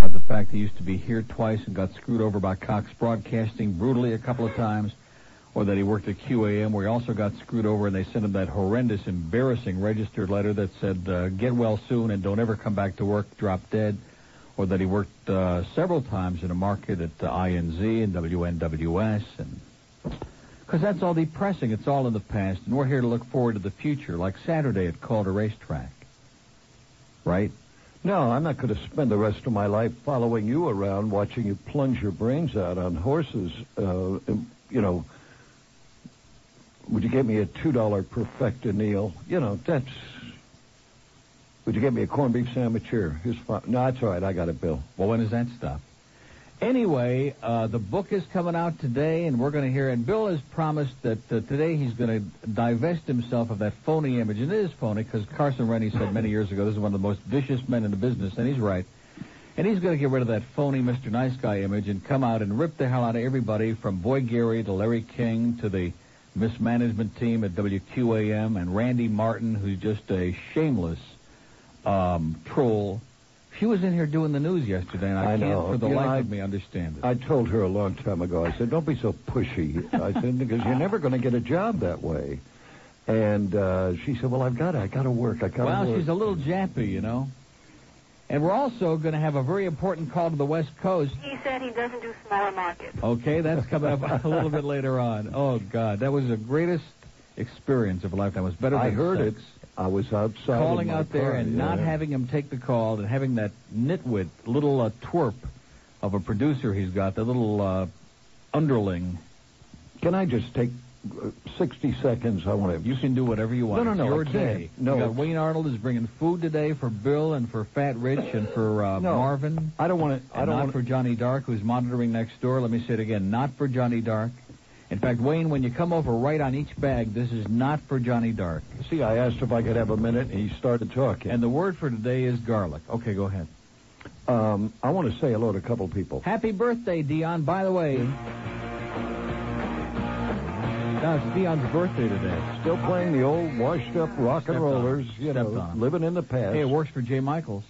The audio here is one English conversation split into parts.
about the fact he used to be here twice and got screwed over by Cox Broadcasting brutally a couple of times, or that he worked at QAM where he also got screwed over and they sent him that horrendous, embarrassing registered letter that said, get well soon and don't ever come back to work, drop dead, or that he worked several times in a market at INZ and WNWS, and because that's all depressing. It's all in the past, and we're here to look forward to the future, like Saturday at Calder Racetrack. Right? No, I'm not going to spend the rest of my life following you around, watching you plunge your brains out on horses. Would you give me a $2 perfecta, Neil? That's... Would you get me a corned beef sandwich here? Here's five. No, that's all right. I got it, Bill. Well, when does that stop? Anyway, the book is coming out today, and we're going to hear, and Bill has promised that today he's going to divest himself of that phony image. And it is phony, because Carson Rennie said many years ago, this is one of the most vicious men in the business, and he's right. And he's going to get rid of that phony Mr. Nice Guy image and come out and rip the hell out of everybody, from Boy Gary to Larry King to the mismanagement team at WQAM, and Randy Martin, who's just a shameless troll. She was in here doing the news yesterday, and I can't for the life of me understand it. I told her a long time ago, I said, don't be so pushy. I said, because you're never going to get a job that way. And she said, well, I got to work. Well, she's a little jappy, And we're also going to have a very important call to the West Coast. He said he doesn't do smaller markets. Okay, that's coming up a little bit later on. Oh, God, that was the greatest experience of a lifetime. It was better than I heard sex. it. I was outside. Calling out there and not having him take the call, and having that nitwit little twerp of a producer he's got, the little underling. Can I just take 60 seconds? I want to. You can do whatever you want. No, it's your I can't. day. No. You got Wayne Arnold is bringing food today for Bill and for Fat Rich and for Marvin. I don't want to. Not for Johnny Dark, who's monitoring next door. Let me say it again. Not for Johnny Dark. In fact, Wayne, when you come over, write on each bag, this is not for Johnny Dark. See, I asked if I could have a minute, and he started talking. And the word for today is garlic. Okay, go ahead. I want to say hello to a couple people. Happy birthday, Dion. By the way, it's Dion's birthday today. Still playing the old washed-up rock and rollers, living in the past. Hey, it works for Jay Michaels.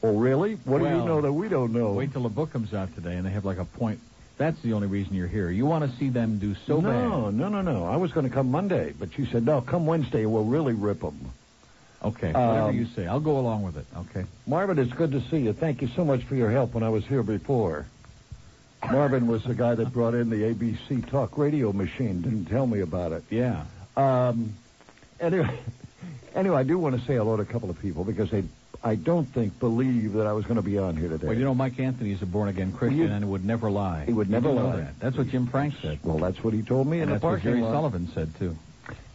Oh, really? What do you know that we don't know? Wait till the book comes out today, and they have like a point. That's the only reason you're here. You want to see them do so bad. No. I was going to come Monday, but she said, no, come Wednesday, we'll really rip them. Okay, whatever you say. I'll go along with it, okay? Marvin, it's good to see you. Thank you so much for your help when I was here before. Marvin was the guy that brought in the ABC talk radio machine. Didn't tell me about it. Yeah. Anyway, I do want to say hello to a couple of people because I don't believe that I was going to be on here today. Well, Mike Anthony's a born-again Christian and would never lie. He would never lie. That. That's what Jim Frank said. Well, that's what he told me in the parking lot. That's what Jerry Sullivan said, too.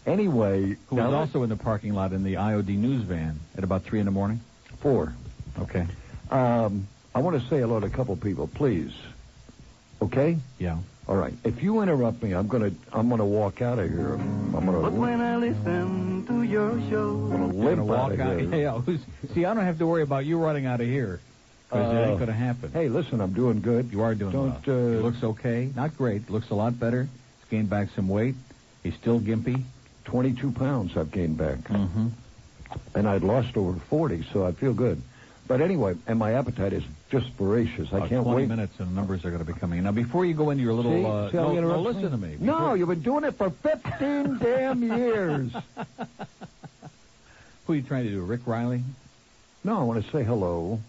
Anyway. Who was also in the parking lot in the IOD news van at about 3 in the morning? 4. Okay. I want to say hello to a couple people, please. Okay? Yeah. All right. If you interrupt me, I'm gonna walk out of here. But when I listen to your show, I'm gonna walk out of here. Yeah. See, I don't have to worry about you running out of here because it ain't gonna happen. Hey, listen, I'm doing good. You are doing well. He looks okay. Not great. Looks a lot better. He's gained back some weight. He's still gimpy. 22 pounds I've gained back. Mm-hmm. And I'd lost over 40, so I feel good. But anyway, and my appetite is just voracious. I can't 20 wait. minutes and the numbers are going to be coming in. Now, before you go into your little... no, listen to me. No, you've been doing it for 15 damn years. Who are you trying to do, Rick Riley? No, I want to say hello,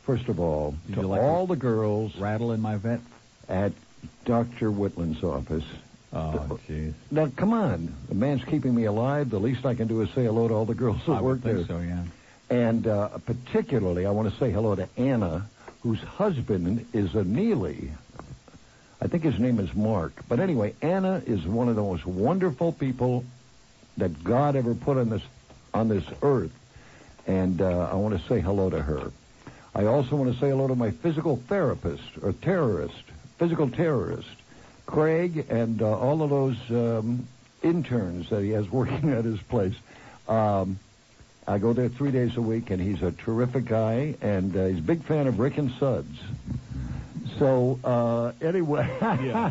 first of all, to all the girls... Rattle in my vet? At Dr. Whitland's office. Oh, jeez. Now, come on. The man's keeping me alive. The least I can do is say hello to all the girls that work there. I think so, yeah. And particularly, I want to say hello to Anna, whose husband is a Neely. I think his name is Mark. But anyway, Anna is one of the most wonderful people that God ever put on this earth. And I want to say hello to her. I also want to say hello to my physical terrorist, Craig, and all of those interns that he has working at his place. I go there 3 days a week, and he's a terrific guy, and he's a big fan of Rick and Suds. So, anyway. Yeah.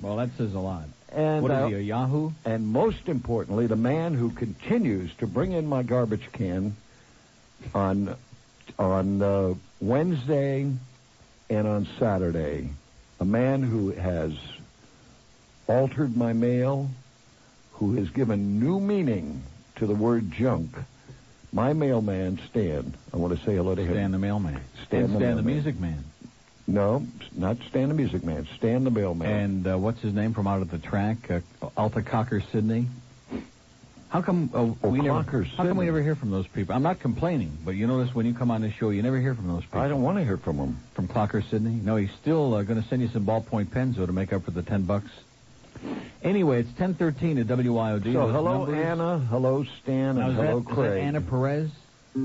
Well, that says a lot. And, what is he, a Yahoo? And most importantly, the man who continues to bring in my garbage can on on Wednesday and on Saturday, a man who has altered my mail, who has given new meaning to the word junk. My mailman, Stan. I want to say hello to him. Stan the mailman. Stan the music man. No, not Stan the music man. Stan the mailman. And what's his name from out at the track? Alta Cocker Sydney. How come we never hear from those people? I'm not complaining, but you notice when you come on this show, you never hear from those people. I don't want to hear from him. From Clocker Sydney? No, he's still going to send you some ballpoint pens, though, to make up for the $10. Anyway, it's 10:13 at WIOD. So hello, numbers. Anna. Hello, Stan. And hello, Craig. Is that Anna Perez? Have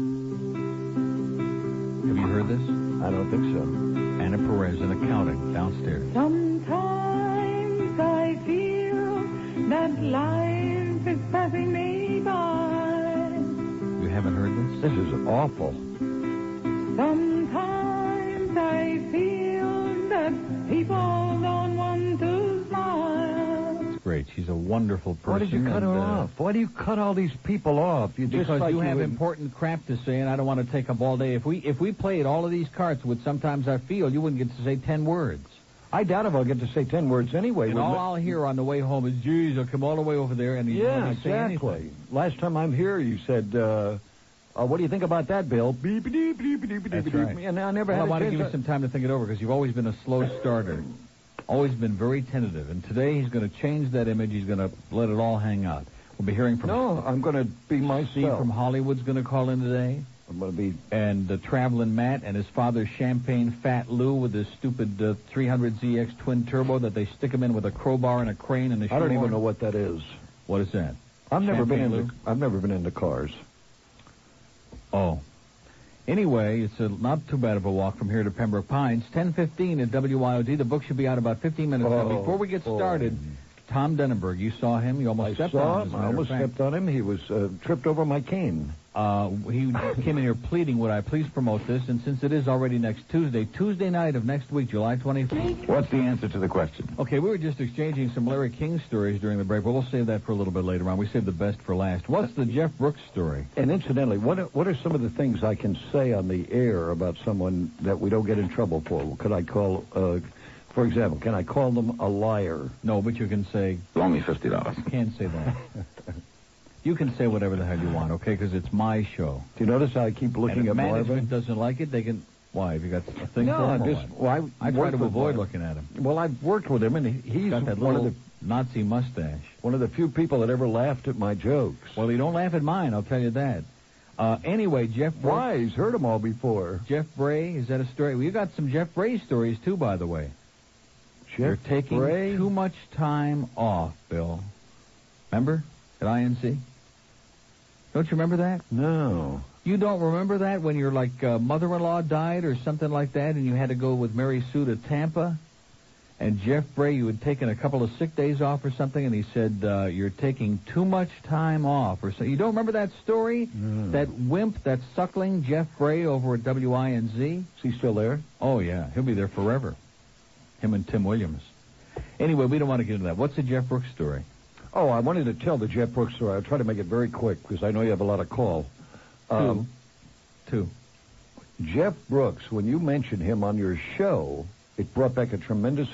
you heard this? I don't think so. Anna Perez in accounting downstairs. Sometimes I feel that life is passing me by. You haven't heard this? This is awful. Sometimes I feel that people don't want to smile. It's great. She's a wonderful person. Why did you cut her off? Why do you cut all these people off? Because you have important crap to say, and I don't want to take up all day. If we played all of these cards with Sometimes I Feel, you wouldn't get to say 10 words. I doubt if I'll get to say 10 words anyway. And all I'll hear on the way home is, geez, I'll come all the way over there, and you yeah, exactly. Say anything. Last time I'm here, you said, what do you think about that, Bill? Beep, beep, beep, beep, beep, That's right. And I never had I want to give you some time to think it over, because you've always been a slow starter. Always been very tentative. And today he's going to change that image. He's going to let it all hang out. We'll be hearing from... No, I'm going to be myself. Steve from Hollywood's going to call in today. I'm going to be... And Traveling Matt and his father's Champagne Fat Lou with his stupid 300ZX twin turbo that they stick him in with a crowbar and a crane and a shoehorn. I don't even know what that is. What is that? I've never been into cars. Oh. Anyway, it's not too bad of a walk from here to Pembroke Pines. 10:15 at WIOD. The book should be out about 15 minutes now. Before we get started, Tom Denenberg, you saw him. You almost stepped on him. I almost stepped on him. He was tripped over my cane. He came in here pleading, would I please promote this? And since it is already next Tuesday night of next week, July 25th. What's the answer to the question? Okay, we were just exchanging some Larry King stories during the break, but we'll save that for a little bit later on. We saved the best for last. What's the Jeff Brooks story? And incidentally, what are some of the things I can say on the air about someone that we don't get in trouble for? Could I call, for example, can I call them a liar? No, but you can say... Loan me $50. You can't say that. You can say whatever the hell you want, okay? Because it's my show. Do you notice how I keep looking at Marvin? If management doesn't like it, they can... Why? Have you got a thing for him? I try to avoid looking at him. Well, I've worked with him, and he's got that little Nazi mustache. One of the few people that ever laughed at my jokes. Well, he don't laugh at mine, I'll tell you that. Anyway, Jeff Bray... Why? He's heard them all before. Jeff Bray, is that a story? Well, you got some Jeff Bray stories, too, by the way. You're taking too much time off, Bill. Remember? At INC? Don't you remember that? No. You don't remember that when your, mother-in-law died or something like that, and you had to go with Mary Sue to Tampa? And Jeff Bray, you had taken a couple of sick days off or something, and he said, you're taking too much time off or so. You don't remember that story? No. That wimp, that suckling Jeff Bray over at WINZ? Is he still there? Oh, yeah. He'll be there forever. Him and Tim Williams. Anyway, we don't want to get into that. What's the Jeff Brooks story? Oh, I wanted to tell the Jeff Brooks story. I'll try to make it very quick because I know you have a lot of call. Two. Jeff Brooks, when you mentioned him on your show, it brought back a tremendous...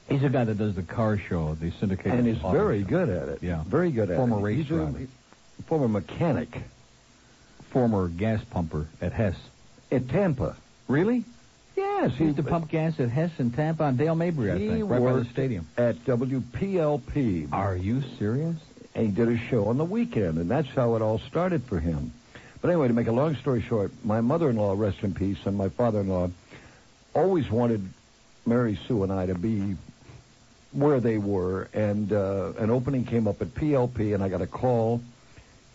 He's a guy that does the car show, the syndicated... And is very good at it. Yeah. Very good at former it. Race driver. Former mechanic. Former gas pumper at Hess. At Tampa. Really? Yes. He used to pump gas at Hess and Tampa on Dale Mabry, I think, right by the stadium. At WPLP. Are you serious? And he did a show on the weekend, and that's how it all started for him. But anyway, to make a long story short, my mother-in-law, rest in peace, and my father-in-law always wanted Mary Sue and I to be where they were, and an opening came up at PLP, and I got a call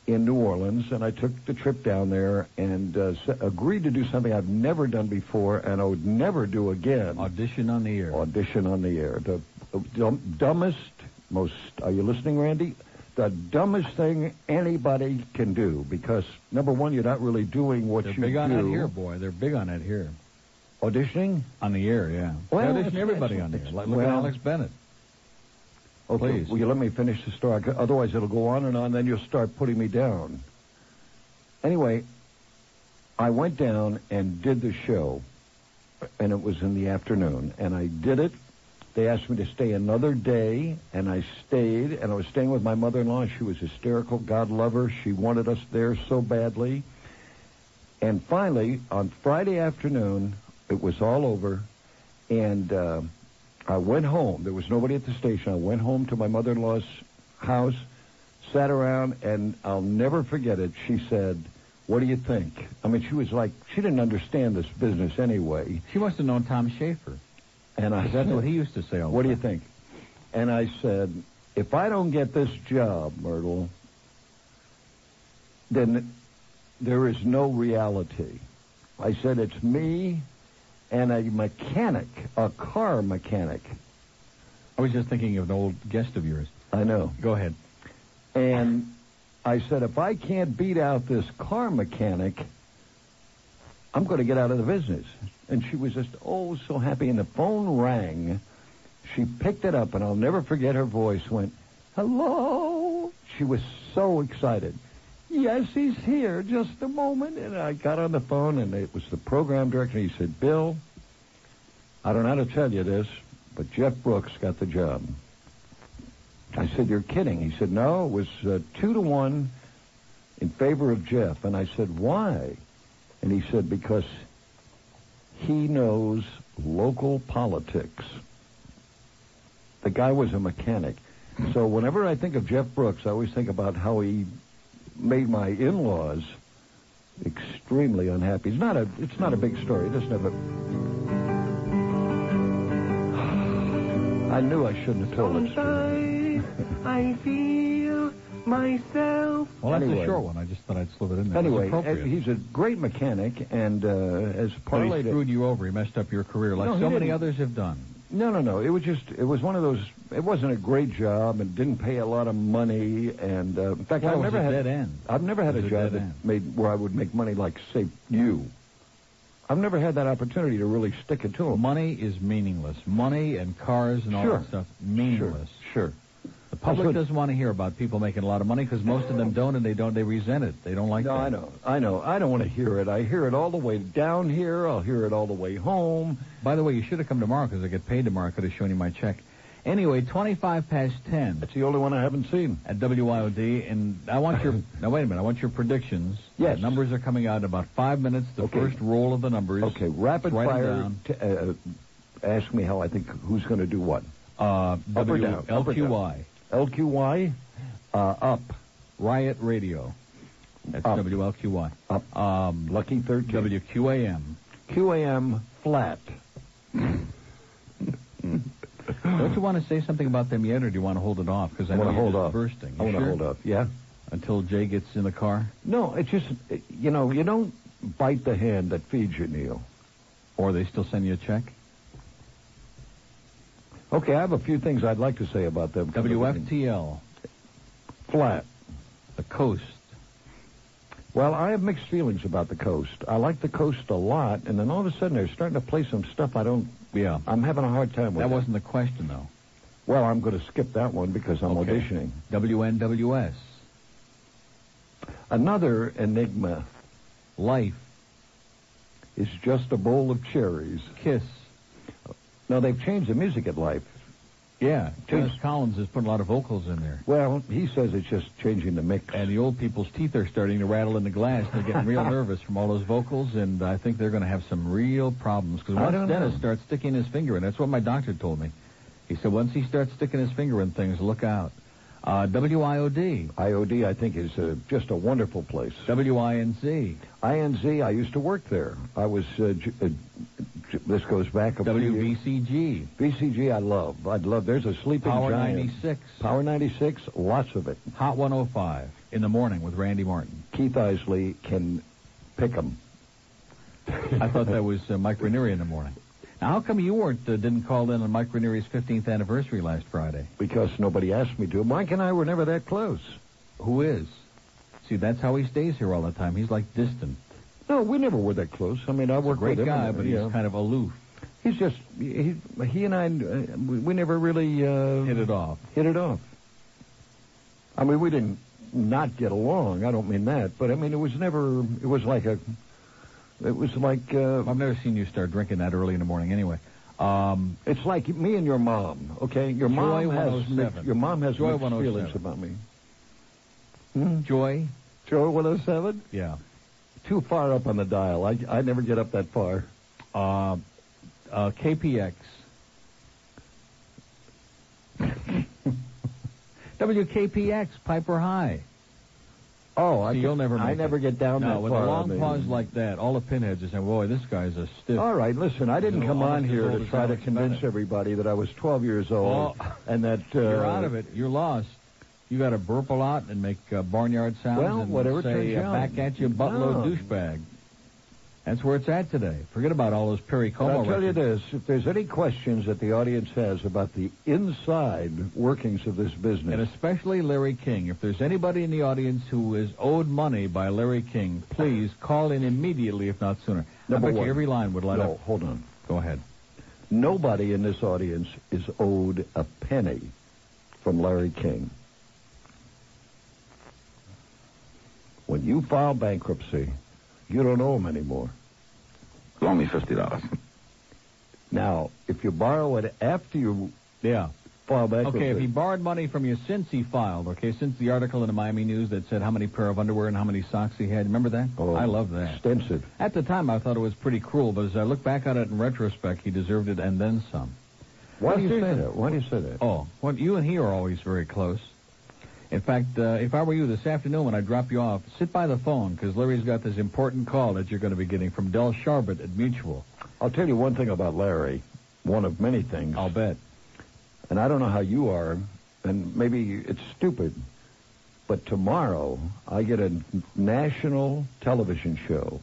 in New Orleans, and I took the trip down there and agreed to do something I've never done before and I would never do again. Audition on the air. Audition on the air. The dumbest, most... Are you listening, Randy? The dumbest thing anybody can do, because, number one, you're not really doing what you do. They're big on that here, boy. They're big on that here. Auditioning? On the air, yeah. Well, they audition everybody on the air. Look at Alex Bennett. Okay, please. Will you let me finish the story? Otherwise, it'll go on, and then you'll start putting me down. Anyway, I went down and did the show, and it was in the afternoon, and I did it. They asked me to stay another day, and I stayed, and I was staying with my mother-in-law. She was hysterical. God love her. She wanted us there so badly. And finally, on Friday afternoon, it was all over, and I went home. There was nobody at the station. I went home to my mother-in-law's house, sat around, and I'll never forget it. She said, "What do you think?" I mean, she was like, she didn't understand this business anyway. She must have known Tom Schaefer. And I That's said, what he used to say all the "What do you time." think?" And I said, "If I don't get this job, Myrtle, then there is no reality." I said, "It's me and a mechanic, a car mechanic." I was just thinking of an old guest of yours. I know. Go ahead. And I said, "If I can't beat out this car mechanic, I'm going to get out of the business." And she was just, oh, so happy. And the phone rang. She picked it up, and I'll never forget her voice went, "Hello?" She was so excited. "Yes, he's here. Just a moment." And I got on the phone, and it was the program director. He said, "Bill, I don't know how to tell you this, but Jeff Brooks got the job." I said, "You're kidding." He said, "No, it was 2-1 in favor of Jeff." And I said, "Why?" And he said, "Because he knows local politics." The guy was a mechanic. So whenever I think of Jeff Brooks, I always think about how he made my in-laws extremely unhappy. It's not a big story. It doesn't have a... I knew I shouldn't have told it to I feel myself. Well, that's Anyway. a short one. I just thought I'd slip it in there. Anyway, It's appropriate. he's a great mechanic, and as part Well, of he screwed you over. He messed up your career like No, he so many didn't. others have done. No. It was one of those. It wasn't a great job, and didn't pay a lot of money. And in fact, Well, I've it was never a had dead end. I've never had It a was a job dead that end. made where I would make money like, say, you. I've never had that opportunity to really stick it to him. Money is meaningless. Money and cars and all Sure. that stuff, meaningless. Sure. The public That's what- doesn't want to hear about people making a lot of money because most of them don't, and they resent it. They don't like No, that. I know. I don't want to hear it. I hear it all the way down here. I'll hear it all the way home. By the way, you should have come tomorrow because I get paid tomorrow. I could have shown you my check. Anyway, 10:25 That's the only one I haven't seen. at WIOD, and I want your now wait a minute. I want your predictions. Yes. The numbers are coming out in about 5 minutes. The Okay. first roll of the numbers. Okay, rapid Write 'em fire. down. Ask me how I think who's going to do what. Up or down? Up or down? LQY. LQY, up. Riot Radio. That's Up. WLQY. Up. Lucky 13. WQAM. QAM, flat. Don't you want to say something about them yet, or do you want to hold it off? Because I I know want to you're hold just off. bursting. I You want to sure? hold off, yeah? Until Jay gets in the car? No, it's just, you don't bite the hand that feeds you, Neil. Or they still send you a check? Okay, I have a few things I'd like to say about them. WFTL. Flat. The Coast. Well, I have mixed feelings about the Coast. I like the Coast a lot, and then all of a sudden they're starting to play some stuff Yeah. I'm having a hard time with That wasn't the question, though. Well, I'm going to skip that one because I'm Okay. auditioning. WNWS. Another enigma Life. is just a bowl of cherries. Kiss. Now, they've changed the music at Life. Yeah. Dennis Change- Collins has put a lot of vocals in there. Well, he says it's just changing the mix. And the old people's teeth are starting to rattle in the glass. They're getting real nervous from all those vocals, and I think they're going to have some real problems. Because I once don't Dennis know. starts sticking his finger in, that's what my doctor told me. He said once he starts sticking his finger in things, look out. WIOD. IOD, I think, is just a wonderful place. WINC. INZ, I used to work there. I was, this goes back a few years. WVCG. VCG, I love. I'd love. There's a sleeping Power giant. 96. Power 96, lots of it. Hot 105 in the morning with Randy Martin. Keith Isley can pick them. I thought that was Mike Ranieri in the morning. Now, how come you didn't call in on Mike Ranieri's 15th anniversary last Friday? Because nobody asked me to. Mike and I were never that close. Who is? See, that's how he stays here all the time. He's like distant. No, we never were that close. I mean, I worked Great with him. guy, but he's kind of aloof. He's just, he and I, we never really... Hit it off. Hit it off. I mean, we didn't not get along. I don't mean that. But, I mean, it was never, it was like a It was like... I've never seen you start drinking that early in the morning anyway. It's like me and your mom, okay? Your mom has mixed feelings about me. Joy? Joy 107? Yeah. Too far up on the dial. I never get up that far. KPX. WKPX, Piper High. Oh, you'll never make I never get down that far. No, with a long pause like that, all the pinheads are saying, boy, this guy's a stiff. All right, listen, I didn't come on here to try to convince everybody that I was 12 years old and that... You're out of it. You're lost. You got to burp a lot and make barnyard sounds and whatever say back at you, buttload douchebag. That's where it's at today. Forget about all those Perry Como I'll tell you records. this. If there's any questions that the audience has about the inside workings of this business... And especially Larry King. If there's anybody in the audience who is owed money by Larry King, please call in immediately, if not sooner. I bet you every line would light up. No, hold on. Go ahead. Nobody in this audience is owed a penny from Larry King. When you file bankruptcy... You don't owe him anymore. You owe me $50. Now, if you borrow it after you file bankruptcy... Okay, if he borrowed money from you since he filed, since the article in the Miami News that said how many pair of underwear and how many socks he had. Remember that? Oh, I love that. Extensive. At the time, I thought it was pretty cruel, but as I look back on it in retrospect, he deserved it and then some. Why do you say that? Why do you say that? Oh, well, you and he are always very close. In fact, if I were you this afternoon when I drop you off, sit by the phone, because Larry's got this important call that you're going to be getting from Del Sharbert at Mutual. I'll tell you one thing about Larry, one of many things. I'll bet. And I don't know how you are, and maybe it's stupid, but tomorrow I get a national television show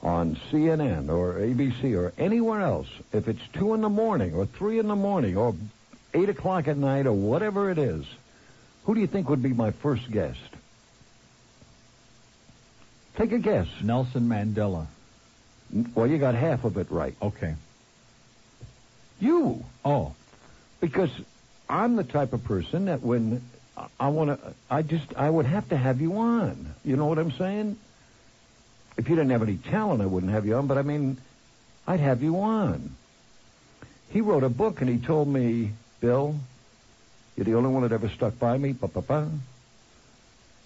on CNN or ABC or anywhere else. If it's 2 in the morning or 3 in the morning or 8 o'clock at night or whatever it is, who do you think would be my first guest? Take a guess. Nelson Mandela. Well, you got half of it right. Okay. You. Oh. Because I'm the type of person that when I would have to have you on. You know what I'm saying? If you didn't have any talent, I wouldn't have you on, but I mean, I'd have you on. He wrote a book and he told me, Bill, you're the only one that ever stuck by me.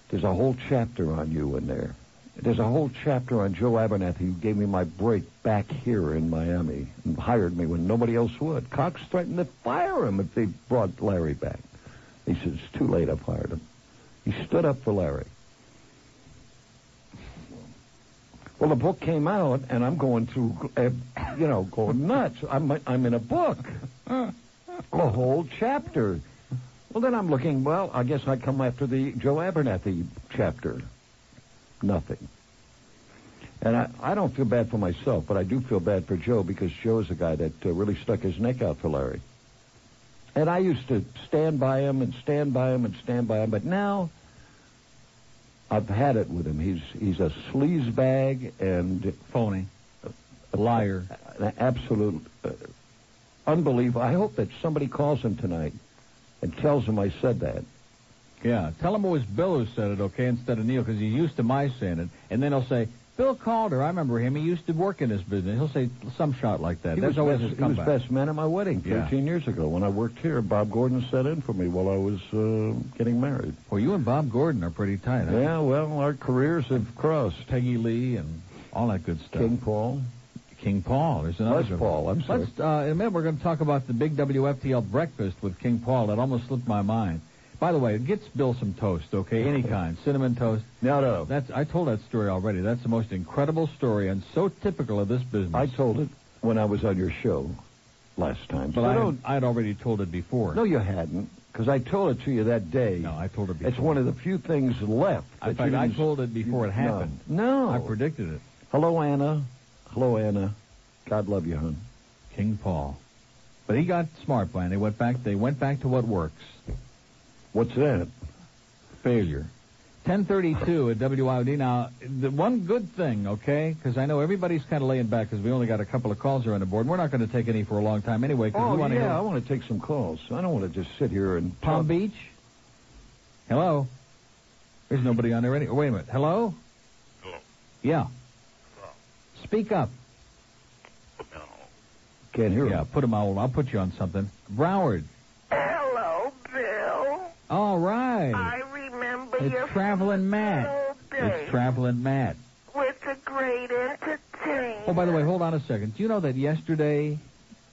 There's a whole chapter on you in there. There's a whole chapter on Joe Abernathy, who gave me my break back here in Miami and hired me when nobody else would. Cox threatened to fire him if they brought Larry back. He said, it's too late, I've hired him. He stood up for Larry. Well, the book came out, and I'm going through, going nuts. I'm in a book. A whole chapter. Well, then I'm looking, I guess I come after the Joe Abernathy chapter. Nothing. And I don't feel bad for myself, but I do feel bad for Joe because Joe's a guy that really stuck his neck out for Larry. And I used to stand by him and stand by him and stand by him, but now I've had it with him. He's a sleazebag and... Phony. A liar. An absolute unbelievable. I hope that somebody calls him tonight and tells him I said that. Yeah, tell him it was Bill who said it, instead of Neil, because he's used to my saying it. And then he'll say, Bill Calder, I remember him. He used to work in this business. He'll say some shot like that. He was best man at my wedding 13 years ago. When I worked here, Bob Gordon sat in for me while I was getting married. Well, you and Bob Gordon are pretty tight, huh? Yeah, well, our careers have crossed. Peggy Lee and all that good stuff. King Paul. There's another Les Paul, I'm sorry. In a minute, we're going to talk about the big WFTL breakfast with King Paul. That almost slipped my mind. By the way, it gets Bill some toast, any kind. Cinnamon toast. No. I told that story already. That's the most incredible story and so typical of this business. I told it when I was on your show last time. But I'd already told it before. No, you hadn't, because I told it to you that day. No, I told it before. It's one of the few things left. In fact, I told it before it happened. No. I predicted it. Hello, Anna. God love you, hon. King Paul. But he got smart, Brian. They went back to what works. What's that? Failure. 10:32 at WIOD. Now, the one good thing, because I know everybody's kind of laying back because we only got a couple of calls around the board. We're not going to take any for a long time anyway. I want to take some calls. I don't want to just sit here and... Palm Beach? Hello? There's nobody on there anyway. Wait a minute. Hello? Hello. Yeah. Speak up. Can't hear him. Yeah, put him out. I'll put you on something. Broward. Hello, Bill. All right. I remember your It's Traveling Matt. It's Traveling Matt. with the great entertainer. Oh, by the way, hold on a second. Do you know that yesterday,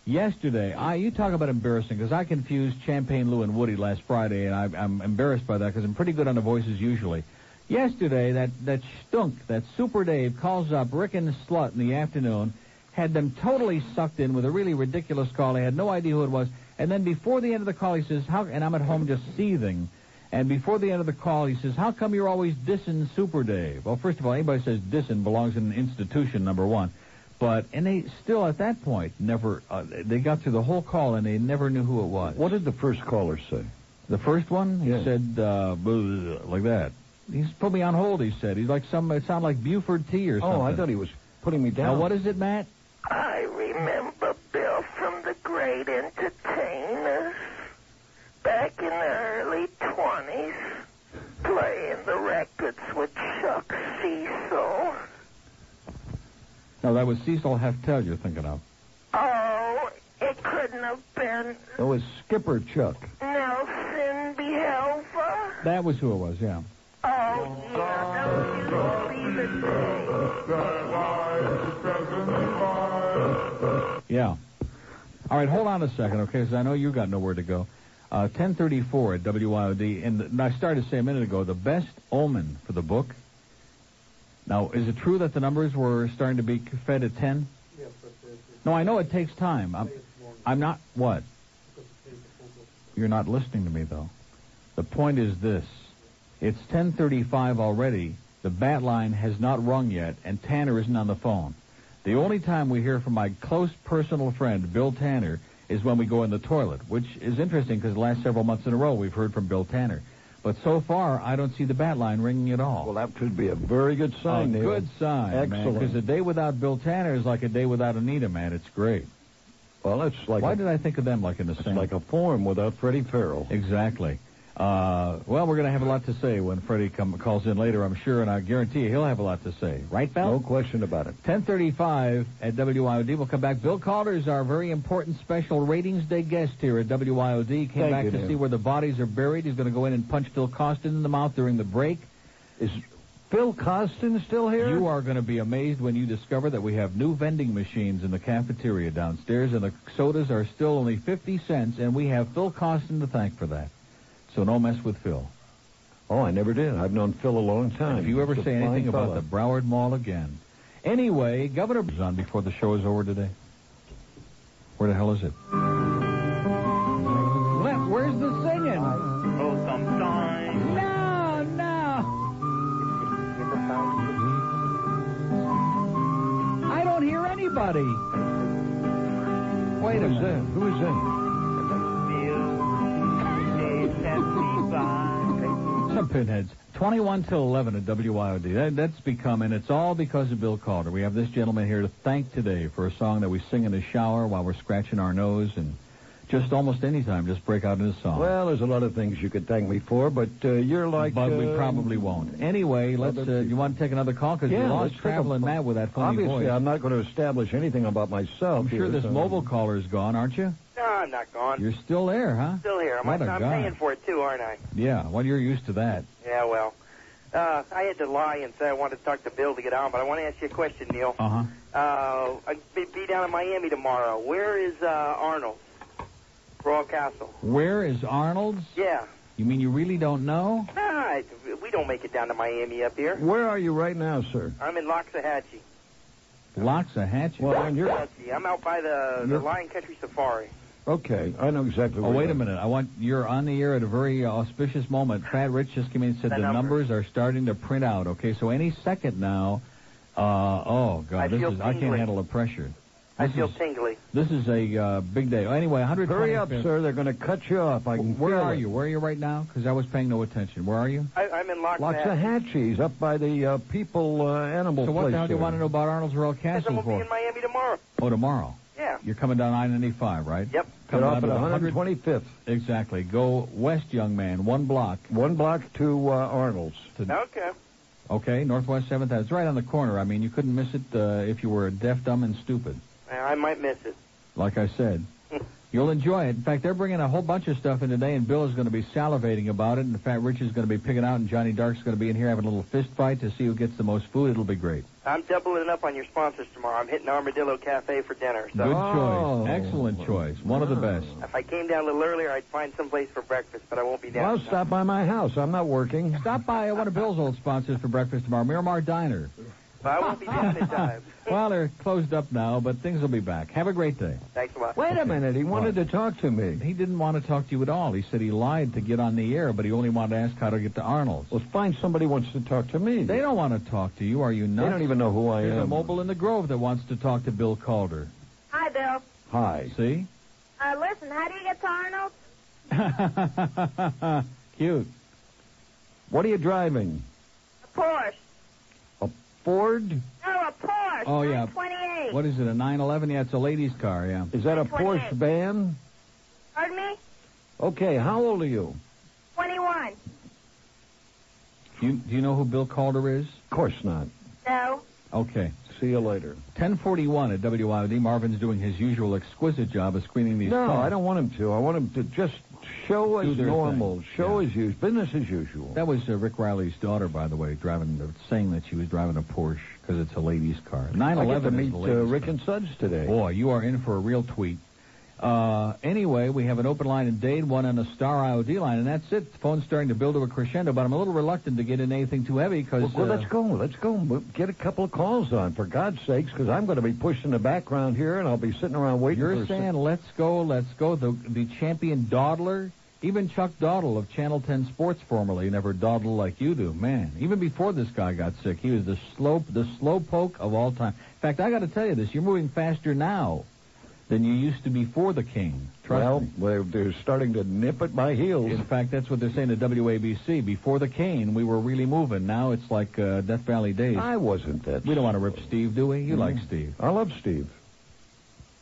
you talk about embarrassing, because I confused Champagne Lou and Woody last Friday, and I'm embarrassed by that, because I'm pretty good on the voices usually. Yesterday, that stunk, that Super Dave, calls up Rick and Slut in the afternoon, had them totally sucked in with a really ridiculous call. They had no idea who it was. And then before the end of the call, he says, and I'm at home just seething. And before the end of the call, he says, how come you're always dissing Super Dave? Well, first of all, anybody says dissing belongs in an institution, number one. And they still, at that point, never, they got through the whole call and they never knew who it was. What did the first caller say? The first one? He Yeah. said, like that. He's put me on hold, he said. He's like it sounded like Buford Tea or something. Oh, I thought he was putting me down. Now, what is it, Matt? I remember Bill from the great entertainers back in the early 20s, playing the records with Chuck Cecil. No, that was Cecil Heftel you're thinking of. Oh, it couldn't have been It was Skipper Chuck. Nelson Behelva. That was who it was, yeah. Oh, yeah, those used to be the days. Yeah. All right, hold on a second, okay, because I know you got nowhere to go. 10:34 at WIOD, and I started to say a minute ago, the best omen for the book. Now, is it true that the numbers were starting to be fed at 10? Yes, No, I know it takes time. I'm not, what? You're not listening to me, though. The point is this. It's 10:35 already. The bat line has not rung yet, and Tanner isn't on the phone. The only time we hear from my close personal friend, Bill Tanner, is when we go in the toilet, which is interesting because the last several months in a row we've heard from Bill Tanner. But so far, I don't see the bat line ringing at all. Well, that could be a very good sign, Neil. Good sign, Excellent. Because a day without Bill Tanner is like a day without Anita, man. It's great. Well, it's like Why did I think of them like in the it's same? like a form without Freddie Farrell. Exactly. Well, we're going to have a lot to say when Freddie calls in later, I'm sure, and I guarantee you he'll have a lot to say. Right, Bell? No question about it. 10:35 at WIOD. We'll come back. Bill Calder is our very important special Ratings Day guest here at WIOD. Came back to see where the bodies are buried. He's going to go in and punch Phil Costin in the mouth during the break. Is Phil Costin still here? You are going to be amazed when you discover that we have new vending machines in the cafeteria downstairs, and the sodas are still only 50 cents, and we have Phil Costin to thank for that. So no mess with Phil. Oh, I never did. I've known Phil a long time. If you ever He's a say anything fine about fella. the Broward Mall again. Anyway, Governor is on before the show is over today. Where the hell is it? Where's the singing? Oh, sometimes. No. I don't hear anybody. Wait a minute. Who is that? Some pinheads. 21 till 11 at WIOD. That's become, and it's all because of Bill Calder. We have this gentleman here to thank today for a song that we sing in the shower while we're scratching our nose, and just almost any time, just break out in a song. Well, there's a lot of things you could thank me for, but you're like... But we probably won't. Anyway, let's. You want to take another call? Because we lost Traveling Matt with that funny Obviously, voice. I'm not going to establish anything about myself. I'm sure here, this so- mobile caller's gone, aren't you? No, I'm not gone. You're still there, huh? Still here. What a I'm guy. paying for it, too, aren't I? Yeah, well, you're used to that. Yeah, well. I had to lie and say I wanted to talk to Bill to get on, but I want to ask you a question, Neil. Uh-huh. I'll be down in Miami tomorrow. Where is Arnold? Royal Castle. Where is Arnold's? Yeah. You mean you really don't know? Nah, we don't make it down to Miami up here. Where are you right now, sir? I'm in Loxahatchee. Loxahatchee? Well, and you're... Loxahatchee. I'm out by the Lion Country Safari. Okay, I know exactly Oh, where wait you a minute. You're on the air at a very auspicious moment. Fat Rich just came in and said the numbers are starting to print out. Okay, so any second now, oh, God, I feel I can't tingly. handle the pressure. I feel tingly. This is a big day. Anyway, 125th. Hurry up, sir. They're going to cut you off. I can Where feel are it. you? Where are you right now? Because I was paying no attention. Where are you? I'm in Loxahatchee. Loxahatchee's up by the people animal So place. what the hell do you there. want to know about Arnold's Royal Because I'm Castle going to be for? in Miami tomorrow. Oh, tomorrow. Yeah. You're coming down I-95, right? Yep. Cut off at out 125th. Exactly. Go west, young man. 1 block. 1 block to Arnold's. Okay. Okay, Northwest 7th. That's right on the corner. I mean, you couldn't miss it if you were deaf, dumb, and stupid. I might miss it. Like I said. You'll enjoy it. In fact, they're bringing a whole bunch of stuff in today, and Bill is going to be salivating about it. And in fact, Rich is going to be picking out, and Johnny Dark's going to be in here having a little fist fight to see who gets the most food. It'll be great. I'm doubling up on your sponsors tomorrow. I'm hitting Armadillo Cafe for dinner. So. Good choice. Excellent choice. One of the best. If I came down a little earlier, I'd find some place for breakfast, but I won't be down. Well, stop by my house. I'm not working. Stop by one of Bill's old sponsors for breakfast tomorrow, Miramar Diner. But I won't be down in time. Well, they're closed up now, but things will be back. Have a great day. Thanks a lot. Wait a minute. He wanted to talk to me. He didn't want to talk to you at all. He said he lied to get on the air, but he only wanted to ask how to get to Arnold's. Well, find somebody who wants to talk to me. They don't want to talk to you. Are you nuts? They don't even know who I There's am. a mobile in the Grove that wants to talk to Bill Calder. Hi, Bill. Hi. See? Listen, how do you get to Arnold? Cute. What are you driving? A Porsche. A Ford? No, a Porsche. Oh, yeah. 928. What is it, a 911? Yeah, it's a lady's car, yeah. Is that a 28. Porsche van? Pardon me? Okay, how old are you? 21. Do you know who Bill Calder is? Of course not. No. Okay. See you later. 10:41 at WIOD. Marvin's doing his usual exquisite job of screening these No, calls. I don't want him to. I want him to just show Do as their normal. thing. Show Yeah. as usual. Business as usual. That was Rick Riley's daughter, by the way, saying that she was driving a Porsche because it's a lady's car. 911 I get to is meet the ladies' Rick car. and Suds today. Boy, you are in for a real tweet. Anyway, we have an open line in Dade, one on a Star IOD line, and that's it. The phone's starting to build to a crescendo, but I'm a little reluctant to get in anything too heavy because... Well, let's go. Let's go. We'll get a couple of calls on, for God's sakes, because I'm going to be pushed in the background here, and I'll be sitting around waiting for... You're saying, let's go. The champion dawdler, even Chuck Dawdle of Channel 10 Sports formerly never dawdled like you do. Man, even before this guy got sick, he was the slow poke of all time. In fact, I got to tell you this, you're moving faster now than you used to before the King. Trust me. They're starting to nip at my heels. In fact, that's what they're saying at WABC. Before the Cane, we were really moving. Now it's like Death Valley days. I wasn't that. We don't want to rip Steve, do we? You like Steve. I love Steve.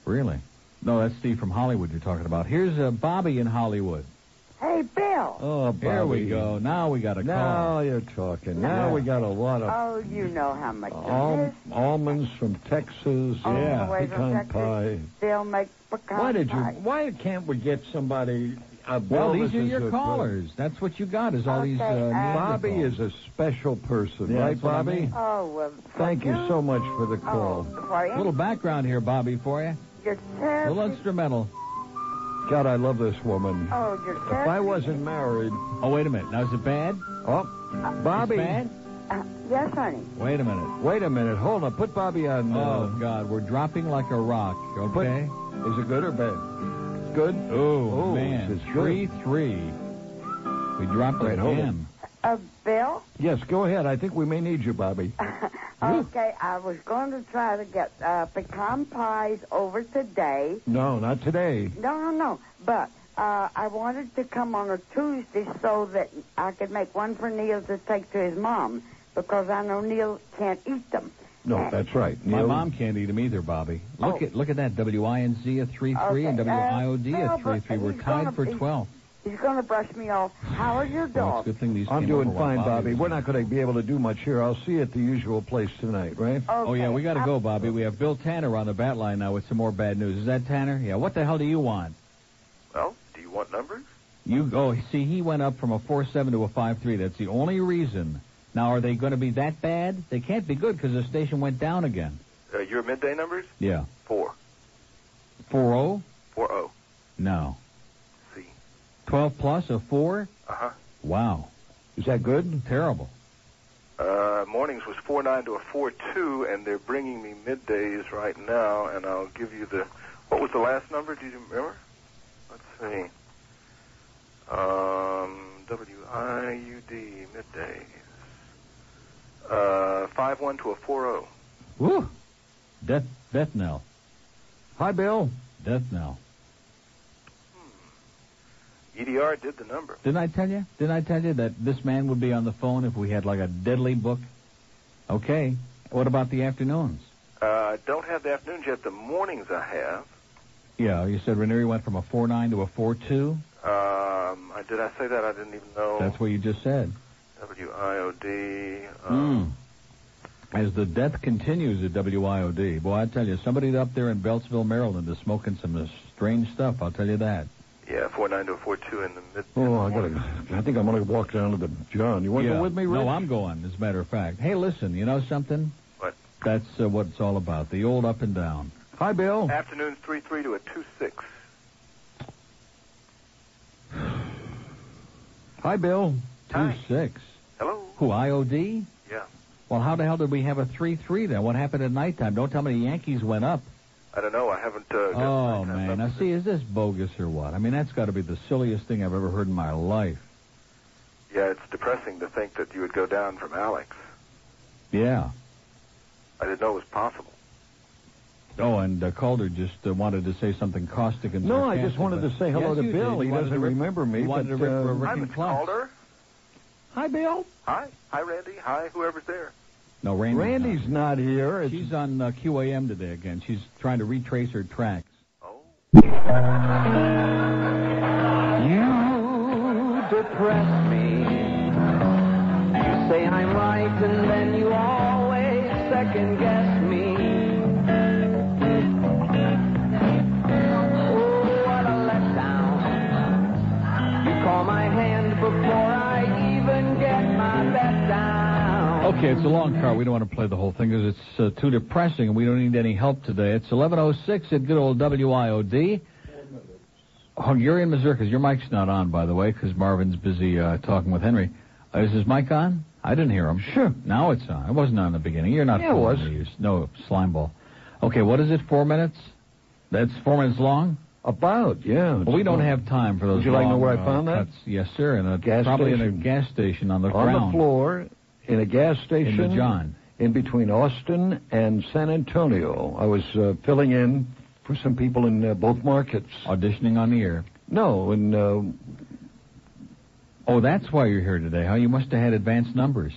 Really? No, that's Steve from Hollywood you're talking about. Here's Bobby in Hollywood. Hey, Bill. Oh, Bobby. Here we go. Now we got a call. Now you're talking. Now we got a lot of Oh, you know how much it is. almonds from Texas. All yeah. the way from Pecan Texas. pie. They'll make pecan pie. Why can't we get somebody... Well, these this are is your a callers. That's what you got is all these... Okay, Bobby is a special person, Yeah, right, that's what I Bobby? mean. Oh, well. Thank you so much for the call. For A little background here, Bobby, for you. You're A terribly... little instrumental. God, I love this woman. Oh, you're If terribly... I wasn't married... Oh, wait a minute. Now, is it bad? Oh, Bobby. It's bad? yes, honey. Wait a minute. Wait a minute. Hold on. Put Bobby on... Oh, God. We're dropping like a rock, okay? Is it good or bad? Good? Oh, man. It's good. 3-3. We dropped Wait, hold again. Bill? Yes, go ahead. I think we may need you, Bobby. Okay, I was going to try to get pecan pies over today. No, not today. No. But I wanted to come on a Tuesday so that I could make one for Neil to take to his mom, because I know Neil can't eat them. No, that's right. My Neil- mom can't eat them either, Bobby. Look at that. WINZ at 3-3 and Okay, WIOD at Bill, 3-3. We're he's tied gonna for be- 12. He's going to brush me off. How are your Well, it's dogs? a good thing these I'm came doing over while fine, Bobby. was We're here. not going to be able to do much here. I'll see you at the usual place tonight, right? Oh, yeah, we got to go, Bobby. We have Bill Tanner on the bat line now with some more bad news. Is that Tanner? Yeah, what the hell do you want? Well, do you want numbers? See, he went up from a 4-7 to a 5-3. That's the only reason. Now, are they going to be that bad? They can't be good because the station went down again. Your midday numbers? Yeah. 4. 4-0? 4-0. No. See. 12 plus a 4? Uh-huh. Wow. Is that good? Terrible. Mornings was 4-9 to a 4-2, and they're bringing me middays right now, and I'll give you the... What was the last number? Do you remember? Let's see. WIUD middays. 5-1 to a 4-0. Woo! Death knell. Hi, Bill. Death knell. EDR did the number. Didn't I tell you that this man would be on the phone if we had like a deadly book? Okay. What about the afternoons? I don't have the afternoons yet. The mornings I have. Yeah, you said Ranieri went from a 4-9 to a 4-2? Did I say that? I didn't even know. That's what you just said. WIOD. As the death continues at WIOD. Boy, I tell you, somebody up there in Beltsville, Maryland is smoking some strange stuff, I'll tell you that. Yeah, 49242 in the mid. Oh, I think I'm going to walk down to the John. You want to go with me, Rich? No, I'm going, as a matter of fact. Hey, listen, you know something? What? That's what it's all about, the old up and down. Hi, Bill. Afternoons 3-3 to a 2-6. Hi, Bill. 2-6. Hello? Who, IOD? Yeah. Well, how the hell did we have a 3-3 then? What happened at nighttime? Don't tell me the Yankees went up. I don't know. I haven't. Oh, man. Now, see, is this bogus or what? I mean, that's got to be the silliest thing I've ever heard in my life. Yeah, it's depressing to think that you would go down from Alex. Yeah. I didn't know it was possible. Oh, and Calder just wanted to say something caustic and No, I sarcastic, just wanted but- to say hello Yes, to you Bill. did. He You wanted doesn't to rip- remember me. you wanted but, to rip Rick Hi, and Mr. Klotz. Calder. Hi, Bill. Hi. Hi, Randy. Hi, whoever's there. No, Randy's not here. It's- She's on QAM today again. She's trying to retrace her tracks. Oh. You depress me. You say I'm right and then you always second guess me. Oh, what a letdown. You call my hand before I even get my bet down. Okay, it's a long car. We don't want to play the whole thing because it's too depressing and we don't need any help today. It's 11:06 at good old WIOD. Oh, you're in Missouri because your mic's not on, by the way, because Marvin's busy talking with Henry. Is his mic on? I didn't hear him. Sure. Now it's on. It wasn't on in the beginning. You're not. Yeah, it was. No, slime ball. Okay, what is it, 4 minutes? That's 4 minutes long? About, yeah. Well, we don't have time for those. Would you like to know long, where I found that? cuts. Yes, sir. In a Gas probably in a station. gas station on the On ground. the floor, in a gas station. In the John. In between Austin and San Antonio. I was filling in for some people in both markets. Auditioning on the air. No, in... Oh, that's why you're here today, huh? You must have had advanced numbers.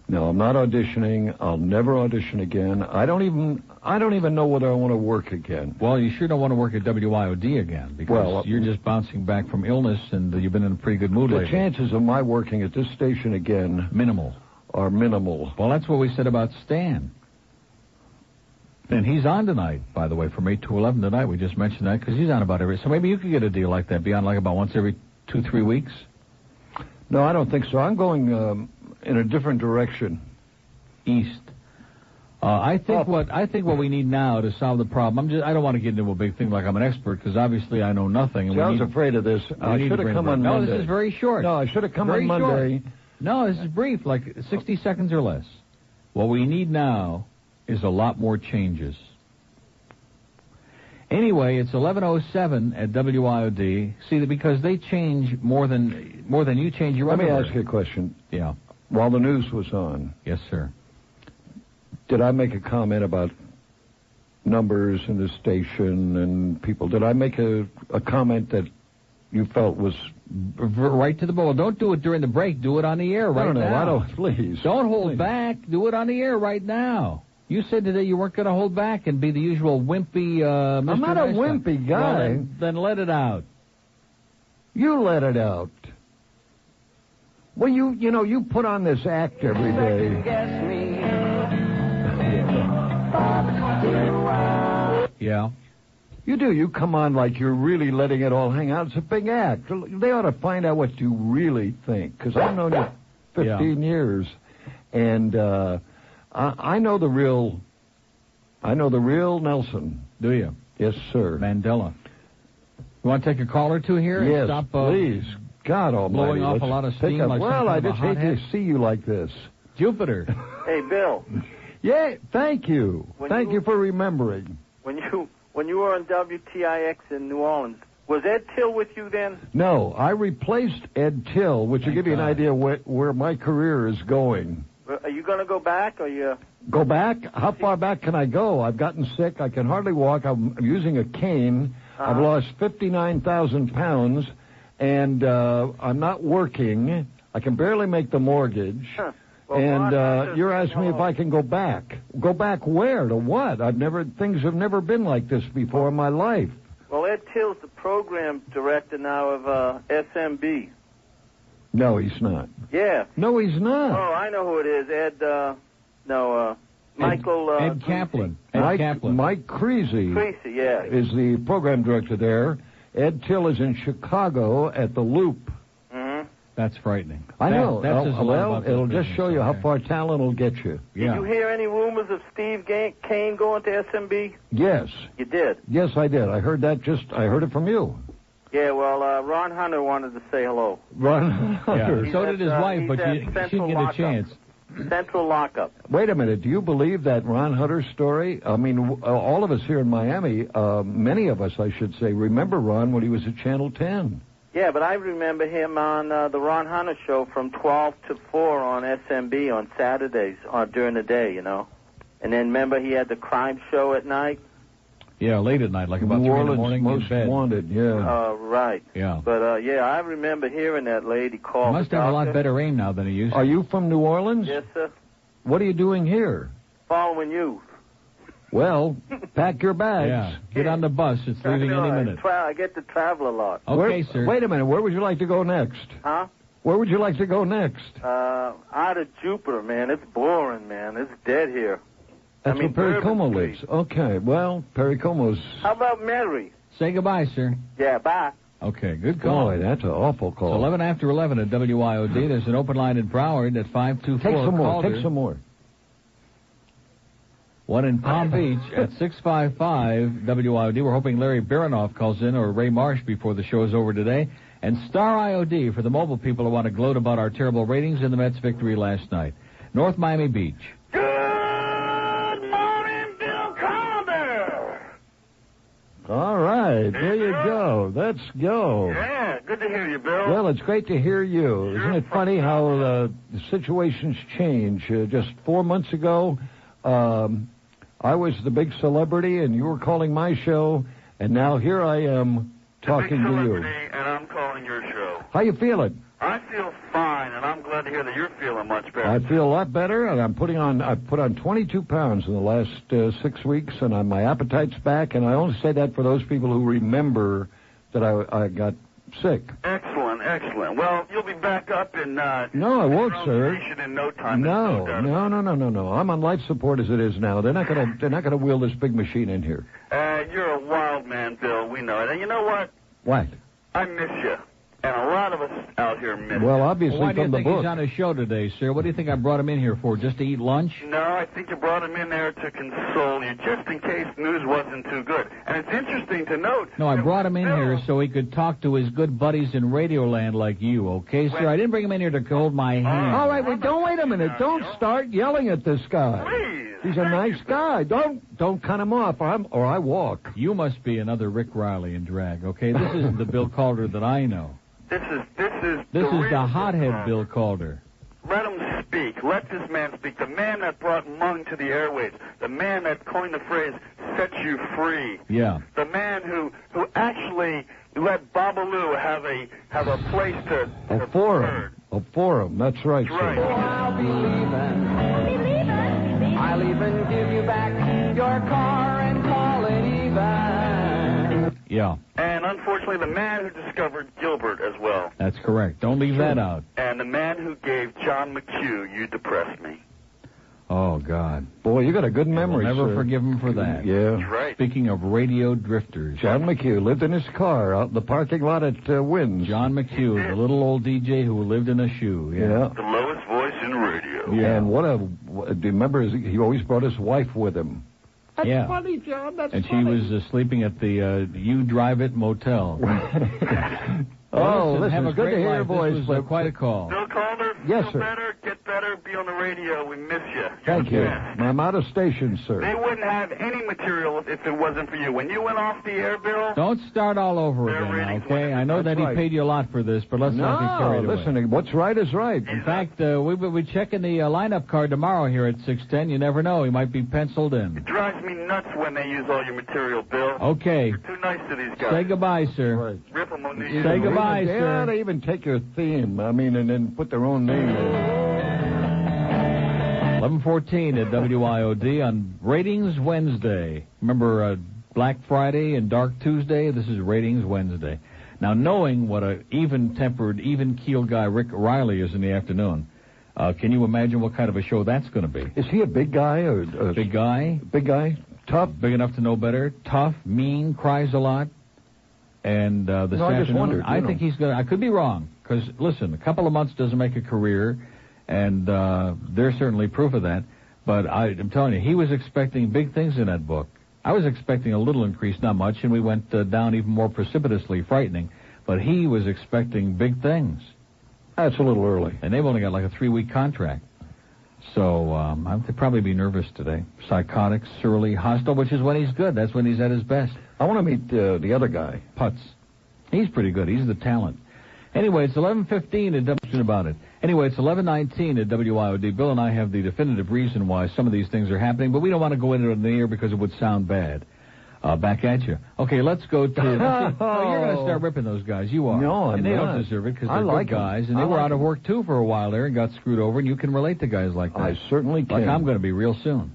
No, I'm not auditioning. I'll never audition again. I don't even know whether I want to work again. Well, you sure don't want to work at WIOD again because you're just bouncing back from illness and you've been in a pretty good mood The lately. chances of my working at this station again Minimal. are minimal. Well, that's what we said about Stan. And he's on tonight, by the way, from 8 to 11 tonight. We just mentioned that because he's on about every... So maybe you could get a deal like that, be on like about once every 2-3 weeks? No, I don't think so. I'm going in a different direction. East. I think what we need now to solve the problem. I don't want to get into a big thing like I'm an expert because obviously I know nothing. And See, I was afraid of this. I should have come on Monday. No, this is very short. No, I should have come Very on Monday. short. No, this is brief, like 60 seconds or less. What we need now is a lot more changes. Anyway, it's 11:07 at WIOD. See, because they change more than you change your Let me underwear. ask you a question. Yeah. While the news was on, Yes, sir. did I make a comment about numbers in the station and people? Did I make a comment that you felt was... Right to the ball. Don't do it during the break. Do it on the air right now. I don't, please. Don't hold Please. back. Do it on the air right now. You said today you weren't going to hold back and be the usual wimpy Mr. I'm not a Nice Guy. wimpy guy. Well, then let it out. You let it out. Well, you put on this act every day. Guess me. Yeah. You do. You come on like you're really letting it all hang out. It's a big act. They ought to find out what you really think. Because I've known you 15 years. And I know the real Nelson. Do you? Yes, sir. Mandela. You want to take a call or two here? Yes, and stop, please. God almighty. blowing off Let's a lot of pick steam up. like some Well, I kind of just a hate to hothead? see you like this. Jupiter. Hey, Bill. Yeah, thank you. Thank you for remembering. When you were on WTIX in New Orleans, was Ed Till with you then? No, I replaced Ed Till, which will give you an idea where my career is going. Are you going to go back, or you? Go back? How far back can I go? I've gotten sick. I can hardly walk. I'm using a cane. I've lost 59,000 pounds, and I'm not working. I can barely make the mortgage. Huh. Well, And you're asking me if I can go back. Go back where? To what? Things have never been like this before in my life. Well, Ed Till's the program director now of SMB. No, he's not. Yeah. No, he's not. Oh, I know who it is. Michael... Ed Kaplan. Ed Kaplan. Mike Creasy. Creasy, yeah. Is the program director there. Ed Till is in Chicago at the Loop. Mm-hmm. That's frightening. I know. That says a lot about it'll this just show you how far talent will get you. Yeah. Did you hear any rumors of Steve Kane going to SMB? Yes. You did? Yes, I did. I heard that I heard it from you. Yeah, well, Ron Hunter wanted to say hello. Ron Hunter. Yeah. So did his wife, but she didn't get a chance. Central lockup. Wait a minute. Do you believe that Ron Hunter story? I mean, all of us here in Miami, many of us, I should say, remember Ron when he was at Channel 10. Yeah, but I remember him on the Ron Hunter show from 12 to 4 on SMB on Saturdays during the day, you know. And then remember he had the crime show at night? Yeah, late at night, like about New 3 in the Orleans morning Most in bed. Wanted, yeah. Right. Yeah. But, yeah, I remember hearing that lady call. He must have a lot better aim now than he used to. Are you from New Orleans? Yes, sir. What are you doing here? Following you. Well, pack your bags. Yeah, get on the bus. It's leaving any minute. I get to travel a lot. Okay, sir. Wait a minute. Where would you like to go next? Huh? Where would you like to go next? Out of Jupiter, man. It's boring, man. It's dead here. That's where Perry Como lives. Okay, well, Perry Como's... How about Mary? Say goodbye, sir. Yeah, bye. Okay, good call. Boy, that's an awful call. It's 11 after 11 at WIOD. There's an open line in Broward at 524. Take some more. Calder. Take some more. One in Palm Beach at 655 WIOD. We're hoping Larry Baranoff calls in or Ray Marsh before the show is over today. And Star IOD for the mobile people who want to gloat about our terrible ratings in the Mets' victory last night. North Miami Beach. Good morning, Bill Calder. All right, there you go. Let's go. Yeah, good to hear you, Bill. Well, it's great to hear you. Isn't it funny how the situations change? Just 4 months ago, I was the big celebrity, and you were calling my show, and now here I am talking to you. And I'm calling your show. How you feeling? I feel fine, and I'm glad to hear that you're feeling much better. I feel a lot better, and I've put on 22 pounds in the last 6 weeks, and my appetite's back, and I only say that for those people who remember that I got sick. Excellent, excellent. Well, you'll be back up in No, I won't, sir. In no time. No. I'm on life support as it is now. They're not gonna wheel this big machine in here. You're a wild man, Bill. We know it. And you know what? What? I miss you. And a lot of us out here miss you. Well, obviously Why do you from the think book. he's on his show today, sir? What do you think I brought him in here for? Just to eat lunch? No, I think you brought him in there to console you, just in case news wasn't too good. And it's interesting to note... No, I brought him in here so he could talk to his good buddies in Radioland like you, okay, sir? I didn't bring him in here to hold my hand. All right, wait a minute. Don't start yelling at this guy. Please. He's a nice guy. Don't cut him off, or I walk. You must be another Rick Riley in drag, okay? This isn't the Bill Calder that I know. This is the hothead Bill Calder. Let him speak. Let this man speak. The man that brought Mung to the airwaves. The man that coined the phrase, set you free. Yeah. The man who actually let Babalu have a place to... A forum. That's right, sir. Oh, I'll be leaving. I'll even give you back your car and call it even. Yeah. And unfortunately, the man who discovered Gilbert as well. That's correct. Don't leave that out. And the man who gave John McHugh, You Depress Me. Oh, God. Boy, you got a good memory, We'll never sir. forgive him for that. Yeah. That's right. Speaking of radio drifters. John McHugh lived in his car out in the parking lot at Wynn's. John McHugh, the little old DJ who lived in a shoe. Yeah. The lowest voice in radio. Yeah. And do you remember, he always brought his wife with him. That's Yeah. funny, John. That's And funny. she was sleeping at the You Drive It motel. Oh, listen, have a it's good great to hear your life. voice. This was quite a call. Bill Calder, Yes, feel sir. better, get better, be on the radio. We miss you. Thank you. You're the best. I'm out of station, sir. They wouldn't have any material if it wasn't for you. When you went off the air, Bill... Don't start all over Their again, ratings okay? went- I know That's that he right. paid you a lot for this, but let's not get carried away. listen, what's right is right. In fact, we're checking the lineup card tomorrow here at 6:10. You never know. He might be penciled in. It drives me nuts when they use all your material, Bill. Okay. You're too nice to these guys. Say goodbye, sir. Right. Rip them on the Say goodbye, Yeah, sir. they even take your theme, and then put their own name in. 11:14 at WIOD on Ratings Wednesday. Remember Black Friday and Dark Tuesday? This is Ratings Wednesday. Now, knowing what a even-tempered, even-keeled guy Rick Riley is in the afternoon, can you imagine what kind of a show that's going to be? Is he a big guy or big guy? Big guy, tough, big enough to know better, tough, mean, cries a lot. And this afternoon, I just wondered, I think he's going to. I could be wrong because listen, a couple of months doesn't make a career, and there's certainly proof of that. But I'm telling you, he was expecting big things in that book. I was expecting a little increase, not much, and we went down even more precipitously, frightening. But he was expecting big things. That's a little early. And they've only got like a 3-week contract. So I'd probably be nervous today. Psychotic, surly, hostile, which is when he's good. That's when he's at his best. I want to meet the other guy. Putz. He's pretty good. He's the talent. Anyway, it's 11:15 at W. About it. Anyway, it's 11:19 at WIOD. Bill and I have the definitive reason why some of these things are happening, but we don't want to go into it in the air because it would sound bad. Back at you. Okay, let's go to... you're going to start ripping those guys. You are. No, I'm and they not. don't deserve it because they're like good guys, and they were out of work, too, for a while there and got screwed over, and you can relate to guys like that. I certainly can. Like I'm going to be real soon.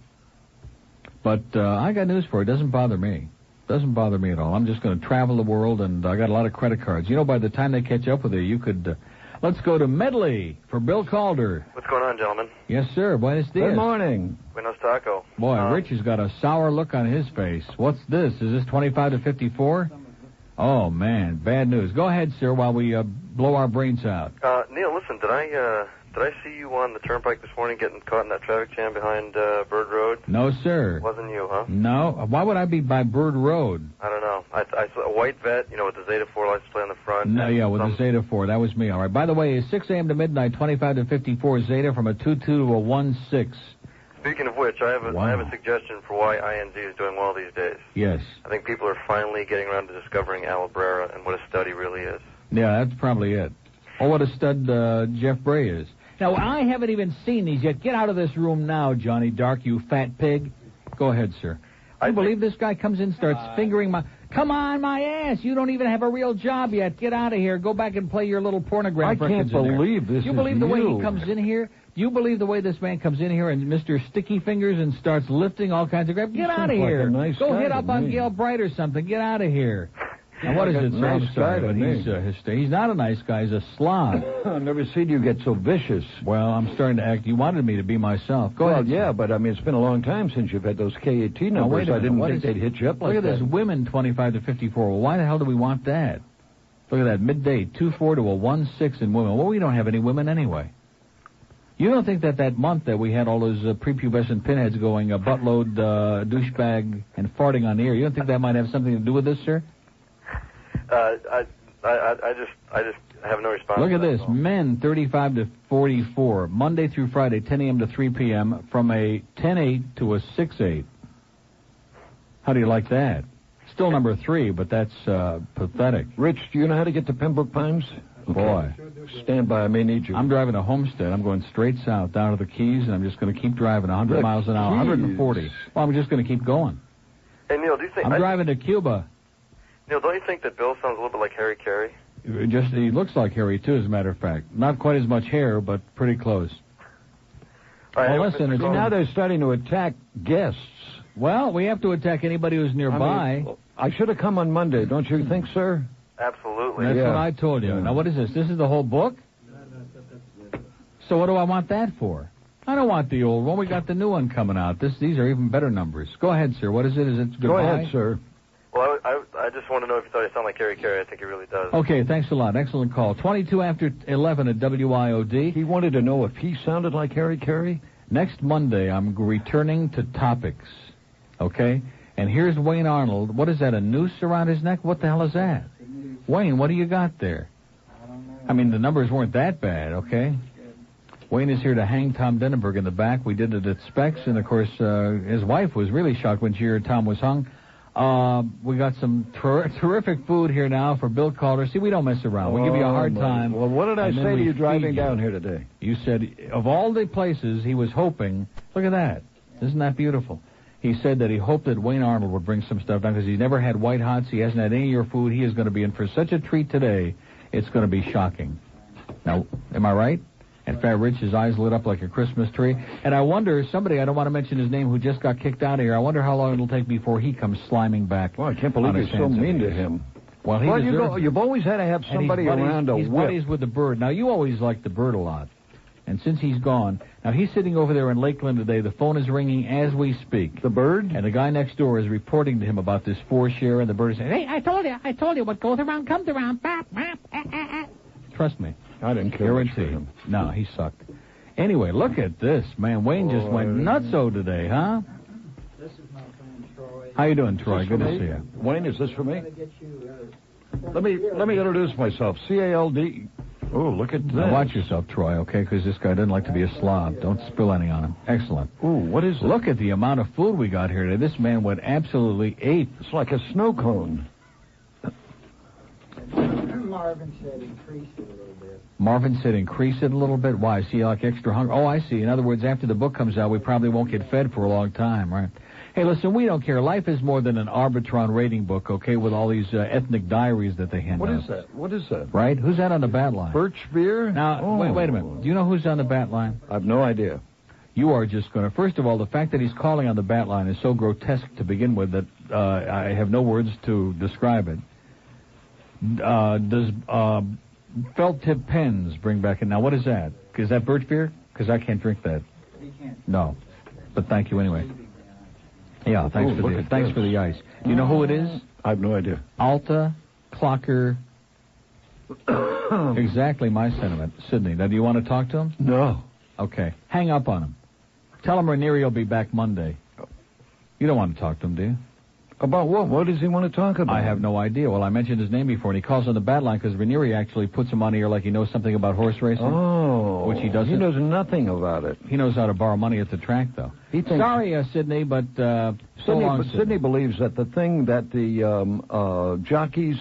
But I got news for you. It doesn't bother me. Doesn't bother me at all. I'm just going to travel the world, and I got a lot of credit cards. You know, by the time they catch up with you, you could... let's go to Medley for Bill Calder. What's going on, gentlemen? Yes, sir. Buenos dias. Good morning. Buenos taco. Boy, Rich has got a sour look on his face. What's this? Is this 25 to 54? Oh, man. Bad news. Go ahead, sir, while we blow our brains out. Neil, listen, did I see you on the turnpike this morning getting caught in that traffic jam behind Bird Road? No, sir. Wasn't you, huh? No. Why would I be by Bird Road? I don't know. I saw a white vet, with the Zeta 4 license plate on the front. No, yeah, with the Zeta 4. That was me, all right. By the way, it's 6 a.m. to midnight, 25 to 54 Zeta from a 2-2 to a 1-6. Speaking of which, I have a suggestion for why INZ is doing well these days. Yes. I think people are finally getting around to discovering Alabrera and what a stud he really is. Yeah, that's probably it. Or what a stud Jeff Bray is. Now, I haven't even seen these yet. Get out of this room now, Johnny Dark, you fat pig. Go ahead, sir. I believe this guy comes in, starts fingering my... Come on, my ass. You don't even have a real job yet. Get out of here. Go back and play your little pornograph. I can't believe this. You believe the way he comes in here? Do you believe the way this man comes in here and Mr. Sticky Fingers and starts lifting all kinds of crap? Get out of here. Go hit up on Gail Bright or something. Get out of here. Now, what is it, sir? I'm sorry, but he's not a nice guy. He's a slob. I've never seen you get so vicious. Well, I'm starting to act. You wanted me to be myself. Go ahead. Yeah, but I mean, it's been a long time since you've had those KAT numbers. I didn't think they'd hit you up like that. Look at this, women 25 to 54. Well, why the hell do we want that? Look at that, midday, 2-4 to a 1-6 in women. Well, we don't have any women anyway. You don't think that month that we had all those prepubescent pinheads going buttload, douchebag, and farting on the air, you don't think that might have something to do with this, sir? I just have no response. Look at this. Men 35 to 44, Monday through Friday, 10 a.m. to 3 p.m., from a 10-8 to a 6-8. How do you like that? Still number 3, but that's pathetic. Rich, do you know how to get to Pembroke Pines? Boy. Stand by, I may need you. I'm driving to Homestead. I'm going straight south down to the Keys, and I'm just going to keep driving 100 miles an hour, 140. Well, I'm just going to keep going. Hey, Neil, do you think... I'm driving to Cuba. Neil, don't you think that Bill sounds a little bit like Harry Carey? He looks like Harry, too, as a matter of fact. Not quite as much hair, but pretty close. Well, listen, now they're starting to attack guests. Well, we have to attack anybody who's nearby. I should have come on Monday, don't you think, sir? Absolutely. That's what I told you. Now, what is this? This is the whole book? So what do I want that for? I don't want the old one. We got the new one coming out. These are even better numbers. Go ahead, sir. What is it? Is it goodbye? Go ahead, sir. Well, I just want to know if you thought he sounded like Harry Carey. I think he really does. Okay, thanks a lot. Excellent call. 22 after 11 at WIOD. He wanted to know if he sounded like Harry Carey? Next Monday, I'm returning to topics. Okay? And here's Wayne Arnold. What is that, a noose around his neck? What the hell is that? Wayne, what do you got there? I mean, the numbers weren't that bad, okay? Wayne is here to hang Tom Denenberg in the back. We did it at Specs, and, of course, his wife was really shocked when she heard Tom was hung. We got some terrific food here now for Bill Calder. See, we don't mess around. We give you a hard time. Well, what did I say to you driving down here today? You said, of all the places he was hoping, look at that. Isn't that beautiful? He said that he hoped that Wayne Arnold would bring some stuff down because he's never had White Hots. He hasn't had any of your food. He is going to be in for such a treat today, it's going to be shocking. Now, am I right? And Fat Rich, his eyes lit up like a Christmas tree. And I wonder, somebody, I don't want to mention his name, who just got kicked out of here, I wonder how long it'll take before he comes sliming back. Well, I can't believe you're so mean to him. Well, he Well, deserves it. you've always had to have And somebody he's buddies, around to he's whip. buddies with the bird. Now, you always liked the bird a lot. And since he's gone, now he's sitting over there in Lakeland today. The phone is ringing as we speak. The bird? And the guy next door is reporting to him about this 4-share, and the bird is saying, hey, I told you, what goes around comes around. Bap, bap, Trust me. I didn't care much for Guarantee. him. No, he sucked. Anyway, look at this, man. Wayne just went nutso today, huh? This is my friend Troy. How you doing, Troy? Good to see you. Wayne, is this for me? I'm going to get you... Let me introduce myself. CALD. Oh, look at Now that. watch yourself, Troy, okay? Because this guy doesn't like to be a slob. Don't spill any on him. Excellent. Ooh, what is it? Look at the amount of food we got here today. This man went absolutely ape. It's like a snow cone. Marvin said increase it a little bit. Marvin said increase it a little bit. Why? Is he like extra hungry? Oh, I see. In other words, after the book comes out, we probably won't get fed for a long time, right? Hey, listen, we don't care. Life is more than an Arbitron rating book, okay, with all these ethnic diaries that they hand out. What is that? What is that? Right? Who's that on the bat line? Birch beer? Now, wait a minute. Do you know who's on the bat line? I have no idea. You are just going to... First of all, the fact that he's calling on the bat line is so grotesque to begin with that I have no words to describe it. Does felt tip pens bring back in? Now, what is that? Is that birch beer? Because I can't drink that. You can't. No. But thank you anyway. Yeah, thanks for the ice. Do you know who it is? I have no idea. Alta Clocker. Exactly my sentiment. Sydney. Now, do you want to talk to him? No. Okay. Hang up on him. Tell him Ranieri will be back Monday. You don't want to talk to him, do you? About what? What does he want to talk about? I have no idea. Well, I mentioned his name before, and he calls on the bat line because Ranieri actually puts him on the air like he knows something about horse racing. Oh. Which he doesn't. He knows nothing about it. He knows how to borrow money at the track, though. He thinks... Sorry, Sydney, but so long, Sydney. Sydney believes that the thing that the jockeys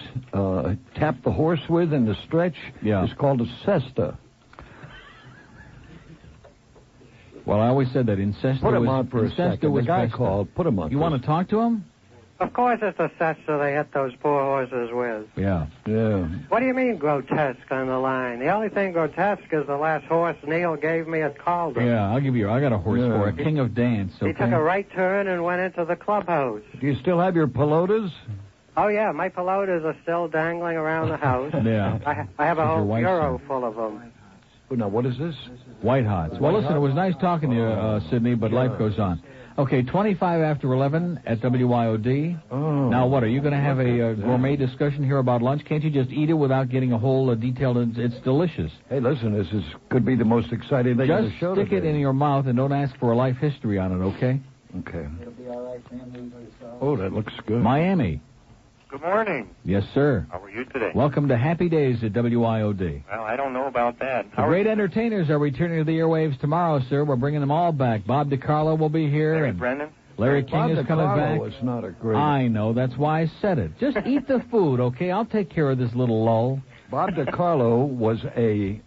tap the horse with in the stretch is called a cesta. Well, I always said that incesta Put him was, on for a second. The guy called. Put him on. You want to talk to him? Of course it's a cesta they hit those poor horses with. Yeah. Yeah. What do you mean grotesque on the line? The only thing grotesque is the last horse Neil gave me at Calder. Yeah, I'll give you. I got a horse for a King of Dance. Okay? He took a right turn and went into the clubhouse. Do you still have your pelotas? Oh, yeah, my pelotas are still dangling around the house. Yeah. I have a whole your bureau full of them. Oh, now, what is this? White Hots. Well, listen, it was nice talking to you, Sydney, but life goes on. Okay, 25 after 11 at WIOD. Oh. Now, what, are you going to have a gourmet discussion here about lunch? Can't you just eat it without getting a whole detailed... It's delicious. Hey, listen, this could be the most exciting thing in the show Just stick it today. in your mouth and don't ask for a life history on it, okay? Okay. It'll be all right, family. Oh, that looks good. Miami. Good morning. Yes, sir. How are you today? Welcome to Happy Days at WIOD. Well, I don't know about that. The great entertainers are returning to the airwaves tomorrow, sir. We're bringing them all back. Bob DiCarlo will be here. Larry and Brennan? Larry King is coming back. It's not a great... I know. That's why I said it. Just eat the food, okay? I'll take care of this little lull. Bob DiCarlo was a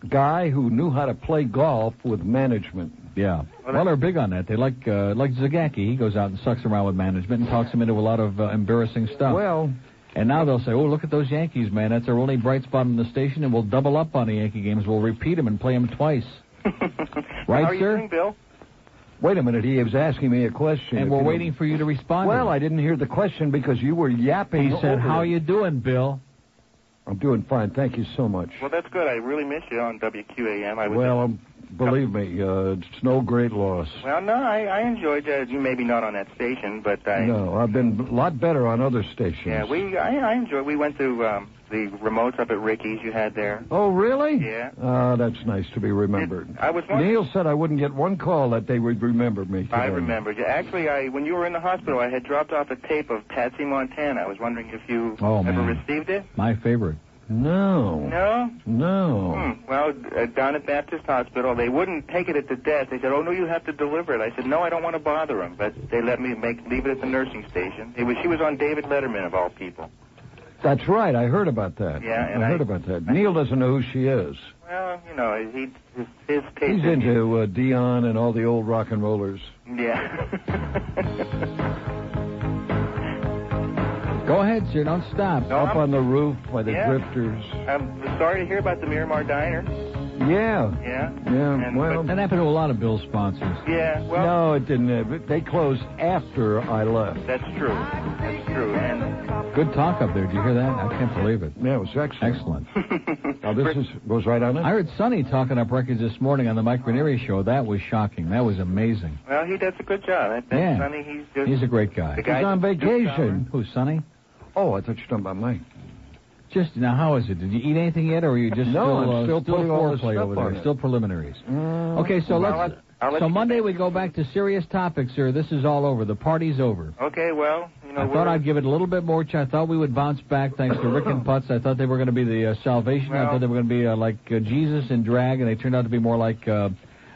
guy who knew how to play golf with management. Yeah. Well, they're big on that. They like Zagacki. He goes out and sucks around with management and talks them into a lot of embarrassing stuff. Well... And now they'll say, oh, look at those Yankees, man. That's our only bright spot in the station, and we'll double up on the Yankee games. We'll repeat them and play them twice. Right, How are you sir? doing, Bill? Wait a minute. He was asking me a question. And we're waiting for you to respond. Well, I didn't hear the question because you were yapping. He said, over how it. you doing, Bill? I'm doing fine. Thank you so much. Well, that's good. I really miss you on WQAM. Believe me, it's no great loss. Well, no, I enjoyed you. Maybe not on that station, but No, I've been a lot better on other stations. Yeah, I enjoyed. We went to the remotes up at Ricky's you had there. Oh, really? Yeah. That's nice to be remembered. I was wondering. Neil said I wouldn't get one call that they would remember me today. I remembered you. Actually, when you were in the hospital, I had dropped off a tape of Patsy Montana. I was wondering if you ever received it. My favorite. No. No? No. Well, down at Baptist Hospital, they wouldn't take it at the desk. They said, oh, no, you have to deliver it. I said, no, I don't want to bother them. But they let me leave it at the nursing station. She was on David Letterman, of all people. That's right. I heard about that. Yeah, and I heard about that. Neil doesn't know who she is. Well, you know, his taste. He's into Dion and all the old rock and rollers. Yeah. Go ahead, sir. Don't stop. No, Up on the roof by the drifters. I'm sorry to hear about the Miramar Diner. Yeah. Yeah. Yeah. That happened to a lot of Bill's sponsors. Yeah. Well. No, it didn't. They closed after I left. That's true. That's true. And Good talk up there. Did you hear that? I can't believe it. Yeah, it was excellent. Excellent. Now, goes right on it? I heard Sonny talking up records this morning on the Mike Ranieri show. That was shocking. That was amazing. Well, he does a good job. I think Yeah. Sonny, He's a great guy. He's on vacation. Who's Sonny? Oh, I thought you were talking about Mike. Just now, how is it? Did you eat anything yet, or are you just I'm still putting all the foreplay stuff over there? on it. Still preliminaries. Okay, so so Monday we go back to serious topics, sir. This is all over. The party's over. Okay, well, you know, I thought I'd give it a little bit more. I thought we would bounce back thanks to Rick and Putz. I thought they were going to be the salvation. I thought they were going to be like Jesus in drag, and they turned out to be more like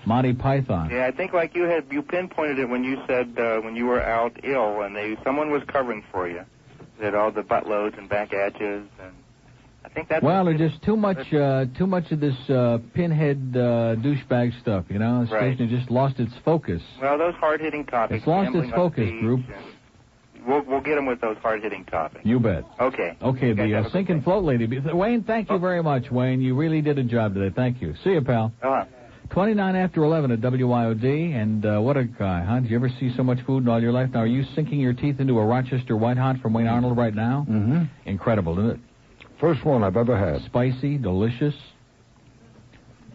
Monty Python. Yeah, I think like you pinpointed it when you said when you were out ill and someone was covering for you. They had all the butt loads and back edges, and I think that's... Well, there's just too much of this pinhead douchebag stuff, you know? The Right. station just lost its focus. Well, those hard-hitting topics... It's lost its focus, group. We'll get them with those hard-hitting topics. You bet. Okay. Okay, the sink and float lady. Wayne, thank you very much, Wayne. You really did a job today. Thank you. See you, pal. 29 after 11 at WIOD, and what a guy, huh? Did you ever see so much food in all your life? Now, are you sinking your teeth into a Rochester White Hot from Wayne Arnold right now? Mm-hmm. Incredible, isn't it? First one I've ever had. Spicy, delicious.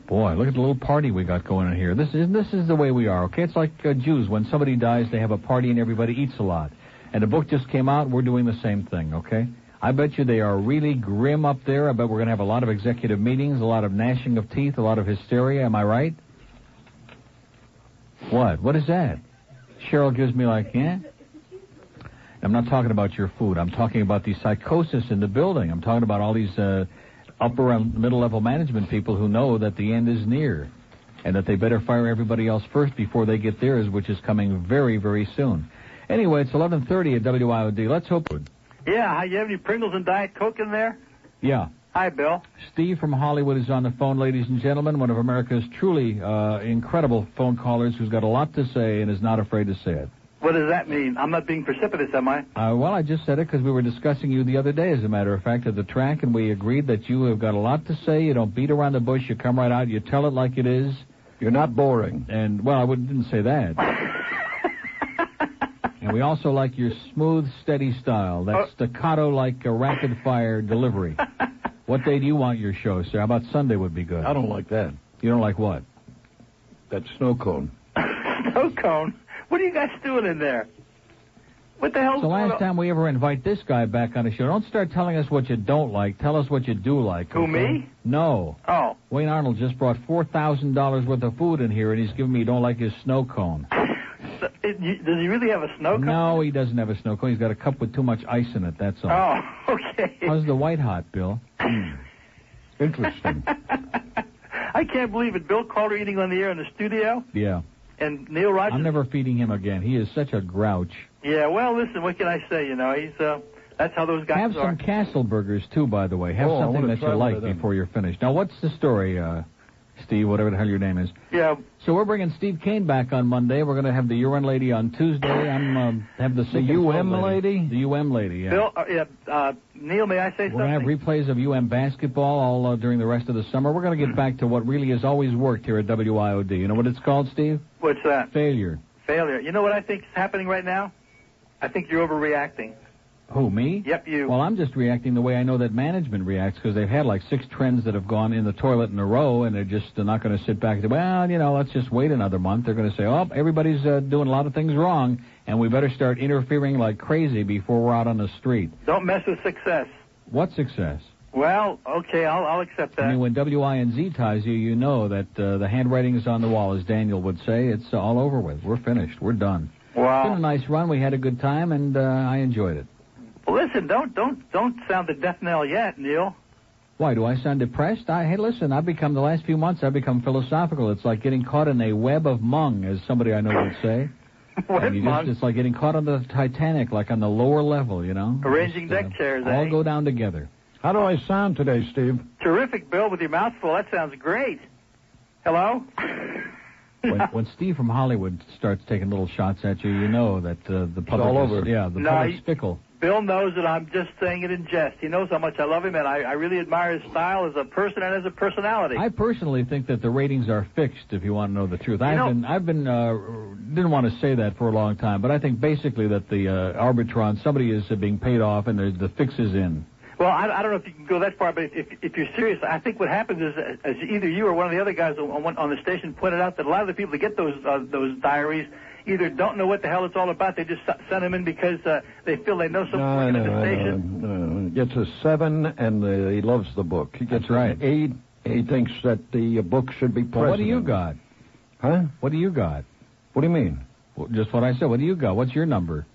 Boy, look at the little party we got going on here. This is the way we are, okay? It's like Jews. When somebody dies, they have a party and everybody eats a lot. And the book just came out, we're doing the same thing, okay? I bet you they are really grim up there. I bet we're going to have a lot of executive meetings, a lot of gnashing of teeth, a lot of hysteria. Am I right? What? What is that? Cheryl gives me like, yeah? I'm not talking about your food. I'm talking about the psychosis in the building. I'm talking about all these upper and middle-level management people who know that the end is near and that they better fire everybody else first before they get theirs, which is coming very, very soon. Anyway, it's 11:30 at WIOD. Let's hope... Yeah, you have any Pringles and Diet Coke in there? Yeah. Hi, Bill. Steve from Hollywood is on the phone, ladies and gentlemen, one of America's truly incredible phone callers who's got a lot to say and is not afraid to say it. What does that mean? I'm not being precipitous, am I? Well, I just said it because we were discussing you the other day, as a matter of fact, at the track, and we agreed that you have got a lot to say. You don't beat around the bush. You come right out. You tell it like it is. You're not boring. And, well, I didn't say that. And we also like your smooth, steady style, that staccato like a rapid-fire delivery. What day do you want your show, sir? How about Sunday would be good? I don't like that. You don't like what? That snow cone. Snow cone? What are you guys doing in there? What the hell's the last time we ever invite this guy back on the show, don't start telling us what you don't like. Tell us what you do like. Who, me? No. Oh. Wayne Arnold just brought $4,000 worth of food in here, and he's giving me you don't like his snow cone. Does he really have a snow cone? No, he doesn't have a snow cone. He's got a cup with too much ice in it, that's all. Oh, okay. How's the White Hot, Bill? Interesting. I can't believe it. Bill Calder eating on the air in the studio? Yeah. And Neil Rogers? I'm never feeding him again. He is such a grouch. Yeah, well, listen, what can I say? You know, he's, that's how those guys Have are. some Castle burgers, too, by the way. Have something that you like before you're finished. Now, what's the story, Steve, whatever the hell your name is? Yeah. So we're bringing Steve Kane back on Monday. We're going to have the urine lady on Tuesday. I'm have the UM lady? The UM lady, yeah. Bill, Neil, may I say something? We're going to have replays of UM basketball all during the rest of the summer. We're going to get back to what really has always worked here at WIOD. You know what it's called, Steve? What's that? Failure. Failure. You know what I think is happening right now? I think you're overreacting. Who, me? Yep, you. Well, I'm just reacting the way I know that management reacts, because they've had like 6 trends that have gone in the toilet in a row, and they're not going to sit back and say, well, you know, let's just wait another month. They're going to say, oh, everybody's doing a lot of things wrong, and we better start interfering like crazy before we're out on the street. Don't mess with success. What success? Well, okay, I'll accept that. I mean, when WINZ ties you, you know that the handwriting is on the wall, as Daniel would say. It's all over with. We're finished. We're done. Wow. It's been a nice run. We had a good time, and I enjoyed it. Well, listen, don't sound the death knell yet, Neil. Why, do I sound depressed? Hey, listen, the last few months, I've become philosophical. It's like getting caught in a web of mung, as somebody I know would say. It's like getting caught on the Titanic, like on the lower level, you know? Arranging deck chairs, all go down together. How do I sound today, Steve? Terrific, Bill, with your mouth full. That sounds great. Hello? When Steve from Hollywood starts taking little shots at you, you know that the public all over. public's fickle. Bill knows that I'm just saying it in jest. He knows how much I love him, and I really admire his style as a person and as a personality. I personally think that the ratings are fixed, if you want to know the truth. I've been didn't want to say that for a long time, but I think basically that the Arbitron, somebody is being paid off, and the fix is in. Well, I don't know if you can go that far, but if you're serious, I think what happens is, as either you or one of the other guys on the station pointed out, that a lot of the people that get those diaries either don't know what the hell it's all about. They just send them in because they feel they know something at the station. Gets a 7, and he loves the book. He gets right. 8. He thinks that the book should be president. Well, what do you got? Huh? What do you got? What do you mean? Well, just what I said. What do you got? What's your number?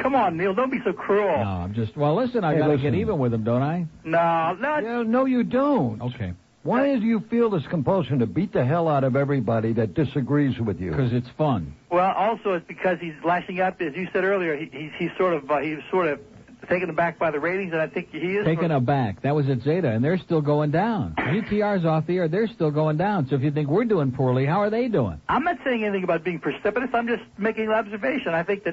Come on, Neil. Don't be so cruel. No, I'm just... Well, listen, I got to get even with him, don't I? No, you don't. Okay. Why do you feel this compulsion to beat the hell out of everybody that disagrees with you? Because it's fun. Well, also it's because he's lashing out. As you said earlier, he's sort of taken aback by the ratings, and I think he is taken aback. That was at Zeta, and they're still going down. UTR's off the air; they're still going down. So if you think we're doing poorly, how are they doing? I'm not saying anything about being precipitous. I'm just making an observation. I think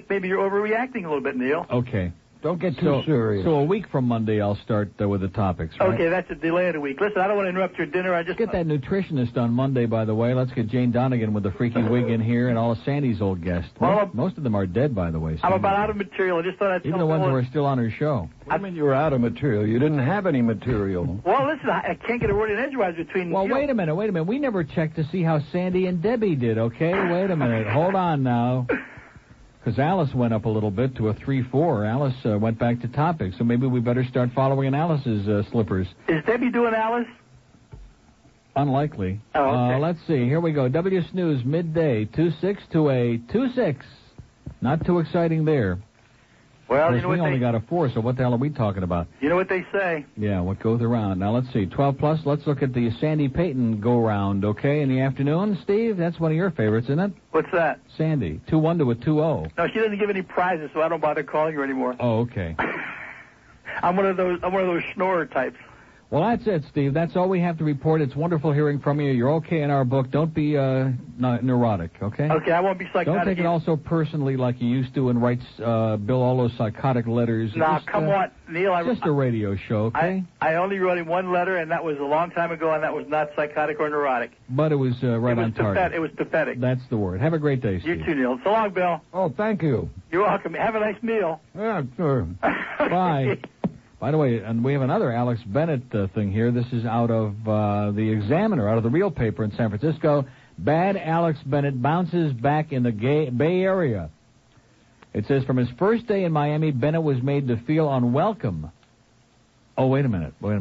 maybe you're overreacting a little bit, Neil. Okay. Don't get too serious. So a week from Monday, I'll start with the topics, right? Okay, that's a delay of a week. Listen, I don't want to interrupt your dinner. Get that nutritionist on Monday, by the way. Let's get Jane Donegan with the freaky wig in here and all of Sandy's old guests. Most of them are dead, by the way. I'm about out of material. I just thought I'd even the ones who are still on her show. I mean, you were out of material. You didn't have any material. Well, listen, I can't get a word in edgewise between... Well, wait a minute. We never checked to see how Sandy and Debbie did, okay? Wait a minute. Hold on now. Because Alice went up a little bit to a 3-4. Alice went back to topics, so maybe we better start following in Alice's slippers. Is Debbie doing Alice? Unlikely. Oh, okay. Let's see. Here we go. W Snooze, midday, 2-6 to a 2-6. Not too exciting there. Well, you know what we only got a 4, so what the hell are we talking about? You know what they say. Yeah, what goes around. Now, let's see. 12 plus. Let's look at the Sandy Payton go-round, okay, in the afternoon. Steve, that's one of your favorites, isn't it? What's that? Sandy. 2-1 to a 2-0. No, she doesn't give any prizes, so I don't bother calling her anymore. Oh, okay. I'm one of those schnorrer types. Well, that's it, Steve. That's all we have to report. It's wonderful hearing from you. You're okay in our book. Don't be neurotic, okay? Okay, I won't be psychotic. Don't take it all so personally like you used to and write Bill all those psychotic letters. Nah, come on, Neil. It's just a radio show, okay? I only wrote him one letter, and that was a long time ago, and that was not psychotic or neurotic. But it was right on target. It was pathetic. That's the word. Have a great day, Steve. You too, Neil. So long, Bill. Oh, thank you. You're welcome. Have a nice meal. Yeah, sure. Bye. By the way, and we have another Alex Bennett thing here. This is out of the Examiner, out of the Real paper in San Francisco. Bad Alex Bennett bounces back in the Bay Area. It says, from his first day in Miami, Bennett was made to feel unwelcome. Oh, wait a minute. Let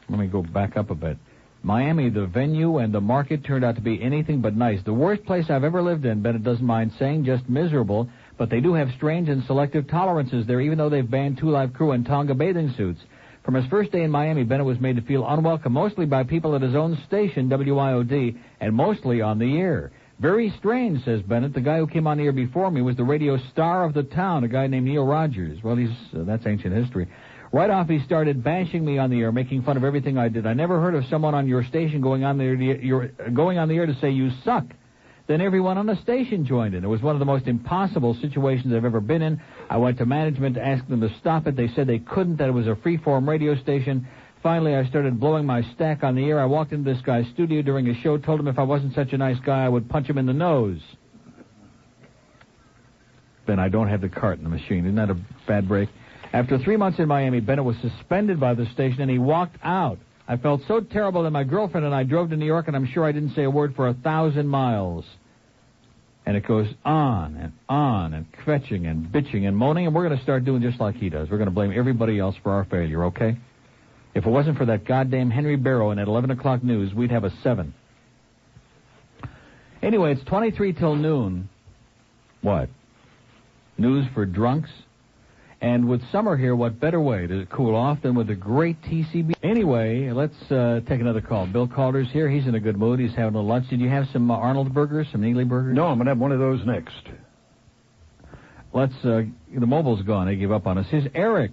me go back up a bit. Miami, the venue and the market turned out to be anything but nice. The worst place I've ever lived in, Bennett doesn't mind saying, just miserable. But they do have strange and selective tolerances there, even though they've banned Two Live Crew and Tonga bathing suits. From his first day in Miami, Bennett was made to feel unwelcome, mostly by people at his own station, WIOD, and mostly on the air. Very strange, says Bennett. The guy who came on the air before me was the radio star of the town, a guy named Neil Rogers. Well, that's ancient history. Right off, he started bashing me on the air, making fun of everything I did. I never heard of someone on your station going on the air to say you suck. Then everyone on the station joined in. It was one of the most impossible situations I've ever been in. I went to management to ask them to stop it. They said they couldn't, that it was a free-form radio station. Finally, I started blowing my stack on the air. I walked into this guy's studio during a show, told him if I wasn't such a nice guy, I would punch him in the nose. Then I don't have the cart in the machine. Isn't that a bad break? After 3 months in Miami, Bennett was suspended by the station, and he walked out. I felt so terrible that my girlfriend and I drove to New York, and I'm sure I didn't say a word for 1,000 miles. And it goes on, and kvetching, and bitching, and moaning, and we're going to start doing just like he does. We're going to blame everybody else for our failure, okay? If it wasn't for that goddamn Henry Barrow and at 11 o'clock news, we'd have a 7. Anyway, it's 23 till noon. What? News for drunks? And with summer here, what better way to cool off than with a great TCB? Anyway, let's take another call. Bill Calder's here. He's in a good mood. He's having a lunch. Did you have some Arnold burgers, some Neely burgers? No, I'm going to have one of those next. The mobile's gone. They gave up on us. Here's Eric.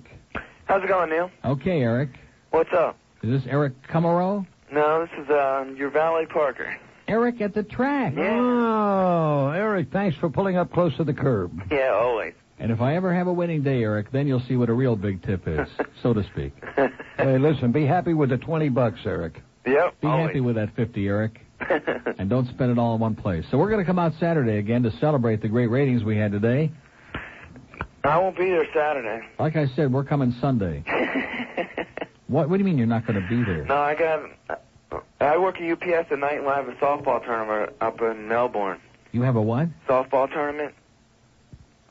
How's it going, Neil? Okay, Eric. What's up? Is this Eric Cumaro? No, this is your valet Parker. Eric at the track. Yeah. Oh, Eric, thanks for pulling up close to the curb. Yeah, always. And if I ever have a winning day, Eric, then you'll see what a real big tip is, so to speak. Hey, listen, be happy with the $20, Eric. Yep. Be happy with that 50, Eric. And don't spend it all in one place. So we're going to come out Saturday again to celebrate the great ratings we had today. I won't be there Saturday. Like I said, we're coming Sunday. What do you mean you're not going to be there? No, I work at UPS at night and I have a softball tournament up in Melbourne. You have a what? Softball tournament.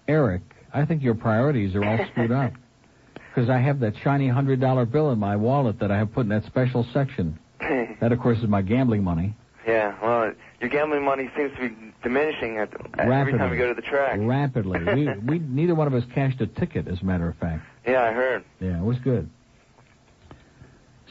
Eric, I think your priorities are all screwed up. Because I have that shiny $100 bill in my wallet that I have put in that special section. That, of course, is my gambling money. Yeah, well, your gambling money seems to be diminishing every time we go to the track. Rapidly. we neither one of us cashed a ticket, as a matter of fact. Yeah, I heard. Yeah, it was good.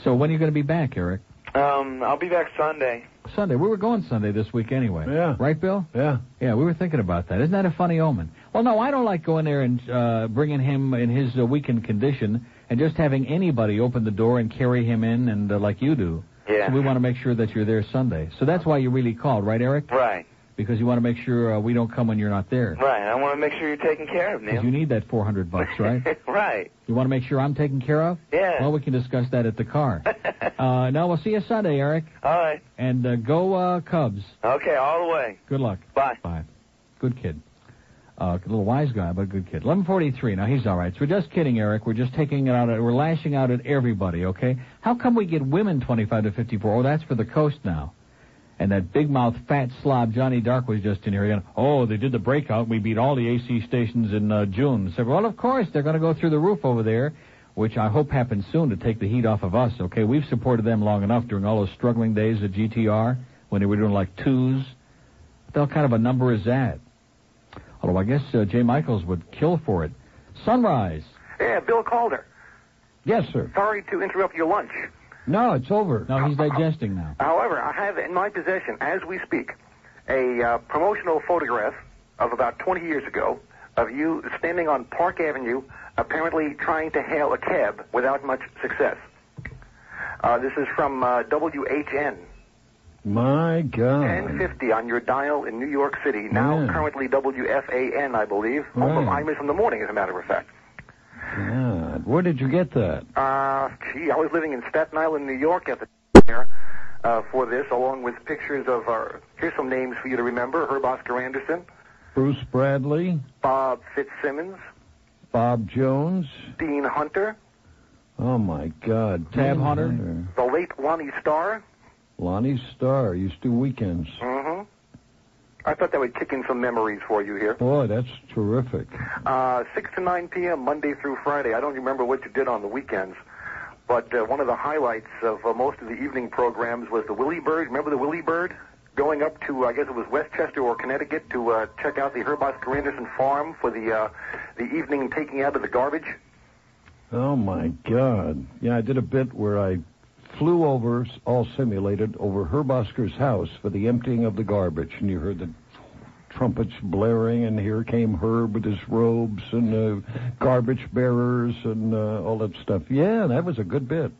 So when are you going to be back, Eric? I'll be back Sunday. Sunday. We were going Sunday this week anyway. Yeah. Right, Bill? Yeah. Yeah, we were thinking about that. Isn't that a funny omen? Well, no, I don't like going there and bringing him in his weakened condition and just having anybody open the door and carry him in and like you do. Yeah. So we want to make sure that you're there Sunday. So that's why you really called, right, Eric? Right. Because you want to make sure we don't come when you're not there. Right. I want to make sure you're taken care of, Neil. Because you need that $400, right? Right. You want to make sure I'm taken care of? Yeah. Well, we can discuss that at the car. No, we'll see you Sunday, Eric. All right. And go Cubs. Okay, all the way. Good luck. Bye. Bye. Good kid. A little wise guy, but good kid. 11:43. Now, he's all right. So we're just kidding, Eric. We're just taking it out. We're lashing out at everybody, okay? How come we get women 25 to 54? Oh, that's for the coast now. And that big-mouth fat slob Johnny Dark was just in here again. Oh, they did the breakout. We beat all the AC stations in June. So, well, of course, they're going to go through the roof over there, which I hope happens soon to take the heat off of us, okay? We've supported them long enough during all those struggling days at GTR when they were doing like twos. What kind of a number is that? Although I guess Jay Michaels would kill for it. Sunrise. Yeah, Bill Calder. Yes, sir. Sorry to interrupt your lunch. No, it's over. No, he's digesting now. However, I have in my possession, as we speak, a promotional photograph of about 20 years ago of you standing on Park Avenue, apparently trying to hail a cab without much success. This is from WHN. My God. 1050 on your dial in New York City, now currently WFAN, I believe. Home of Imus in the morning, as a matter of fact. God, where did you get that? I was living in Staten Island, New York at the time for this, along with pictures of here's some names for you to remember: Herb Oscar Anderson, Bruce Bradley, Bob Fitzsimmons, Bob Jones, Dean Hunter. Oh, my God. Tab Hunter. The late Lonnie Starr. Lonnie Starr used to do weekends. Mm-hmm. I thought that would kick in some memories for you here. Boy, that's terrific. 6 to 9 p.m., Monday through Friday. I don't remember what you did on the weekends, but one of the highlights of most of the evening programs was the Willie Bird. Remember the Willie Bird? Going up to, I guess it was Westchester or Connecticut to check out the Herb Oscar Anderson farm for the evening taking out of the garbage. Oh, my God. Yeah, I did a bit where I flew over, all simulated, over Herb Oscar's house for the emptying of the garbage, and you heard the trumpets blaring, and here came Herb with his robes and garbage bearers and all that stuff. Yeah, that was a good bit.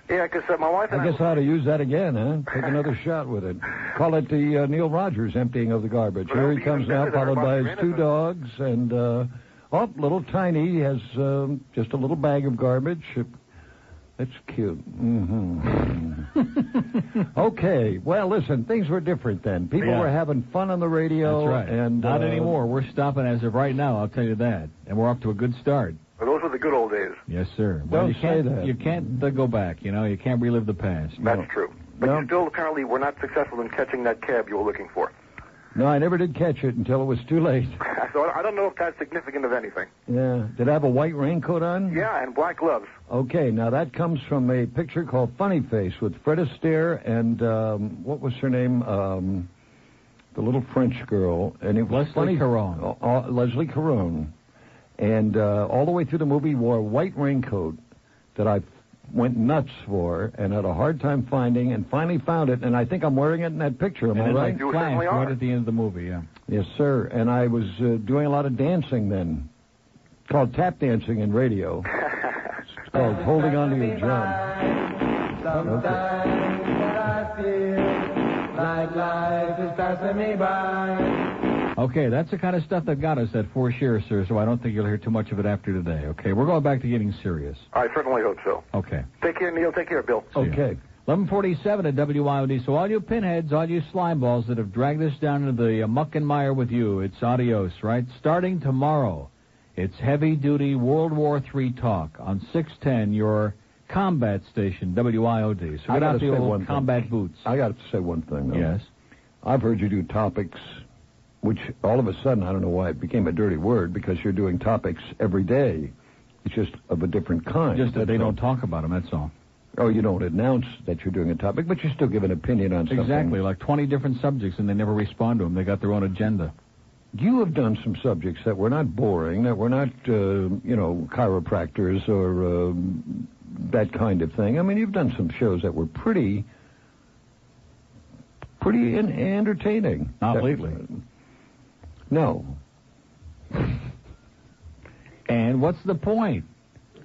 Yeah, because my wife and I guess I ought to use that again, huh? Take another shot with it. Call it the Neil Rogers emptying of the garbage. Here he comes now, followed by his two dogs, and, little Tiny has just a little bag of garbage. That's cute. Mm-hmm. Okay. Well, listen, things were different then. People were having fun on the radio. That's right. And, not anymore. We're stopping as of right now, I'll tell you that. And we're off to a good start. Well, those were the good old days. Yes, sir. Well, Don't say that. You can't go back, you know. You can't relive the past. That's true. But you still apparently were not successful in catching that cab you were looking for. No, I never did catch it until it was too late. So I don't know if that's significant of anything. Yeah. Did I have a white raincoat on? Yeah, and black gloves. Okay, now that comes from a picture called Funny Face with Fred Astaire and, what was her name? The little French girl. And it was Leslie Caron. Leslie Caron. And all the way through the movie wore a white raincoat that I went nuts for and had a hard time finding and finally found it, and I think I'm wearing it in that picture. Am I right? You certainly are. Right at the end of the movie, yeah. Yes, sir. And I was doing a lot of dancing then. It's called tap dancing in radio. It's called holding on to your drum. Sometimes I feel like life is passing me by. Okay, that's the kind of stuff that got us at 4 shares, sir, so I don't think you'll hear too much of it after today. Okay, we're going back to getting serious. I certainly hope so. Okay. Take care, Neil. Take care, Bill. Okay. 11:47 at WIOD. So all you pinheads, all you slime balls that have dragged us down into the muck and mire with you, it's adios, right? Starting tomorrow, it's heavy-duty World War III talk on 610, your combat station, WIOD. So get out the old combat boots. I got to say one thing, though. Yes. I've heard you do topics, which all of a sudden, I don't know why it became a dirty word, because you're doing topics every day. It's just of a different kind. Just that they don't talk about them, that's all. Oh, you don't announce that you're doing a topic, but you still give an opinion on something. Exactly, like 20 different subjects, and they never respond to them. They got their own agenda. You have done some subjects that were not boring, that were not, chiropractors or that kind of thing. I mean, you've done some shows that were pretty entertaining. Not lately. No. And what's the point?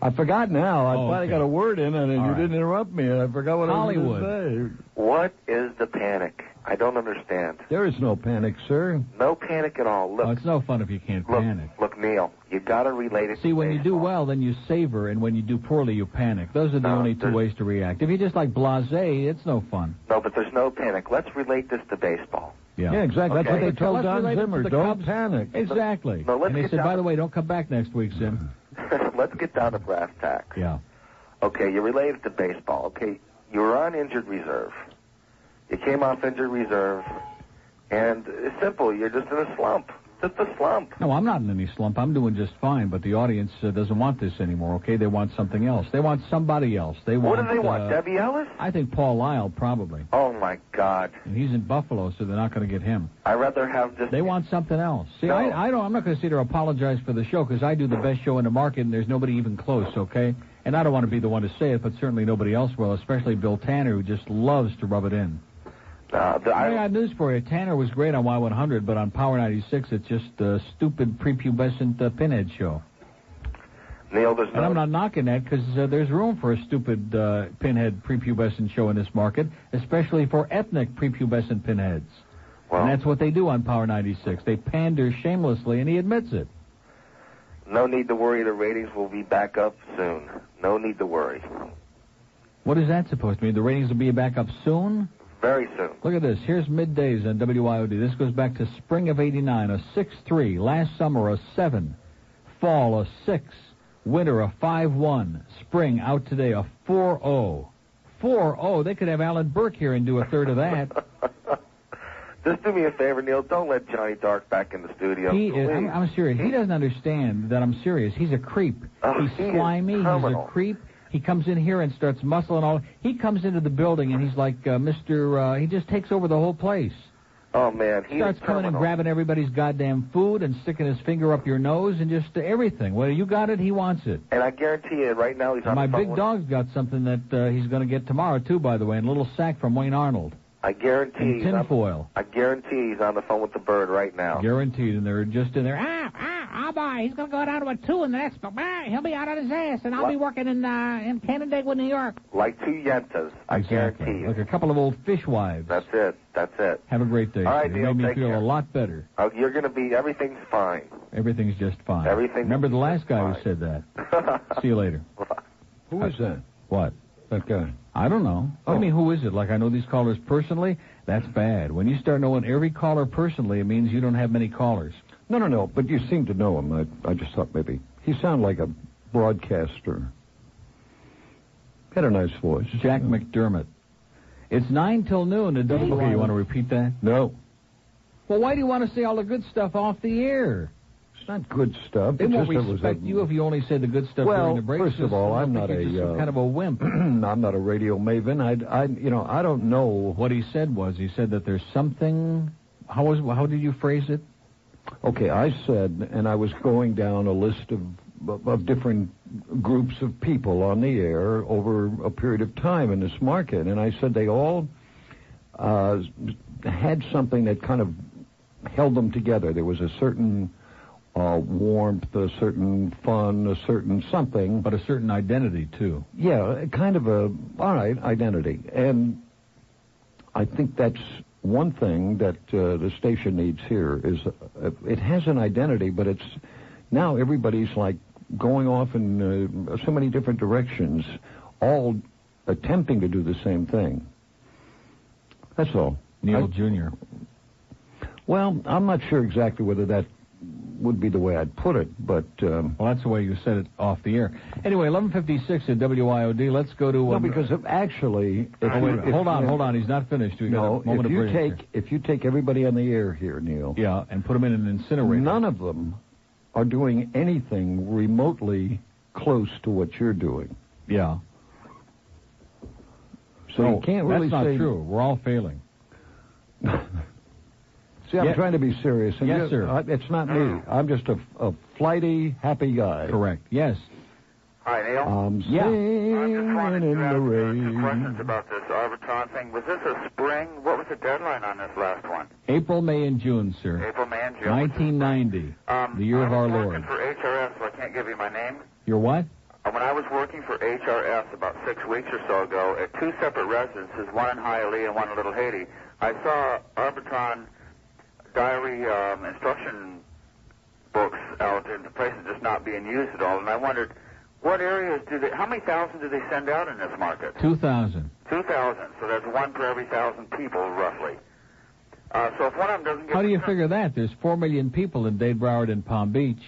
I forgot now. I finally got a word in, and you didn't interrupt me, and I forgot what I was going to say. What is the panic? I don't understand. There is no panic, sir. No panic at all. Look, it's no fun if you can't panic. Look, Neil, you got to relate it. See, when you do well, then you savor, and when you do poorly, you panic. Those are the only two ways to react. If you just like blasé, it's no fun. No, but there's no panic. Let's relate this to baseball. Yeah, exactly. Okay. That's what they tell Don Zimmer. Don't panic. Exactly. No, and they said, by the way, don't come back next week, Sim. Let's get down to brass tacks. Yeah. Okay, you relate it to baseball. Okay, you were on injured reserve. You came off injured reserve, and it's simple. You're just in a slump. Just a slump. No, I'm not in any slump. I'm doing just fine, but the audience doesn't want this anymore, okay? They want something else. They want somebody else. What do they want, Debbie Ellis? I think Paul Lyle, probably. Oh, my God. And he's in Buffalo, so they're not going to get him. I'd rather have just... They want something else. See, No. I'm not going to sit here and apologize for the show, because I do the best show in the market, and there's nobody even close, okay? And I don't want to be the one to say it, but certainly nobody else will, especially Bill Tanner, who just loves to rub it in. I got news for you. Tanner was great on Y100, but on Power 96, it's just a stupid prepubescent pinhead show. Neil, there's and I'm not knocking that because there's room for a stupid pinhead prepubescent show in this market, especially for ethnic prepubescent pinheads. Well, and that's what they do on Power 96. They pander shamelessly, and he admits it. No need to worry. The ratings will be back up soon. No need to worry. What is that supposed to mean? The ratings will be back up soon? Very soon. Look at this. Here's middays on WIOD. This goes back to spring of 89, a 6.3. Last summer, a 7. Fall, a 6. Winter, a 5.1. Spring, out today, a 4.0. 4.0. They could have Alan Burke here and do a third of that. Just do me a favor, Neil. Don't let Johnny Dark back in the studio. He is, I'm serious. He doesn't understand that I'm serious. He's a creep. He's slimy. He's a creep. He comes in here and starts muscling all. He comes into the building and he's like he just takes over the whole place. Oh, man. He starts coming and grabbing everybody's goddamn food and sticking his finger up your nose and just everything. Well, you got it, he wants it. And I guarantee you, right now he's on my the phone. big dog's got something that he's going to get tomorrow, too, by the way, in a little sack from Wayne Arnold. I guarantee tinfoil. I guarantee he's on the phone with the bird right now. Guaranteed, and they're just in there. Boy, he's going to go down to a 2 in the next. He'll be out on his ass, and I'll be working in Canandaigua, New York. Like 2 yentas, I guarantee you. Like a couple of old fishwives. That's it. Have a great day. All right, Neil, Neil, made me take feel care. a lot better. You're going to be, everything's fine. Everything's just fine. Everything. Remember the last guy who said that. See you later. Who is that? What? That guy. I don't know. I mean, who is it? Like, I know these callers personally? That's bad. When you start knowing every caller personally, it means you don't have many callers. No, but you seem to know him. I just thought maybe. He sounded like a broadcaster. Had a nice voice. Jack McDermott. It's 9 till noon. Okay, you want to repeat that? No. Well, why do you want to say all the good stuff off the air? It's not good stuff. They won't respect you if you only say the good stuff during the break. First of all, I'm not some kind of a wimp. I'm not a radio maven. I don't know. What he said that there's something. How did you phrase it? Okay, I said, and I was going down a list of different groups of people on the air over a period of time in this market, and I said they all had something that kind of held them together. There was a certain warmth, a certain fun, a certain something. But a certain identity, too. Yeah, kind of identity. And I think that's one thing that the station needs here is it has an identity, but it's now everybody's like going off in so many different directions, all attempting to do the same thing. That's all. Neil Jr. Well, I'm not sure exactly whether that would be the way I'd put it, but... well, that's the way you said it off the air. Anyway, 11:56 at WIOD. Let's go to... no, because actually... hold on. He's not finished. We got a moment of break. If you take everybody on the air here, Neil... Yeah, and put them in an incinerator. None of them are doing anything remotely close to what you're doing. Yeah. So you can't really say... That's not true. We're all failing. See, I'm trying to be serious. And yes, sir. It's not me. I'm just a flighty, happy guy. Correct. Yes. Hi, Neil. I'm singing in the rain. Two questions about this Arbitron thing. Was this a spring? What was the deadline on this last one? April, May, and June, sir. April, May, and June. 1990. The year of our Lord. I was working for HRS, so I can't give you my name. Your what? When I was working for HRS about 6 weeks or so ago at two separate residences, one in Hialeah and one in Little Haiti, I saw Arbitron diary instruction books out in the places just not being used at all, and I wondered what areas how many thousand do they send out in this market? 2,000. 2,000, so that's one for every 1,000 people, roughly. So if one of them doesn't get... How do you figure that? There's 4 million people in Dade, Broward, and Palm Beach.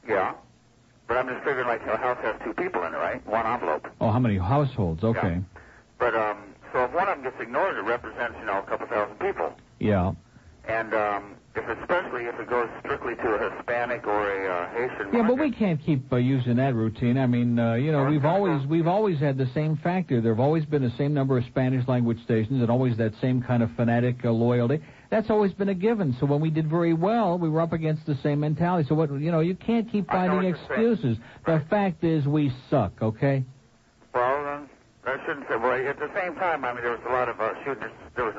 Yeah, but I'm just figuring like a house has 2 people in it, right? One envelope. Oh, how many households? Okay. Yeah. But, so if one of them gets ignored, it represents, a couple thousand people. Yeah. And especially if it goes strictly to a Hispanic or a Haitian market. Yeah, but we can't keep using that routine. I mean, we've always had the same factor. There have always been the same number of Spanish language stations and always that same kind of fanatic loyalty. That's always been a given. So when we did very well, we were up against the same mentality. So you can't keep finding excuses. The fact is we suck, okay? Well, I shouldn't say. Well, at the same time, I mean, there was a lot of shooters. There was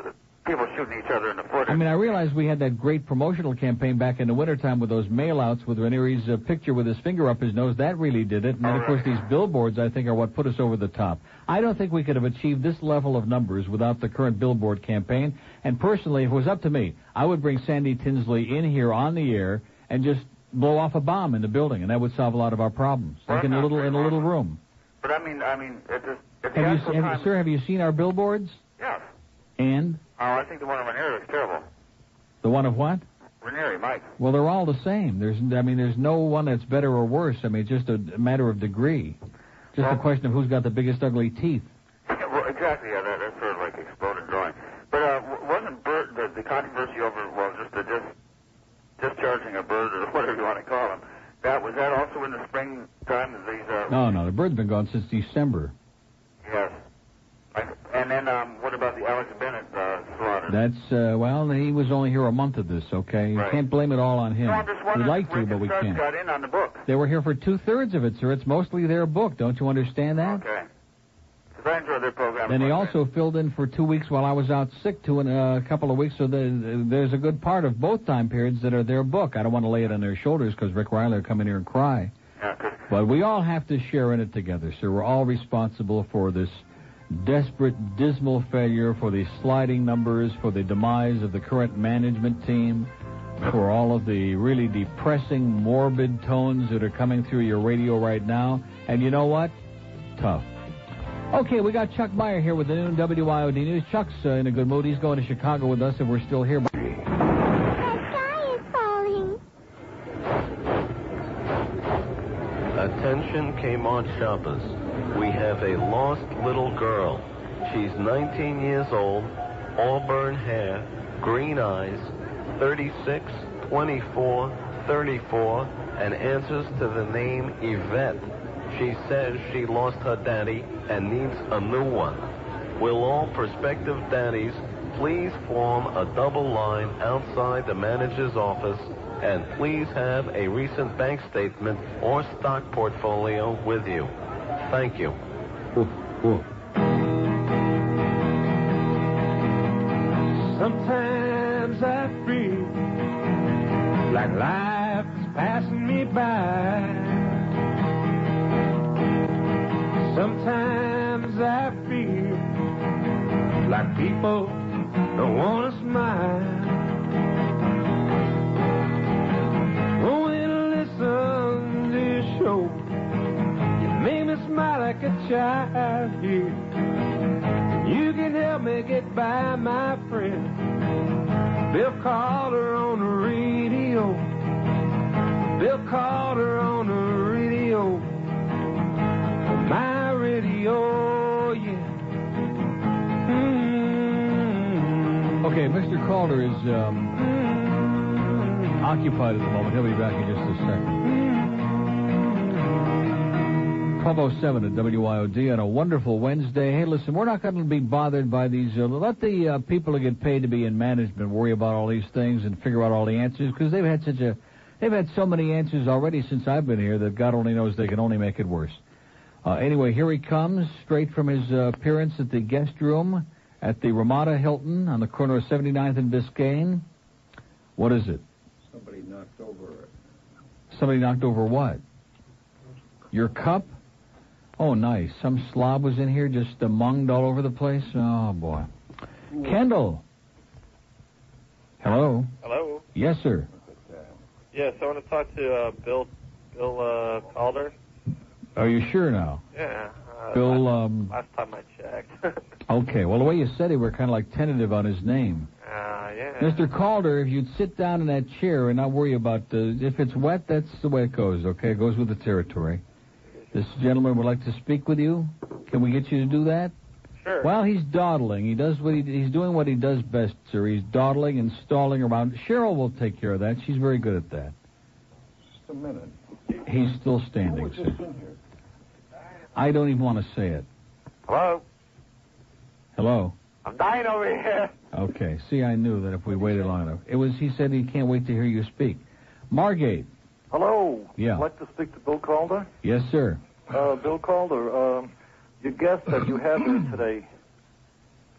people shooting each other in the foot. I mean, I realized we had that great promotional campaign back in the wintertime with those mail-outs with Ranieri's picture with his finger up his nose. That really did it. And then, of course, these billboards, I think, are what put us over the top. I don't think we could have achieved this level of numbers without the current billboard campaign. And personally, if it was up to me, I would bring Sandy Tinsley in here on the air and just blow off a bomb in the building, and that would solve a lot of our problems, like in a little room. But I mean, have you seen our billboards? Yes. And? Oh, I think the one of Ranieri looks terrible. The one of what? Ranieri, Mike. Well, they're all the same. There's no one that's better or worse. I mean, it's just a matter of degree. Just a question of who's got the biggest ugly teeth. Well, exactly. Yeah, that's sort of like exploded drawing. But wasn't Bert the controversy over just discharging a bird or whatever you want to call him? Was that also in the springtime? No, the bird's been gone since December. Yes. And then what about the Alex Bennett slaughter? That's he was only here a month of this. Okay, you can't blame it all on him. No, I'm just wondering We'd like if to, but we Suds can't. got in on the book. They were here for 2/3 of it, sir. It's mostly their book. Don't you understand that? Okay. Because I enjoyed their program. Then he also filled in for 2 weeks while I was out sick, in a couple of weeks. So there's a good part of both time periods that are their book. I don't want to lay it on their shoulders because Rick Riley will come in here and cry. Yeah, but we all have to share in it together, sir. We're all responsible for this desperate, dismal failure, for the sliding numbers, for the demise of the current management team, for all of the really depressing, morbid tones that are coming through your radio right now. And you know what? Tough. Okay, we got Chuck Meyer here with the noon WIOD News. Chuck's in a good mood. He's going to Chicago with us, and we're still here. The sky is falling. Attention Kmart shoppers. We have a lost little girl. She's 19 years old, auburn hair, green eyes, 36, 24, 34, and answers to the name Yvette. She says she lost her daddy and needs a new one. Will all prospective daddies please form a double line outside the manager's office, and please have a recent bank statement or stock portfolio with you. Thank you. Sometimes I feel like life is passing me by. Sometimes I feel like people don't want to smile. When I listen to your show, you make me smile like a child here. You can help me get by, my friend. Bill Calder on the radio. Bill Calder on the radio. My radio, yeah. Okay, Mr. Calder is occupied at the moment. He'll be back in just a second. 12:07 at WIOD on a wonderful Wednesday. Hey, listen, we're not going to be bothered by these. Let the people who get paid to be in management worry about all these things and figure out all the answers, because they've had so many answers already since I've been here that God only knows they can only make it worse. Anyway, here he comes, straight from his appearance at the guest room at the Ramada Hilton on the corner of 79th and Biscayne. What is it? Somebody knocked over it. Somebody knocked over what? Your cup? Oh, nice. Some slob was in here just munged all over the place. Oh, boy. Kendall. Hello? Hello? Yes, sir. Yes, I want to talk to Bill Calder. Are you sure now? Yeah. Bill, Last time I checked. Okay, well, the way you said it, we're kind of like tentative on his name. Yeah. Mr. Calder, if you'd sit down in that chair and not worry about if it's wet, that's the way it goes, okay? It goes with the territory. This gentleman would like to speak with you. Can we get you to do that? Sure. Well, he's dawdling. He's doing what he does best, sir. He's dawdling and stalling around. Cheryl will take care of that. She's very good at that. Just a minute. He's still standing, What's sir. this in here? I don't even want to say it. Hello? Hello? I'm dying over here. Okay. See, I knew that if we waited long enough. He said he can't wait to hear you speak. Margate. Hello. Yeah. I'd like to speak to Bill Calder. Yes, sir. Bill Calder, your guest that you have here today,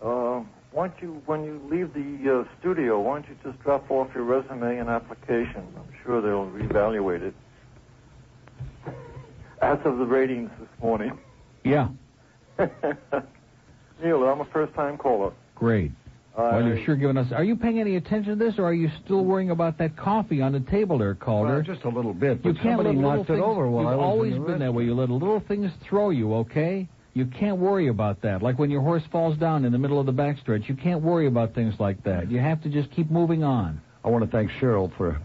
why don't you, when you leave the studio, why don't you just drop off your resume and application? I'm sure they'll reevaluate it. As of the ratings this morning. Yeah. Neil, I'm a first-time caller. Great. Well, you're sure giving us... Are you paying any attention to this, or are you still worrying about that coffee on the table there, Calder? Well, just a little bit, You but can't let somebody little knocked it things... over while I You've was always in the been that way. You let little things throw you, okay? You can't worry about that. Like when your horse falls down in the middle of the backstretch. You can't worry about things like that. You have to just keep moving on. I want to thank Cheryl for...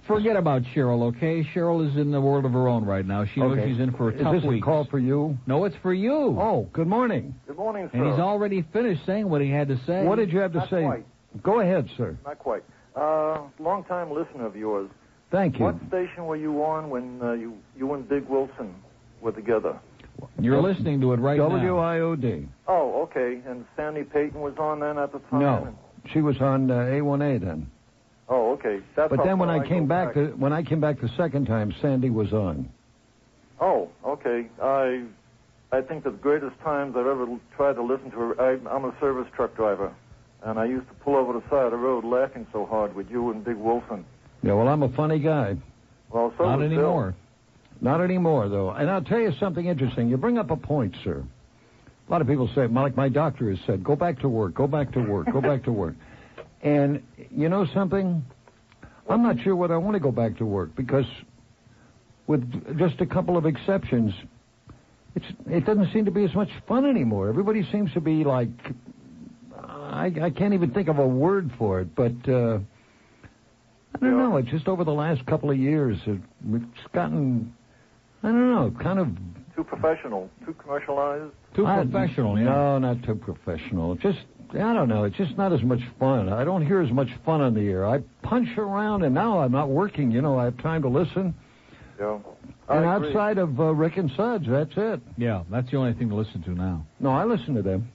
Forget about Cheryl, okay? Cheryl is in the world of her own right now. She knows she's in for a tough week. Is this a call for you? No, it's for you. Oh, good morning. Good morning, sir. And he's already finished saying what he had to say. What did you have to Not say? quite. Go ahead, sir. Not quite. Long-time listener of yours. Thank you. What station were you on when you and Big Wilson were together? You're listening to it right now. WIOD. Oh, okay. And Sandy Payton was on then at the time? No, she was on A1A then. Oh, okay. That's But how then when far I came go back, when I came back the second time, Sandy was on. Oh, okay. I think the greatest times I've ever tried to listen to her. I'm a service truck driver, and I used to pull over the side of the road laughing so hard with you and Big Wilson. Yeah, well, I'm a funny guy. Well, so Not was anymore. Not anymore, though. And I'll tell you something interesting. You bring up a point, sir. A lot of people say, like my doctor has said, go back to work, go back to work, go back to work. And you know something? I'm not sure whether I want to go back to work because with just a couple of exceptions, it doesn't seem to be as much fun anymore. Everybody seems to be like, I can't even think of a word for it, but I don't know. It's just over the last couple of years, it's gotten, I don't know, kind of... Too professional, too commercialized. Too professional, yeah. No, not too professional. Just, I don't know, it's just not as much fun. I don't hear as much fun on the air. I punch around, and now I'm not working, I have time to listen. Yeah. And outside of Rick and Suds, that's it. Yeah, that's the only thing to listen to now. No, I listen to them.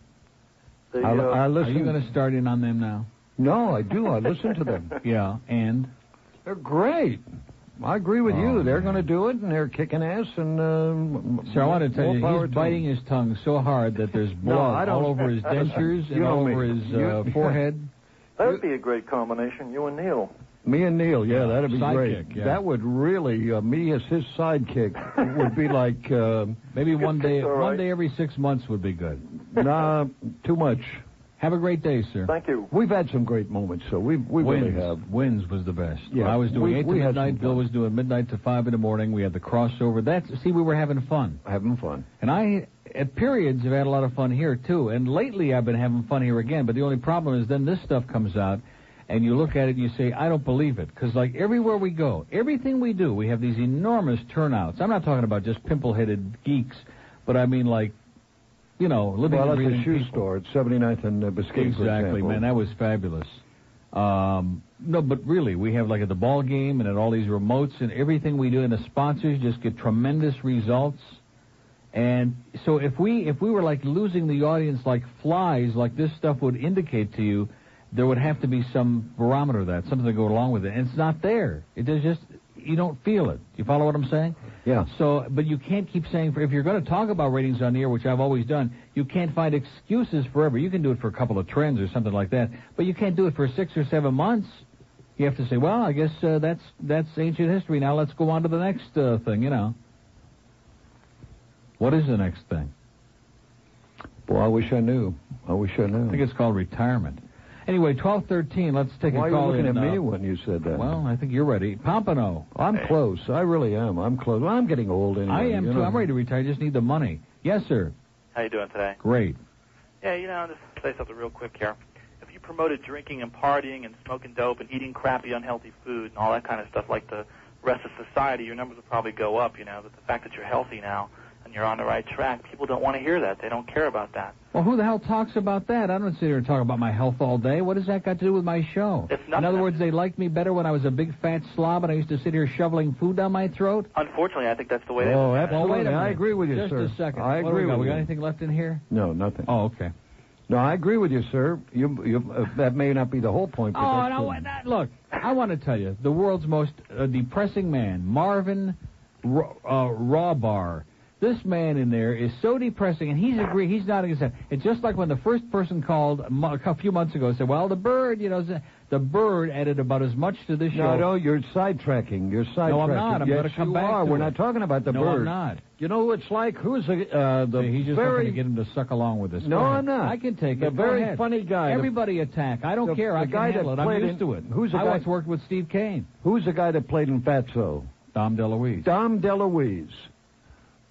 I listen. Are you going to start in on them now? No, I do. I listen to them. Yeah, and? They're great. I agree with you. They're going to do it, and they're kicking ass. And so I want to tell you, he's biting his tongue so hard that there's blood all over his dentures and all over his forehead. That would be a great combination, you and Neil. Me and Neil, yeah, that'd be sidekick, great. Yeah. That would really, me as his sidekick would be like... maybe one day every 6 months would be good. Nah, too much. Have a great day, sir. Thank you. We've had some great moments, so we really have. Wins was the best. Yeah, I was doing 8 to we had midnight. some Bill fun. was doing midnight to 5 in the morning. We had the crossover. We were having fun. Having fun. And I, at periods, have had a lot of fun here, too. And lately, I've been having fun here again. But the only problem is then this stuff comes out, and you look at it and you say, I don't believe it. Because, like, everywhere we go, everything we do, we have these enormous turnouts. I'm not talking about just pimple-headed geeks, but I mean, like, you know, living well, and at breathing the shoe people. store at 79th and Biscayne, for Exactly, example. man. That was fabulous. No, but really, we have, like, at the ball game and at all these remotes and everything we do, and the sponsors just get tremendous results. And so if we were, like, losing the audience like flies, like this stuff would indicate to you, there would have to be some barometer of that, something to go along with it. And it's not there. It is just, you don't feel it. You follow what I'm saying? Yeah. So, but you can't keep saying, if you're going to talk about ratings on the air, which I've always done, you can't find excuses forever. You can do it for a couple of trends or something like that, but you can't do it for 6 or 7 months. You have to say, well, I guess that's ancient history. Now let's go on to the next thing, you know. What is the next thing? Boy, I wish I knew. I think it's called retirement. Anyway, 12:13. Let's take Why a call. Why are you looking in, at me when you said that? Well, I think you're ready. Pompano. I'm close. I really am. I'm close. Well, I'm getting old anyway. I am, too. I'm ready to retire. I just need the money. Yes, sir. How you doing today? Great. Yeah, you know, just say something real quick here. If you promoted drinking and partying and smoking dope and eating crappy, unhealthy food and all that kind of stuff like the rest of society, your numbers would probably go up, you know. But the fact that you're healthy now and you're on the right track, people don't want to hear that. They don't care about that. Well, who the hell talks about that? I don't sit here and talk about my health all day. What does that got to do with my show? It's nothing. In other words, they liked me better when I was a big fat slob and I used to sit here shoveling food down my throat? Unfortunately, I think that's the way Oh, they absolutely. Well, wait a minute. I agree with you, Just sir. a second. I What do agree we got? with We got you. anything left in here? No, nothing. Oh, okay. No, I agree with you, sir. You that may not be the whole point. But Oh, that's no, look, I want to tell you, the world's most depressing man, Marvin Rawbar. This man in there is so depressing, and he's nodding his head. It's just like when the first person called a few months ago and said, well, the bird, you know, the bird added about as much to this show. No, you're sidetracking. You're sidetracking. No, I'm not. I'm yes, going to come you back are. to We're it. not talking about the no, bird. I'm not. You know who it's like? Who's he's just very... going to get him to suck along with this. No, Go ahead. I'm not. I can take the it. very Go ahead. funny guy. Everybody attack. I don't care. The I guy can handle that it. I'm played used to it. Who's the I guy? once worked with Steve Kane. Who's the guy that played in Fatso? Dom DeLuise. Dom DeLuise.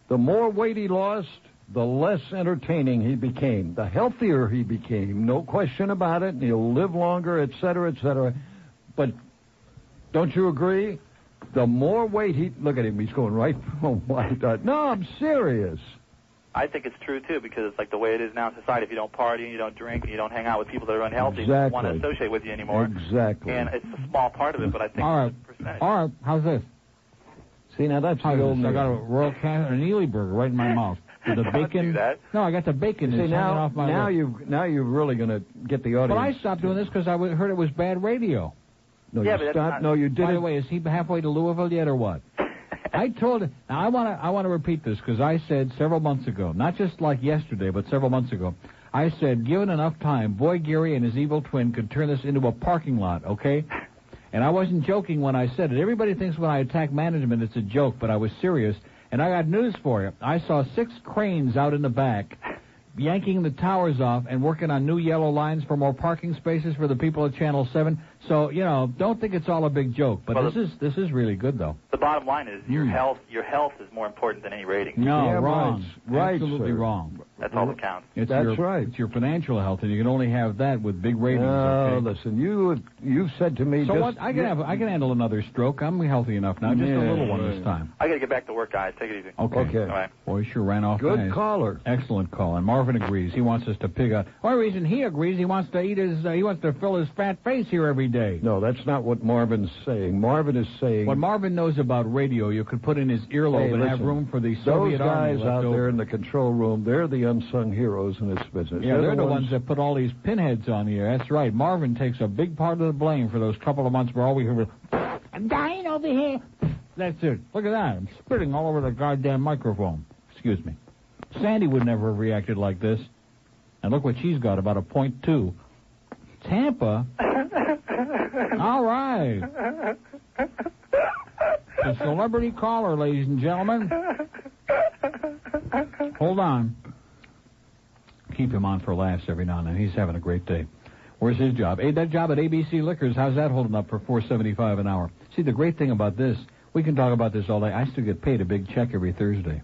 The more weight he lost, the less entertaining he became. The healthier he became, no question about it, and he'll live longer, et cetera, et cetera. But don't you agree? The more weight he... Look at him, he's going right from white. No, I'm serious. I think it's true, too, because it's like the way it is now in society. If you don't party and you don't drink and you don't hang out with people that are unhealthy, they don't want to associate with you anymore. Exactly. And it's a small part of it, but I think All right. it's a percentage. All right. How's this? See, now that's How's the old this? I man. got a Royal Canin, an Ely burger right in my mouth. With the Don't bacon. do that. No, I got the bacon. See, It's hanging now, off my lip. now you're really going to get the audience. But I stopped doing this because I heard it was bad radio. No, Yeah, you but that's stopped. not- No, you did By it. the way, is he halfway to Louisville yet or what? I told him. Now, I want to repeat this because I said several months ago, not just like yesterday, but several months ago, I said, given enough time, Boy Gary and his evil twin could turn this into a parking lot, okay? And I wasn't joking when I said it. Everybody thinks when I attack management it's a joke, but I was serious. And I got news for you. I saw 6 cranes out in the back yanking the towers off and working on new yellow lines for more parking spaces for the people at Channel 7. So, you know, don't think it's all a big joke. But Well, this is really good, though. The bottom line is your health is more important than any rating. No, Yeah, wrong. right, Absolutely sir. wrong. That's all that counts. That's right. It's your financial health, and you can only have that with big ratings. No, okay? listen, you said to me So just... what? I can handle another stroke. I'm healthy enough now. Just a little one this time. I got to get back to work, guys. Take it easy. Okay. All right. Boy, sure ran off Good nice. caller. Excellent call. And Marvin agrees. He wants us to pig out. One reason he agrees, he wants to eat he wants to fill his fat face here every day. No, that's not what Marvin's saying. Marvin is saying... What Marvin knows about radio, you could put in his earlobe Hey, and have listen, room for the those Soviet guys Army left out over. there in the control room, they're the unsung heroes in this business. Yeah, they're the ones that put all these pinheads on the air. That's right. Marvin takes a big part of the blame for those couple of months where all we heard was, I'm dying over here. That's it. Look at that. I'm spitting all over the goddamn microphone. Excuse me. Sandy would never have reacted like this. And look what she's got, about a .2. Tampa? All right. The celebrity caller, ladies and gentlemen. Hold on. keep him on for laughs every now and then. He's having a great day. Where's his job? Hey, that job at ABC Liquors, how's that holding up for $4.75 an hour? See, the great thing about this, we can talk about this all day. I still get paid a big check every Thursday.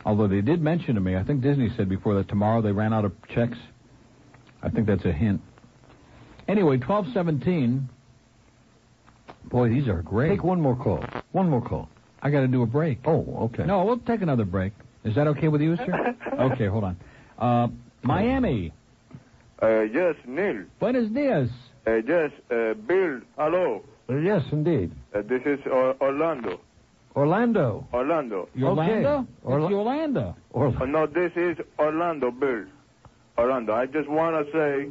Although they did mention to me, I think Disney said before that tomorrow they ran out of checks. I think that's a hint. Anyway, 12:17. Boy, these are great. Take one more call. One more call. I got to do a break. Oh, okay. No, we'll take another break. Is that okay with you, sir? Okay, hold on. Miami. Yes, Neil. Buenos dias. Yes, Bill. Hello. Yes, indeed. This is Orlando. Orlando. Orlando. Yolanda? Okay. It's Yolanda. No, this is Orlando, Bill. Orlando. I just want to say,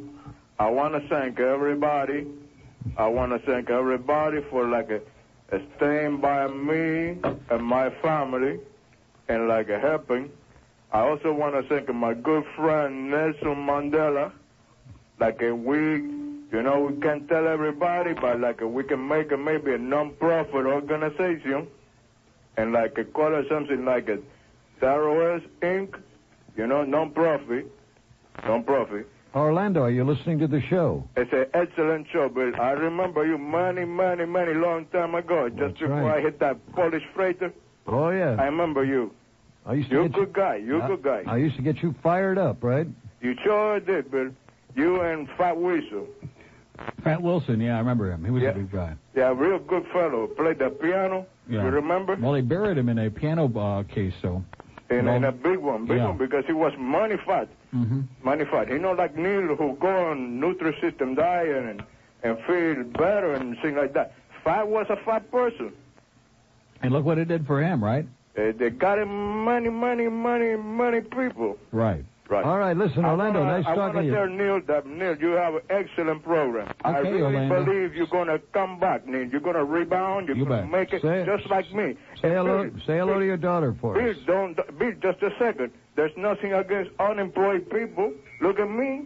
I want to thank everybody. I want to thank everybody for staying by me and my family and helping. I also want to thank my good friend Nelson Mandela. We can't tell everybody, but we can make maybe a non-profit organization and call it something like a Terrorist Inc. Non-profit. Orlando, are you listening to the show? It's an excellent show, Bill. I remember you many long time ago, just before I hit that Polish freighter. Oh, yeah. I remember you. You're a good guy. You're a good guy. I used to get you fired up, right? You sure did, Bill. You and Fat Weasel. Fat Wilson, yeah, I remember him. He was a big guy. Yeah, real good fellow. Played the piano. Yeah. You remember? Well, they buried him in a piano case, so. In a big one, because he was money fat. Mm-hmm. Money fat. Like Neil, who go on Nutri-System diet and feel better and things like that. Fat was a fat person. And look what it did for him, right? They got him money people. Right. All right, listen, Orlando, nice talking to you. I want to tell Neil that, Neil, you have an excellent program. Okay, I really Orlando. believe you're going to come back, Neil. You're going to rebound. You're going to make it just like me. Say hello to your daughter for us. Bill, just a second. There's nothing against unemployed people. Look at me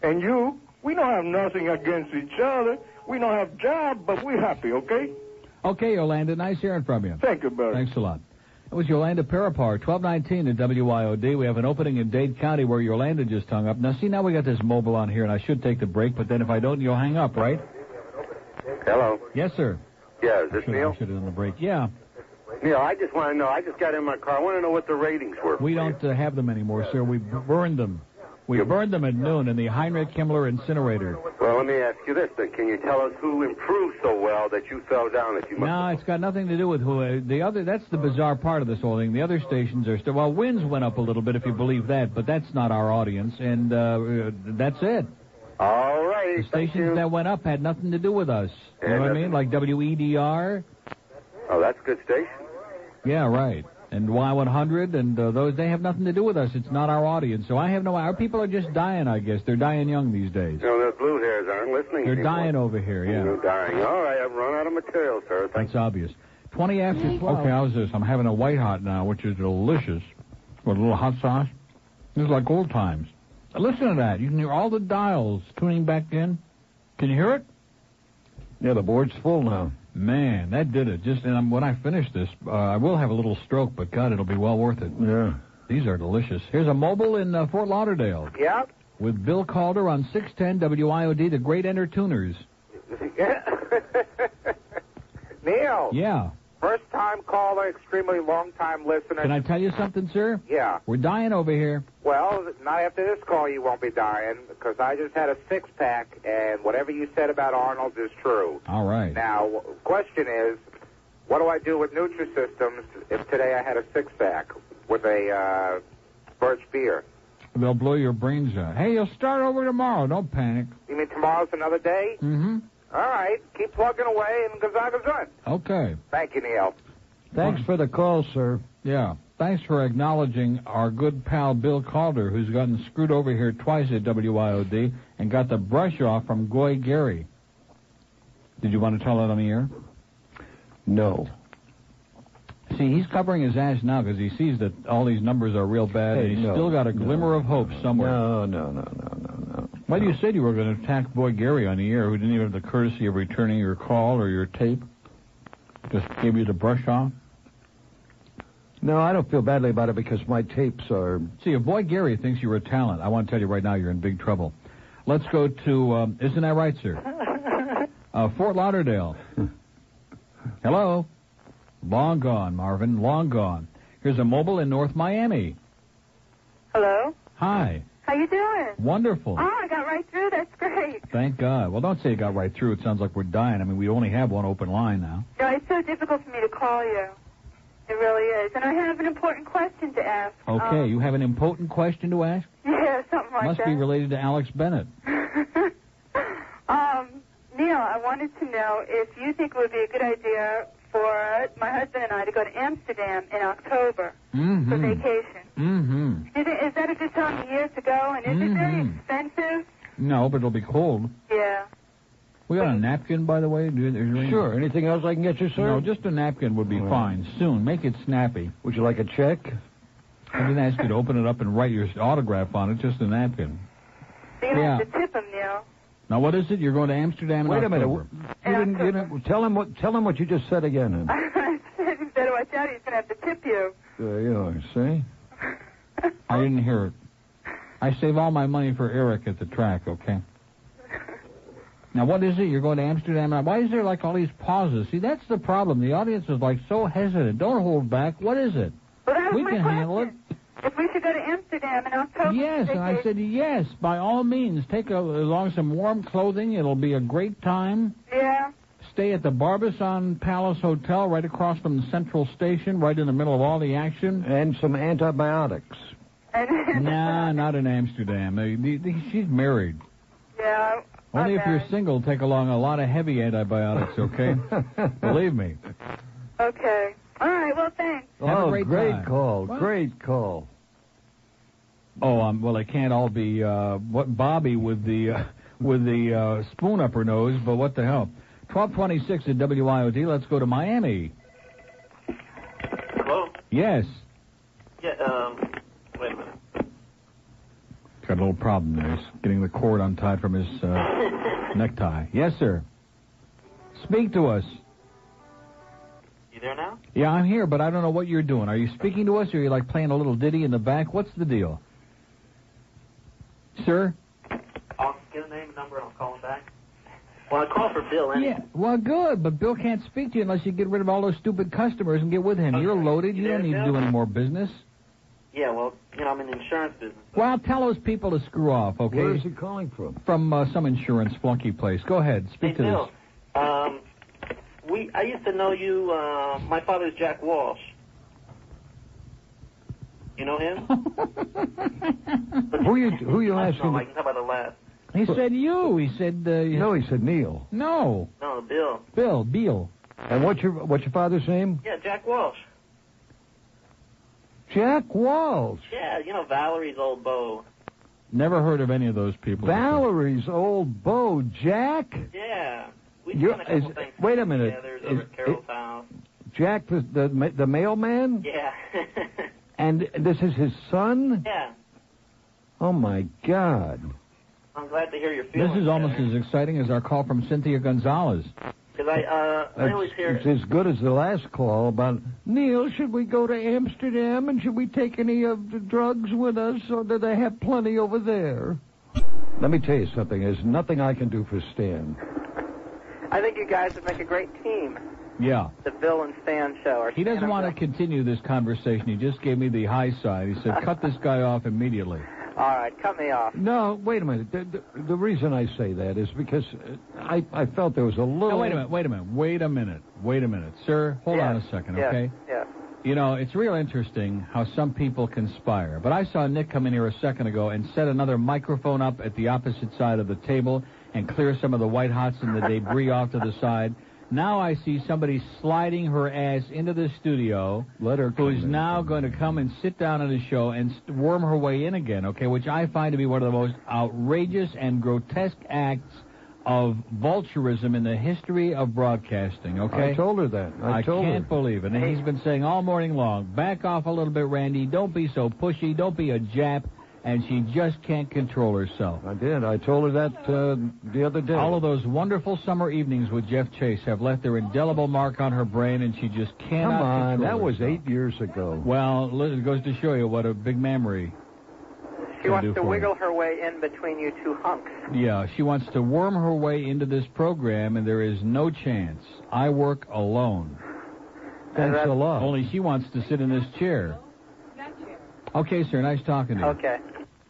and you. We don't have nothing against each other. We don't have jobs, but we're happy, okay? Okay, Yolanda, nice hearing from you. Thank you, Barry. Thanks a lot. It was Yolanda Parapar, 1219 at WIOD. We have an opening in Dade County where Yolanda just hung up. Now, see, now we got this mobile on here, and I should take the break, but then if I don't, you'll hang up, right? Hello. Yes, sir. Yeah, is this Neil? I should have done the break. Yeah. Neil, I just want to know. I just got in my car. I want to know what the ratings were. We don't have them anymore, sir. We burned them. We burned them at noon in the Heinrich Himmler incinerator. Well, let me ask you this, then. Can you tell us who improved so well that you fell down? No, it's got nothing to do with who. That's the bizarre part of this whole thing. The other stations are still... Well, Winds went up a little bit, if you believe that, but that's not our audience, and that's it. All right. The stations that went up had nothing to do with us. You know what I mean? Like WEDR. Oh, that's a good station. Yeah, right. And Y100 and those, they have nothing to do with us. It's not our audience. So I have no... Our people are just dying, I guess. They're dying young these days. The blue hairs aren't listening. They're dying over here, yeah. They're dying. All right, I've run out of material, sir. That's obvious. 20 after 12. Okay, how's this? I'm having a white hot now, which is delicious. With a little hot sauce. This is like old times. Listen to that. You can hear all the dials tuning back in. Can you hear it? Yeah, the board's full now. Man, that did it. And when I finish this, I will have a little stroke, but God, it'll be well worth it. Yeah. These are delicious. Here's a mobile in Fort Lauderdale. Yeah. With Bill Calder on 610 WIOD, the Great Entertuners. Neil. Yeah. First time caller, extremely long time listener. Can I tell you something, sir? Yeah. We're dying over here. Well, not after this call you won't be dying, because I just had a six-pack, and whatever you said about Arnold is true. All right. Now, question is, what do I do with Nutri-Systems if today I had a six-pack with a birch beer? They'll blow your brains out. Hey, you'll start over tomorrow. Don't panic. You mean tomorrow's another day? Mm-hmm. All right. Keep plugging away and gazaga's run. Okay. Thank you, Neil. Thanks for the call, sir. Yeah. Thanks for acknowledging our good pal Bill Calder, who's gotten screwed over here twice at WIOD and got the brush off from Goy Gary. Did you want to tell it on the air? No. See, he's covering his ass now because he sees that all these numbers are real bad, and he's still got a glimmer of hope somewhere. No. Well, you said you were going to attack Boy Gary on the air, who didn't even have the courtesy of returning your call or your tape. Just gave you the brush off. No, I don't feel badly about it because my tapes are... See, if boy Gary thinks you're a talent, I want to tell you right now you're in big trouble. Let's go to, isn't that right, sir? Fort Lauderdale. Hello? Long gone, Marvin, long gone. Here's a mobile in North Miami. Hello? Hi. How you doing? Wonderful. Oh, I got right through. That's great. Thank God. Well, don't say it got right through. It sounds like we're dying. I mean, we only have one open line now. No, it's so difficult for me to call you. It really is. And I have an important question to ask. Okay, you have an important question to ask? Yeah, something like Must that. be related to Alex Bennett. Neil, I wanted to know if you think it would be a good idea for my husband and I to go to Amsterdam in October for vacation. Mm-hmm. Is that a good time of year to go? And is it very expensive? No, but it'll be cold. Yeah. We got a napkin, by the way? Sure. Anything else I can get you, sir? No, just a napkin would be fine. Soon. Make it snappy. Would you like a check? I didn't ask you to open it up and write your autograph on it, just a napkin. So you have to tip him, Neil. Now, what is it? You're going to Amsterdam in Wait a October. minute. You didn't tell him what you just said again. I said you better watch out. He's going to have to tip you. There you are, see? I didn't hear it. I save all my money for Eric at the track, okay? Now, what is it? You're going to Amsterdam? Why is there, like, all these pauses? See, that's the problem. The audience is, like, so hesitant. Don't hold back. What is it? Well, that was we my can question. handle it. If we should go to Amsterdam in October. Yes, and I said yes, by all means. Take along some warm clothing. It'll be a great time. Yeah. Stay at the Barbizon Palace Hotel right across from the Central Station, right in the middle of all the action. And some antibiotics. Nah, not in Amsterdam. She's married. Yeah. Only if you're single, take along a lot of heavy antibiotics, okay? Believe me. Okay. All right, well, thanks. Have a great time. Call. What? Great call. Oh, well, it can't all be Bobby with the spoon up her nose, but what the hell? 1226 at WIOD. Let's go to Miami. Hello? Yes. Yeah, wait a minute. Got a little problem there. He's getting the cord untied from his necktie. Yes, sir. Speak to us. You there now? Yeah, I'm here, but I don't know what you're doing. Are you speaking to us, or are you, like, playing a little ditty in the back? What's the deal? Sir? I'll get a name and number and I'll call him back. Well, I called for Bill anyway. Yeah, well, good, but Bill can't speak to you unless you get rid of all those stupid customers and get with him. You're loaded. You don't need to do any more business. Yeah, well, I'm in the insurance business. Well, tell those people to screw off, okay? Where is he calling from? From some insurance flunky place. Go ahead. Speak to Bill, this. I used to know you, my father's Jack Walsh. You know him? Who you asking? I can tell by the laugh. He said you. He said... no, he said Neil. No. No, Bill. Bill. And what's your father's name? Yeah, Jack Walsh. Jack Walsh. Yeah, Valerie's old beau. Never heard of any of those people. Valerie's old beau, Jack? Yeah. We've done a couple things wait a minute. together over at Carol's house. Jack, the mailman? Yeah. And this is his son? Yeah. Oh, my God. I'm glad to hear your feelings. This is almost as exciting as our call from Cynthia Gonzalez. Because I always hear... It's as good as the last call about, Neil, should we go to Amsterdam and should we take any of the drugs with us or do they have plenty over there? Let me tell you something. There's nothing I can do for Stan. I think you guys would make a great team. Yeah. The Bill and Stan show. He doesn't want to continue this conversation. He just gave me the high side. He said, cut this guy off immediately. All right, cut me off. No, wait a minute. The reason I say that is because I felt there was a little... No, wait a minute. Sir, hold on a second, okay? Yeah. It's real interesting how some people conspire. But I saw Nick come in here a second ago and set another microphone up at the opposite side of the table and clear some of the white hots and the debris off to the side. Now I see somebody sliding her ass into the studio, who's now going to come and sit down on the show and worm her way in again, okay, which I find to be one of the most outrageous and grotesque acts of vulturism in the history of broadcasting, okay? I told her that. I can't believe it. And he's been saying all morning long, back off a little bit, Randy. Don't be so pushy. Don't be a Jap. and she just can't control herself. I did. I told her that the other day. All of those wonderful summer evenings with Jeff Chase have left their indelible mark on her brain, and she just cannot Come on, control that was herself. 8 years ago. Well, it goes to show you what a big memory. She wants to wiggle her way in between you two hunks. Yeah, she wants to worm her way into this program, and there is no chance. I work alone. Thanks a lot. Only she wants to sit in this chair. Okay, sir, nice talking to you. Okay.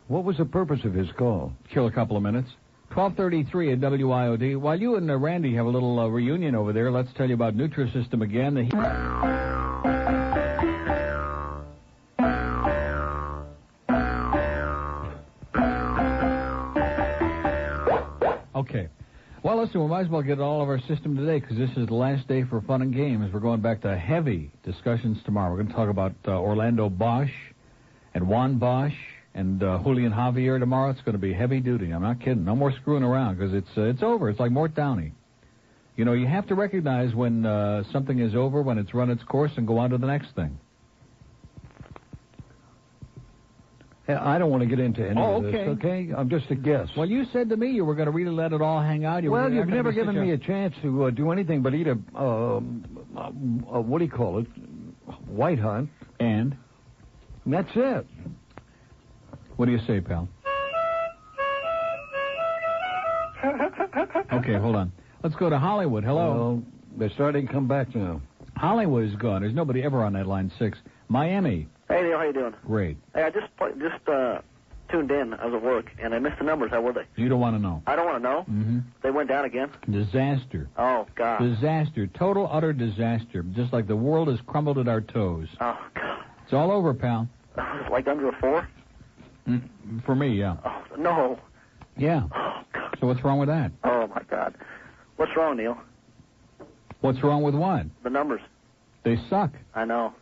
What was the purpose of his call? Kill a couple of minutes. 12:33 at WIOD. While you and Randy have a little reunion over there, let's tell you about Nutrisystem again. Okay. Well, listen, we might as well get all of our system today because this is the last day for fun and games. We're going back to heavy discussions tomorrow. We're going to talk about Orlando Bosch and Juan Bosch and Julian Javier tomorrow. It's going to be heavy duty. I'm not kidding. No more screwing around because it's over. It's like Mort Downey. You know, you have to recognize when something is over, when it's run its course, and go on to the next thing. I don't want to get into any of this, okay? I'm just a guest. Well, you said to me you were going to really let it all hang out. Well, you've never given me a chance to do anything but eat a what do you call it? White hunt. And that's it. What do you say, pal? Okay, hold on. Let's go to Hollywood. Hello. They're starting to come back now. Hollywood is gone. There's nobody ever on that line 6. Miami. Hey, Neil, how you doing? Great. Hey, I just tuned in. I was at work, and I missed the numbers. How were they? You don't want to know. I don't want to know. Mm-hmm. They went down again? Disaster. Oh, God. Disaster. Total, utter disaster. Just like the world has crumbled at our toes. Oh, God. It's all over, pal. Like under a 4? For me, yeah. Oh, no. Yeah. Oh, God. So what's wrong with that? Oh, my God. What's wrong, Neil? What's wrong with what? The numbers. They suck. I know.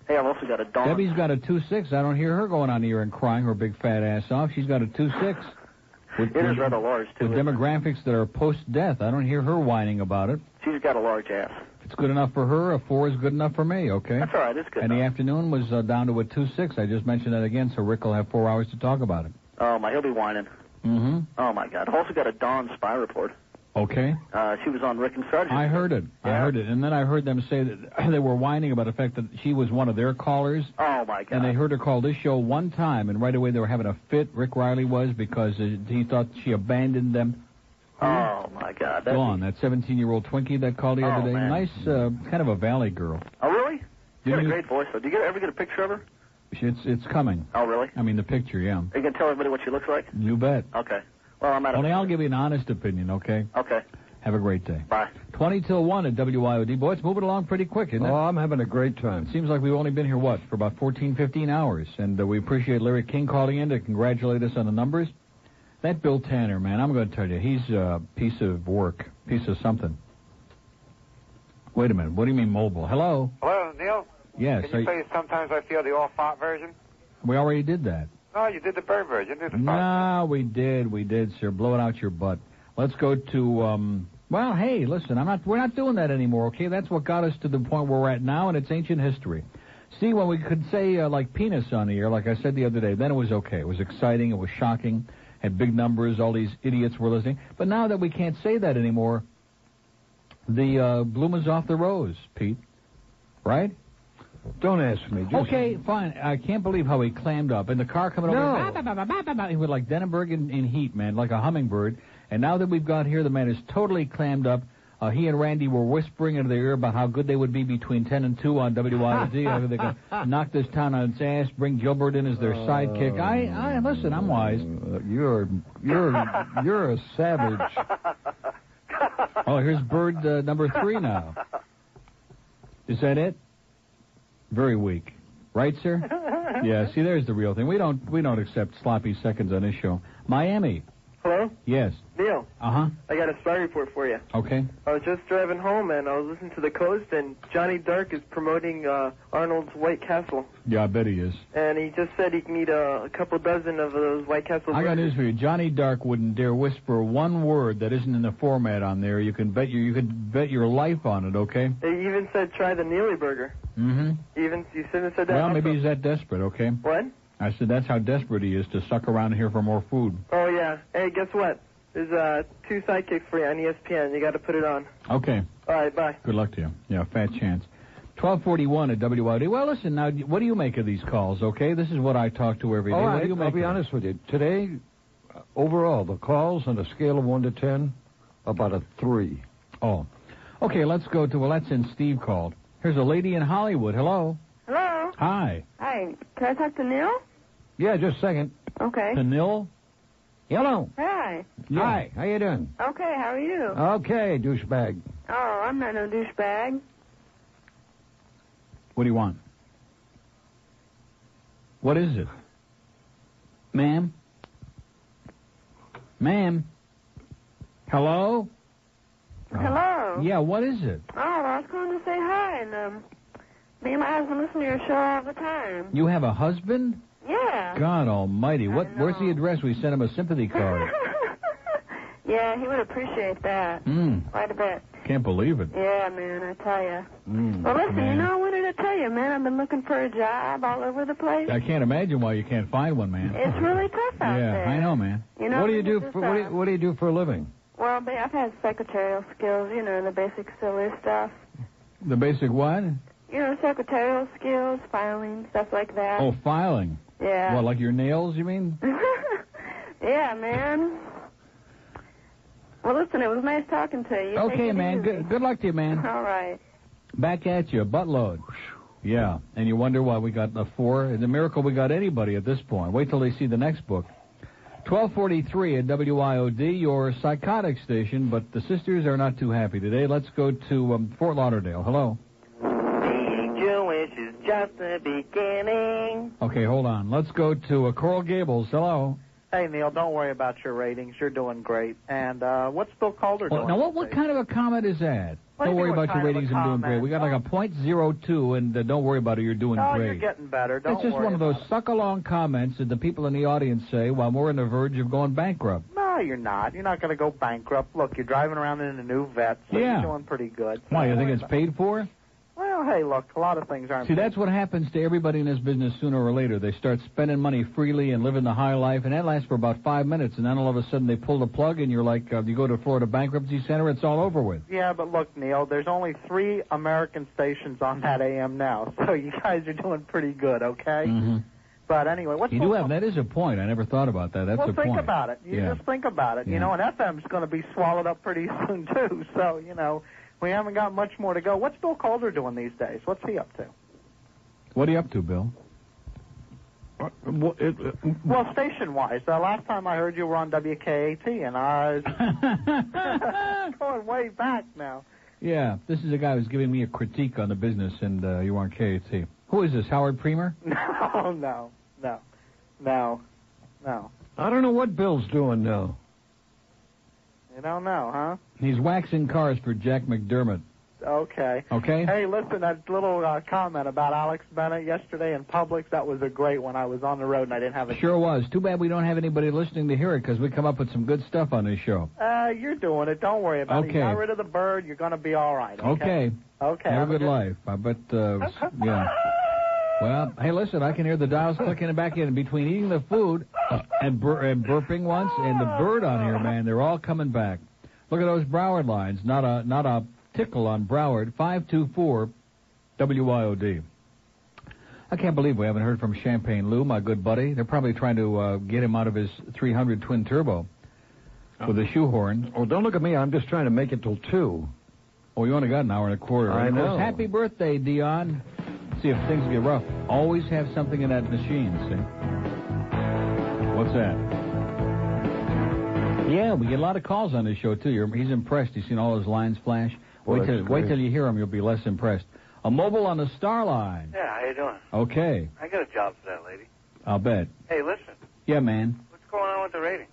Hey, I've also got a dawn. Debbie's got a 2.6. I don't hear her going on the air and crying her big fat ass off. She's got a 2.6. It is rather large, too. With demographics that are post-death. I don't hear her whining about it. She's got a large ass. If it's good enough for her, a 4 is good enough for me, okay? That's all right. It's good And the enough. afternoon was down to a 2.6. I just mentioned that again, so Rick will have 4 hours to talk about it. Oh, my, he'll be whining. Mm-hmm. Oh, my God. I've also got a Dawn spy report. Okay. She was on Rick and Suds. I heard it. Yeah. I heard it. And then I heard them say that they were whining about the fact that she was one of their callers. Oh, my God. And they heard her call this show one time, and right away they were having a fit, Rick Riley was, because he thought she abandoned them. Oh, my God. Go on, that 17-year-old Twinkie that called the other day. Man. Nice, kind of a valley girl. Oh, really? She's got a you- great voice, though. Do you ever get a picture of her? It's coming. Oh, really? I mean, the picture, yeah. Are you going to tell everybody what she looks like? You bet. Okay. Well, I'm out of... Only I'll give you an honest opinion, okay? Okay. Have a great day. Bye. 20 till 1 at WIOD. Boy, it's moving along pretty quick, isn't it? Oh, I'm having a great time. Seems like we've only been here, for about 14, 15 hours. And we appreciate Larry King calling in to congratulate us on the numbers. That Bill Tanner, man, I'm going to tell you, he's a piece of work, piece of something. Wait a minute. What do you mean mobile? Hello? Hello, Neil? Yes. Can you play Sometimes I Feel the All-Fart version? We already did that. No, you did the bird version. You did the fart. No, we did, sir. Blow it out your butt. Let's go to, well, hey, listen, we're not doing that anymore, okay? That's what got us to the point where we're at now, and it's ancient history. See, when we could say, like, penis on the air, like I said the other day, then it was okay. It was exciting. It was shocking. Had big numbers. All these idiots were listening. But now that we can't say that anymore, the bloom is off the rose, Pete. Right? Don't ask me. Just... Okay, fine. I can't believe how he clammed up. In the car coming over, he was like Denenberg in heat, man, like a hummingbird. And now that we've got here, the man is totally clammed up. He and Randy were whispering into their ear about how good they would be between 10 and 2 on WIOD. They could knock this town on its ass, bring Gilbert in as their sidekick. I listen, I'm wise. You're a savage. Oh, here's bird number 3 now. Is that it? Very weak. Right, sir? Yeah, see, there's the real thing. We don't accept sloppy seconds on this show. Miami. Hello? Yes. Neil. Uh-huh. I got a spy report for you. Okay. I was just driving home, and I was listening to the coast, and Johnny Dark is promoting Arnold's White Castle. Yeah, I bet he is. And he just said he can eat a couple dozen of those White Castle I got burgers. news for you. Johnny Dark wouldn't dare whisper one word that isn't in the format on there. You could bet your life on it, okay? He even said try the Neely burger. Mm-hmm. You said that. Well, also. maybe he's that desperate, okay? What? I said, that's how desperate he is to suck around here for more food. Oh, yeah. Hey, guess what? There's 2 sidekicks for you on ESPN. You got to put it on. Okay. All right, bye. Good luck to you. Yeah, fat chance. 1241 at WIOD. Well, listen, now, what do you make of these calls, okay? This is what I talk to every day. All What right, do you make I'll be honest with you. Today, overall, the calls on a scale of 1 to 10, about a 3. Oh. Okay, let's go to, well, that's in Steve called. Here's a lady in Hollywood. Hello. Hello. Hi. Hi. Can I talk to Neil? Yeah, just a second. Okay. To Neil? Hello. Hi. Yeah. Hi, how you doing? Okay, how are you? Okay, douchebag. Oh, I'm not no douchebag. What do you want? What is it? Ma'am? Ma'am? Hello? Hello. Yeah, what is it? Oh, I was calling to say hi, and me and my husband listen to your show all the time. You have a husband? Yeah. God almighty. Where's the address? We sent him a sympathy card. Yeah, he would appreciate that. Quite a bit. Can't believe it. Yeah, man, I tell you. Well, listen, man. you know, I wanted to tell you, man, I've been looking for a job all over the place. I can't imagine why you can't find one, man. It's really tough out there. Yeah, I know, man. You know, What do you do just, for what do you do for a living? Well, I've had secretarial skills, you know, the basic silly stuff. The basic what? You know, secretarial skills, filing, stuff like that. Oh, filing. Yeah. What, like your nails, you mean? Yeah, man. Well, listen, it was nice talking to you. Take Okay, it man. easy. Good luck to you, man. All right. Back at you, buttload. Yeah, and you wonder why we got a 4. It's a miracle we got anybody at this point. Wait till they see the next book. 1243 at WIOD, your psychotic station, but the sisters are not too happy today. Let's go to Fort Lauderdale. Hello. Being Jewish is just the beginning. Okay, hold on. Let's go to Coral Gables. Hello. Hey, Neil, don't worry about your ratings. You're doing great. And what's Bill Calder doing? Now, what kind of a comment is that? What do Don't you worry mean, what about your kind of a ratings. I'm doing great. comment? We got like a .02, and don't worry about it. You're doing Oh, great. you're getting better. Don't It's just worry one of those suck-along comments that the people in the audience say while we're on the verge of going bankrupt. No, you're not. You're not going to go bankrupt. Look, you're driving around in a new vet, so Yeah. you're doing pretty good. Why, you think it's paid for? Well, hey, look, a lot of things aren't See, paid. that's what happens to everybody in this business sooner or later. They start spending money freely and living the high life, and that lasts for about 5 minutes, and then all of a sudden they pull the plug, and you're like, you go to Florida Bankruptcy Center, it's all over with. Yeah, but look, Neil, there's only 3 American stations on that AM now, so you guys are doing pretty good, okay? Mm-hmm. But anyway, what's You do have, that is a point. I never thought about that. That's well, a point. think about it. You Yeah. just think about it. Yeah. You know, and FM's going to be swallowed up pretty soon, too. So, you know, we haven't got much more to go. What's Bill Calder doing these days? What's he up to? What are you up to, Bill? Well, station-wise, last time I heard you were on WKAT, and I was going way back now. Yeah, this is a guy who's giving me a critique on the business, and you are on KAT. Who is this, Howard Premer? No. I don't know what Bill's doing now. You don't know, huh? He's waxing cars for Jack McDermott. Okay. Okay. Hey, listen, that little comment about Alex Bennett yesterday in Publix, that was a great one. I was on the road and I didn't have a... Sure was. Too bad we don't have anybody listening to hear it, because we come up with some good stuff on this show. You're doing it. Don't worry about it. Okay. You got rid of the bird. You're going to be all right, Okay. Okay. Have a good life. I bet, yeah. Well, hey, listen, I can hear the dials clicking back in between eating the food and burping once, and the bird on here, man, they're all coming back. Look at those Broward lines. Not a tickle on Broward. 524 WIOD. I can't believe we haven't heard from Champagne Lou, my good buddy. They're probably trying to get him out of his 300 twin turbo with a shoehorn. Oh, don't look at me. I'm just trying to make it till 2. Oh, you only got an hour and a quarter. I Of course, know. happy birthday, Dion. See if things get rough. Always have something in that machine, see? What's that? Yeah, we get a lot of calls on this show, too. He's impressed. He's seen all his lines flash. Well, Wait till you hear him. You'll be less impressed. A mobile on the Star Line. Yeah, how you doing? Okay. I got a job for that lady. I'll bet. Hey, listen. Yeah, man. What's going on with the rating?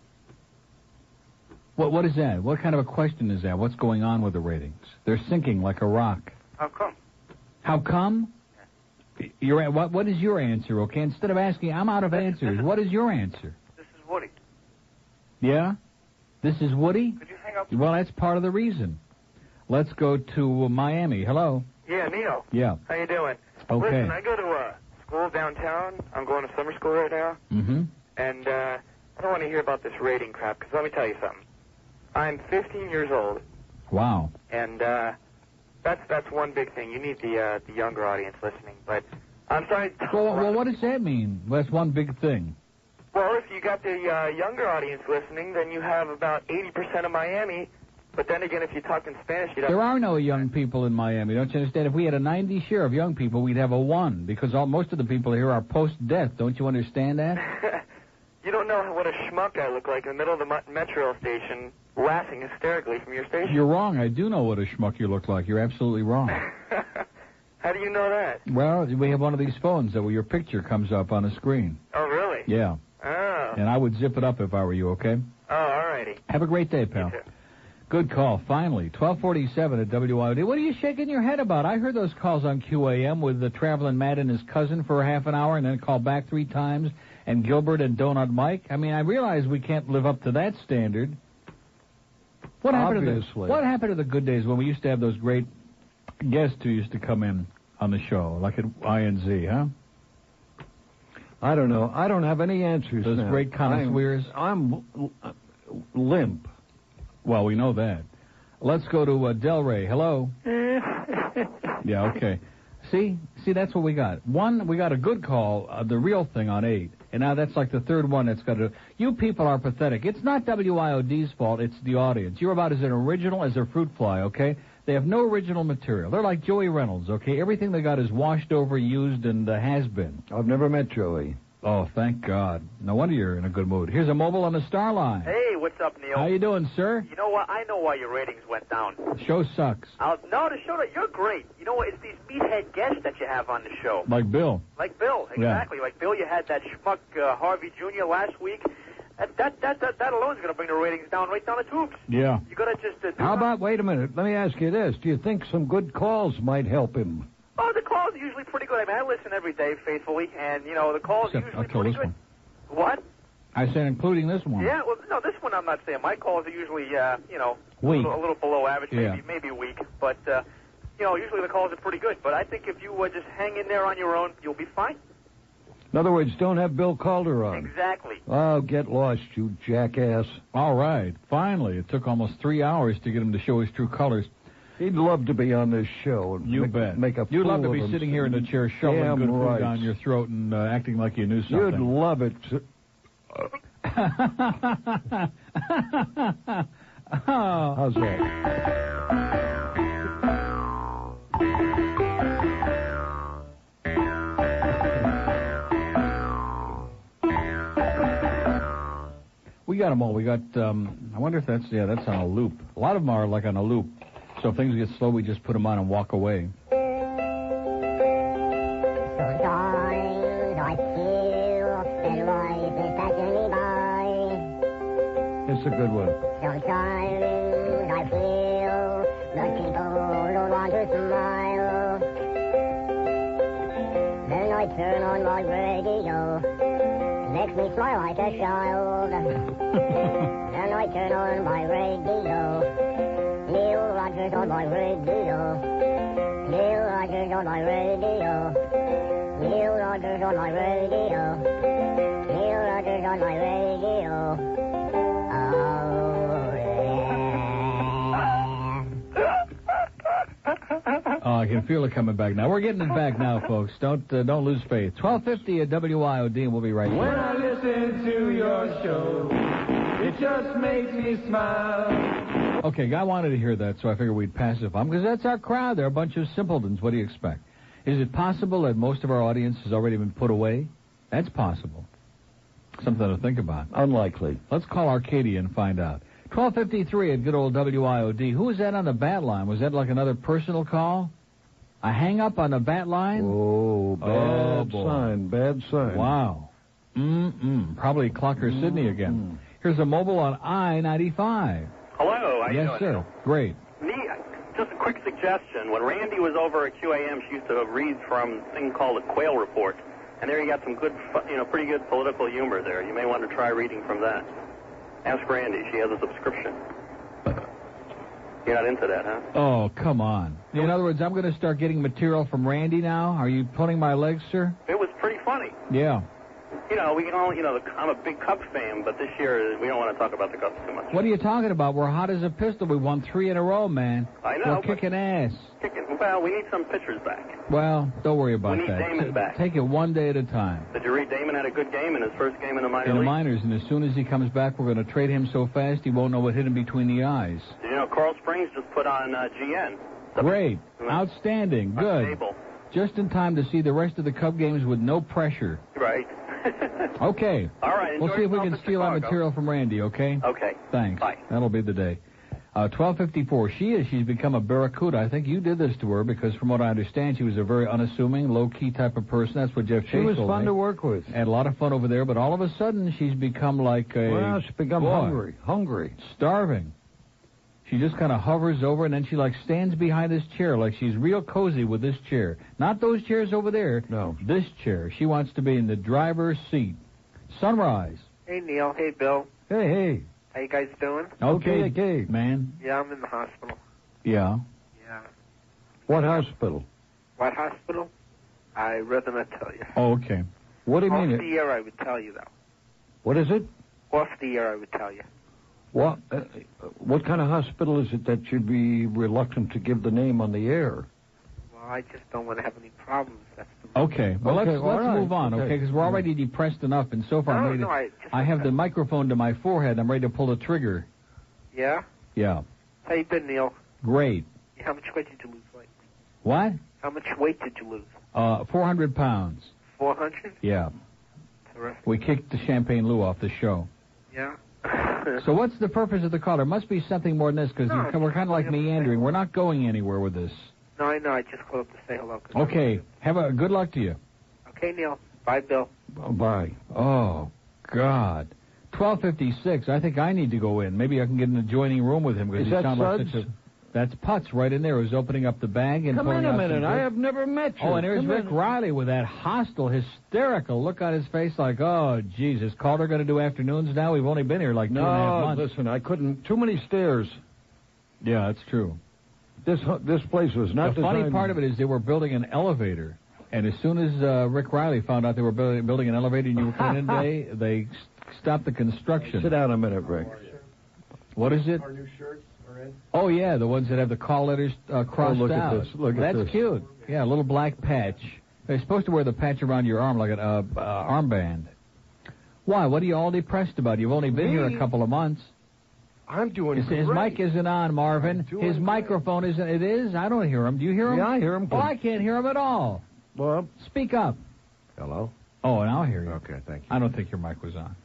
What is that? What kind of a question is that? What's going on with the ratings? They're sinking like a rock. How come? How come? What is your answer, okay? Instead of asking, I'm out of answers. What is your answer? This is Woody. Yeah? This is Woody? Could you hang up? Well, that's part of the reason. Let's go to Miami. Hello? Yeah, Neil. Yeah. How you doing? Okay. Listen, I go to school downtown. I'm going to summer school right now. Mm-hmm. And I don't want to hear about this rating crap, because let me tell you something. I'm 15 years old. Wow. And that's one big thing. You need the younger audience listening. But I'm sorry. Well, what does that mean? Well, that's one big thing. Well, if you got the younger audience listening, then you have about 80% of Miami. But then again, if you talk in Spanish, you don't. There are no young people in Miami. Don't you understand? If we had a 90 share of young people, we'd have a 1, because most of the people here are post-death. Don't you understand that? You don't know what a schmuck I look like in the middle of the metro station, laughing hysterically from your station. You're wrong. I do know what a schmuck you look like. You're absolutely wrong. How do you know that? Well, we have one of these phones where your picture comes up on the screen. Oh, really? Yeah. Oh. And I would zip it up if I were you, okay? Oh, all righty. Have a great day, pal. You too. Good call, finally. 1247 at WIOD. What are you shaking your head about? I heard those calls on QAM with the Traveling Matt and his cousin for a half an hour and then call back 3 times, and Gilbert and Donut Mike. I mean, I realize we can't live up to that standard. What happened to the good days when we used to have those great guests who used to come in on the show, like at INZ, huh? I don't know. I don't have any answers Those now. great connoisseurs. I'm limp. Well, we know that. Let's go to Delray. Hello. Yeah, okay. See, that's what we got. One, we got a good call, the real thing on 8, and now that's like the third one that's got to. You people are pathetic. It's not WIOD's fault. It's the audience. You're about as original as a fruit fly. Okay. They have no original material. They're like Joey Reynolds. Okay. Everything they got is washed over, used, and has been. I've never met Joey. Oh, thank God. No wonder you're in a good mood. Here's a mobile on the Star Line. Hey, what's up, Neil? How you doing, sir? You know what? I know why your ratings went down. The show sucks. No, the show, you're great. You know what? It's these meathead guests that you have on the show. Like Bill. Like Bill, exactly. Yeah. Like Bill, you had that schmuck Harvey Jr. last week. That alone is going to bring the ratings down right down the tubes. Yeah. You got to just... How about, wait a minute, let me ask you this. Do you think some good calls might help him? Oh, the calls are usually pretty good. I mean, I listen every day faithfully, and, you know, the calls are usually pretty good. What? I said including this one. Yeah, well, no, this one I'm not saying. My calls are usually, weak. A little below average, Yeah. maybe weak. But, usually the calls are pretty good. But I think if you just hang in there on your own, you'll be fine. In other words, don't have Bill Calder on. Exactly. Oh, get lost, you jackass. All right. Finally, it took almost 3 hours to get him to show his true colors. He'd love to be on this show. And You bet. Make a You'd fool love to of be him. sitting here in the chair shoveling Damn good food right. down your throat and acting like you knew something. You'd love it. How's that? We got them all. We got, I wonder if that's on a loop. A lot of them are like on a loop. So if things get slow, we just put them on and walk away. It's a good one. Sometimes I feel that people don't want to smile. Then I turn on my radio. Makes me smile like a child. Then I turn on my radio. Neil Rogers on my radio. Neil Rogers on my radio. Neil Rogers on my radio. Neil Rogers on my radio. Oh, I can feel it coming back now. We're getting it back now, folks. Don't lose faith. 1250 at WIOD, and we'll be right When back. I listen to your show, it just makes me smile. Okay, guy wanted to hear that, so I figured we'd pass it on, because that's our crowd. They're a bunch of simpletons. What do you expect? Is it possible that most of our audience has already been put away? That's possible. Something to think about. Unlikely. Let's call Arcadia and find out. 1253 at good old WIOD. Who was that on the bat line? Was that like another personal call? A hang-up on the bat line? Oh, bad boy. sign, bad sign. Wow. Probably Clocker Sydney again. Here's a mobile on I-95. Hello, how you Yes, doing? sir. Great. Just a quick suggestion. When Randy was over at QAM, she used to read from a thing called the Quail Report. And there you got some good, pretty good political humor there. You may want to try reading from that. Ask Randy. She has a subscription. You're not into that, huh? Oh, come on. In other words, I'm going to start getting material from Randy now? Are you pulling my legs, sir? It was Johnny. Yeah. You know, we can only, you know, I'm a big Cubs fan, but this year we don't want to talk about the Cubs too much. What are you talking about? We're hot as a pistol. We won 3 in a row, man. I know. We're kicking ass. Well, we need some pitchers back. Well, don't worry about We need that. Damon back. Take it one day at a time. Did you read Damon had a good game in his first game in the minor In the league? minors, and as soon as he comes back, we're going to trade him so fast he won't know what hit him between the eyes. Did you know Coral Springs just put on GN? Great. Outstanding. Good. Unstable. Just in time to see the rest of the Cub games with no pressure. Right. Okay. All right. We'll see if we yourself can in steal our Chicago. material from Randy, okay? Okay. Thanks. Bye. That'll be the day. 12:54. She's become a barracuda. I think you did this to her because from what I understand, she was a very unassuming, low-key type of person. That's what Jeff Chase She was told fun me. to work with. Had a lot of fun over there, but all of a sudden she's become like a... Well, she's become hungry. Starving. She just kind of hovers over, and then she like stands behind this chair like she's real cozy with this chair. Not those chairs over there. No. This chair. She wants to be in the driver's seat. Sunrise. Hey, Neil. Hey, Bill. Hey. How you guys doing? Okay, man. Yeah, I'm in the hospital. Yeah. Yeah. What hospital? What hospital? I'd rather not tell you. Oh, okay. What do you Off mean? the air, I would tell you, though. What is it? Off the air, I would tell you. What kind of hospital is it that you'd be reluctant to give the name on the air? Well, I just don't want to have any problems. That's Okay. Well, Okay, let's all right. move on, okay? Because we're already depressed enough, and so far I'm ready to, I have the microphone to my forehead. I'm ready to pull the trigger. Yeah? Yeah. How you been, Neil? Great. How much weight did you lose, Mike? What? How much weight did you lose? 400 pounds. 400? Yeah. Terrific. We kicked the Champagne Lou off the show. Yeah. So what's the purpose of the call? There must be something more than this, because we're kind of like meandering. We're not going anywhere with this. No, I know. I just called up to say hello. Okay. Have a good luck to you. Okay, Neil. Bye, Bill. Bye. Oh, God. 12:56. I think I need to go in. Maybe I can get in an adjoining room with him because Is he that sounds like Suds? such a... That's Putz right in there who's opening up the bag and Come pulling in a out some minute. I good- have never met you. Oh, and there's Come Rick in. Riley with that hostile, hysterical look on his face like, oh, Jesus, Calder going to do afternoons now? We've only been here like 2.5 months. Listen, I couldn't. Too many stairs. Yeah, that's true. This place was not The funny designed- part of it is they were building an elevator, and as soon as Rick Riley found out they were building an elevator and you were coming in today, they stopped the construction. Sit down a minute, Rick. What is it? Our new shirts are in. Oh, yeah, the ones that have the call letters crossed look at out. this. Look at That's this. cute. Yeah, a little black patch. They're supposed to wear the patch around your arm like an armband. Why? What are you all depressed about? You've only been here a couple of months. I'm doing His mic isn't on, Marvin. His microphone isn't. It is? I don't hear him. Do you hear him? Yeah, I hear him. Oh, I can't hear him at all. Well, Speak up. Hello? Oh, and I'll hear you. Okay, thank you. I don't think your mic was on.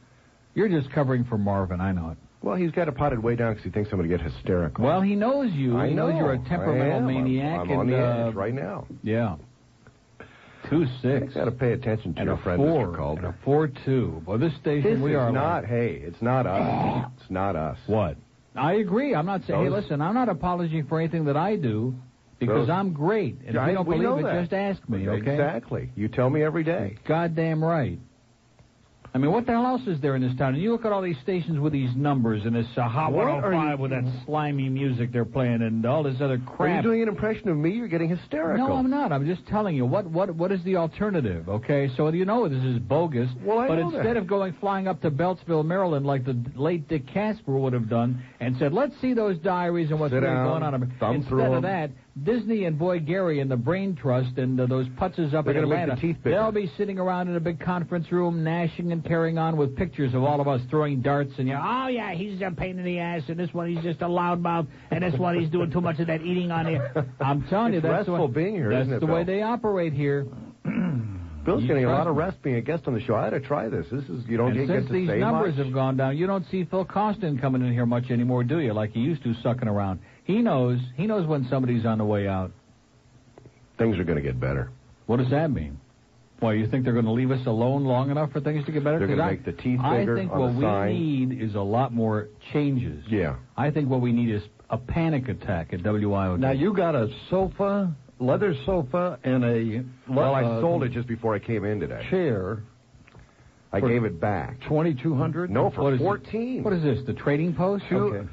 You're just covering for Marvin. I know it. Well, he's got it potted way down because he thinks I'm going to get hysterical. Well, he knows you. I He knows know. you're a temperamental I am. maniac. I'm and, on the edge right now. Yeah. 2-6. You got to pay attention to And your a friend, 4, Mr. Calder. and a 4-2. Well, this station This we is are not, like... hey, it's not us. It's not us. What? I agree. I'm not saying, hey, listen, I'm not apologizing for anything that I do because I'm great. And if you don't we believe know it, that. just ask me, okay? Exactly. You tell me every day. Goddamn right. I mean, what the hell else is there in this town? And you look at all these stations with these numbers and this Hot What are 105 with that slimy music they're playing and all this other crap. Are you doing an impression of me? You're getting hysterical. No, I'm not. I'm just telling you what is the alternative, okay? So you know this is bogus. Well, I but know instead that. of going flying up to Beltsville, Maryland, like the late Dick Casper would have done, and said, let's see those diaries and what's Sit really down, going on. thumb Instead through of 'em. that, Disney and Boy Gary and the Brain Trust and those putzes up They're in gonna make Atlanta, the teeth bigger. they'll be sitting around in a big conference room, gnashing and carrying on with pictures of all of us throwing darts and oh yeah, he's a pain in the ass, and this one he's just a loudmouth, and this one he's doing too much of that eating on here. I'm telling you, It's that's the way, restful being here, that's isn't it, the way Bill? they operate here. Bill's You getting a trust lot of me. rest being a guest on the show. I had to try this. This is you don't And get since to these say numbers much. have gone down, you don't see Phil Costin coming in here much anymore, do you? Like he used to, sucking around. He knows when somebody's on the way out. Things are going to get better. What does that mean? Why, you think they're going to leave us alone long enough for things to get better? They're 'Cause going to I- make the teeth I bigger think on what the we sign. need is a lot more changes. Yeah. I think what we need is a panic attack at WIOD. Now, you got a sofa, leather sofa, and a... Well, I sold it just before I came in today. Chair. I gave it back. 2,200? No, for What is it? 14. What is this, the trading post? Okay.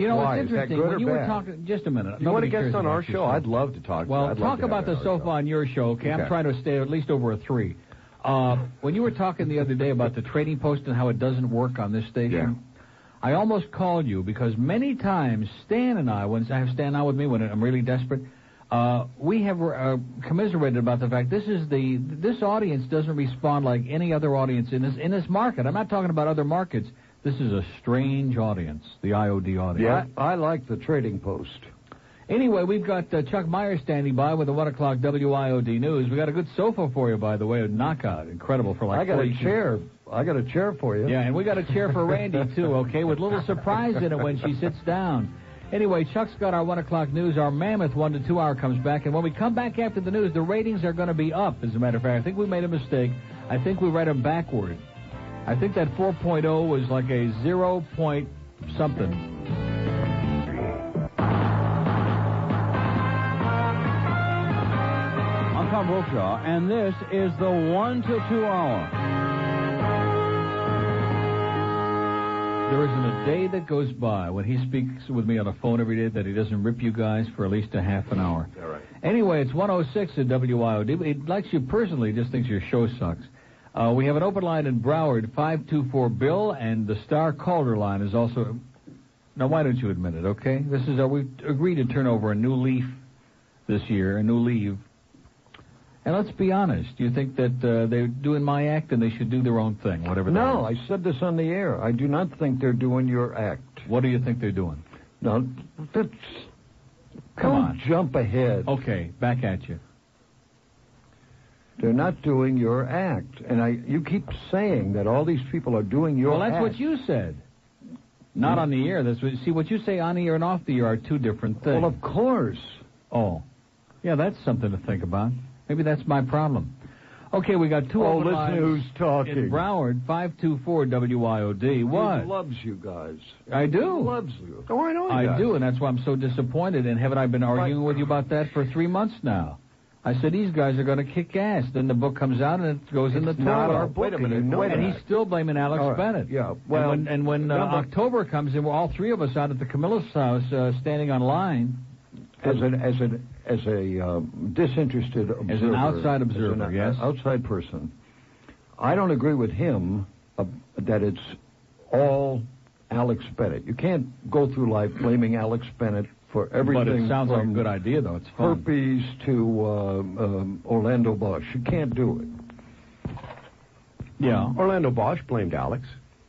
You know, why? it's Is that interesting. good When or you were bad? talking, just a minute. You want to Nobody guest cares on about our your show? I'd love to talk. Well, I'd love talk to have about you the on our sofa show. on your show, okay? I'm Okay. trying to stay at least over a 3. when you were talking the other day about the trading post and how it doesn't work on this station, I almost called you because many times Stan and I, when I have Stan on with me when I'm really desperate, we have commiserated about the fact this audience doesn't respond like any other audience in this market. I'm not talking about other markets. This is a strange audience, the IOD audience. Yeah, I like the trading post. Anyway, we've got Chuck Myers standing by with the 1 o'clock WIOD news. We got a good sofa for you, by the way, a knockout. Incredible for like I got 40 a chair. I got a chair for you. Yeah, and we got a chair for Randy, too, okay, with a little surprise in it when she sits down. Anyway, Chuck's got our 1 o'clock news. Our mammoth 1 to 2 hour comes back, and when we come back after the news, the ratings are going to be up, as a matter of fact. I think we made a mistake. I think we read them backward. I think that 4.0 was like a 0 point something. I'm Tom Brokaw, and this is the 1 to 2 hour. There isn't a day that goes by when he speaks with me on the phone every day that he doesn't rip you guys for at least a half an hour. All right. Anyway, it's 106 at WIOD. He likes you personally, just thinks your show sucks. We have an open line in Broward, 524-BILL, and the Star Calder line is also... Now, why don't you admit it, okay? This is we agreed to turn over a new leaf this year, a new leaf. And let's be honest. You think that they're doing my act and they should do their own thing, whatever that is? No, I said this on the air. I do not think they're doing your act. What do you think they're doing? No, that's... Come on. Jump ahead. Okay, back at you. They're not doing your act. And you keep saying that all these people are doing your act. Well, that's what you said. Not on the air. See, what you say on the air and off the air are two different things. Well, of course. Oh. Yeah, that's something to think about. Maybe that's my problem. Okay, we got two open lines. Listen who's talking. In Broward, 524-WIOD. What? He loves you guys. I do. He loves you. Oh, I know he I does. do, and that's why I'm so disappointed. And haven't I been arguing with you about that for 3 months now? I said, these guys are going to kick ass. Then the book comes out, and it goes in the toilet. Wait a minute. And he's still blaming Alex Bennett. Yeah. Well, and when October comes in, we're all three of us out at the Camilla's house standing on line. As a disinterested observer. As an outside observer, yes. Outside person. I don't agree with him that it's all Alex Bennett. You can't go through life blaming Alex Bennett for everything. But it sounds like a good idea, though. It's fun. Herpes to Orlando Bosch. You can't do it. Yeah. Orlando Bosch blamed Alex.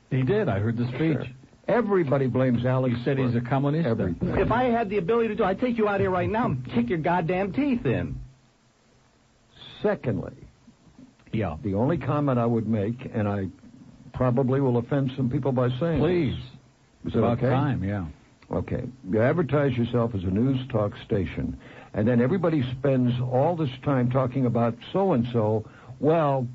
He did. I heard the speech. Sure. Everybody blames Alex. He said he's a communist. Everything. If I had the ability to do, I'd take you out here right now and kick your goddamn teeth in. Secondly, yeah, the only comment I would make, and I probably will offend some people by saying please. Is it's it about okay? time, yeah. Okay. You advertise yourself as a news talk station, and then everybody spends all this time talking about so-and-so. Well,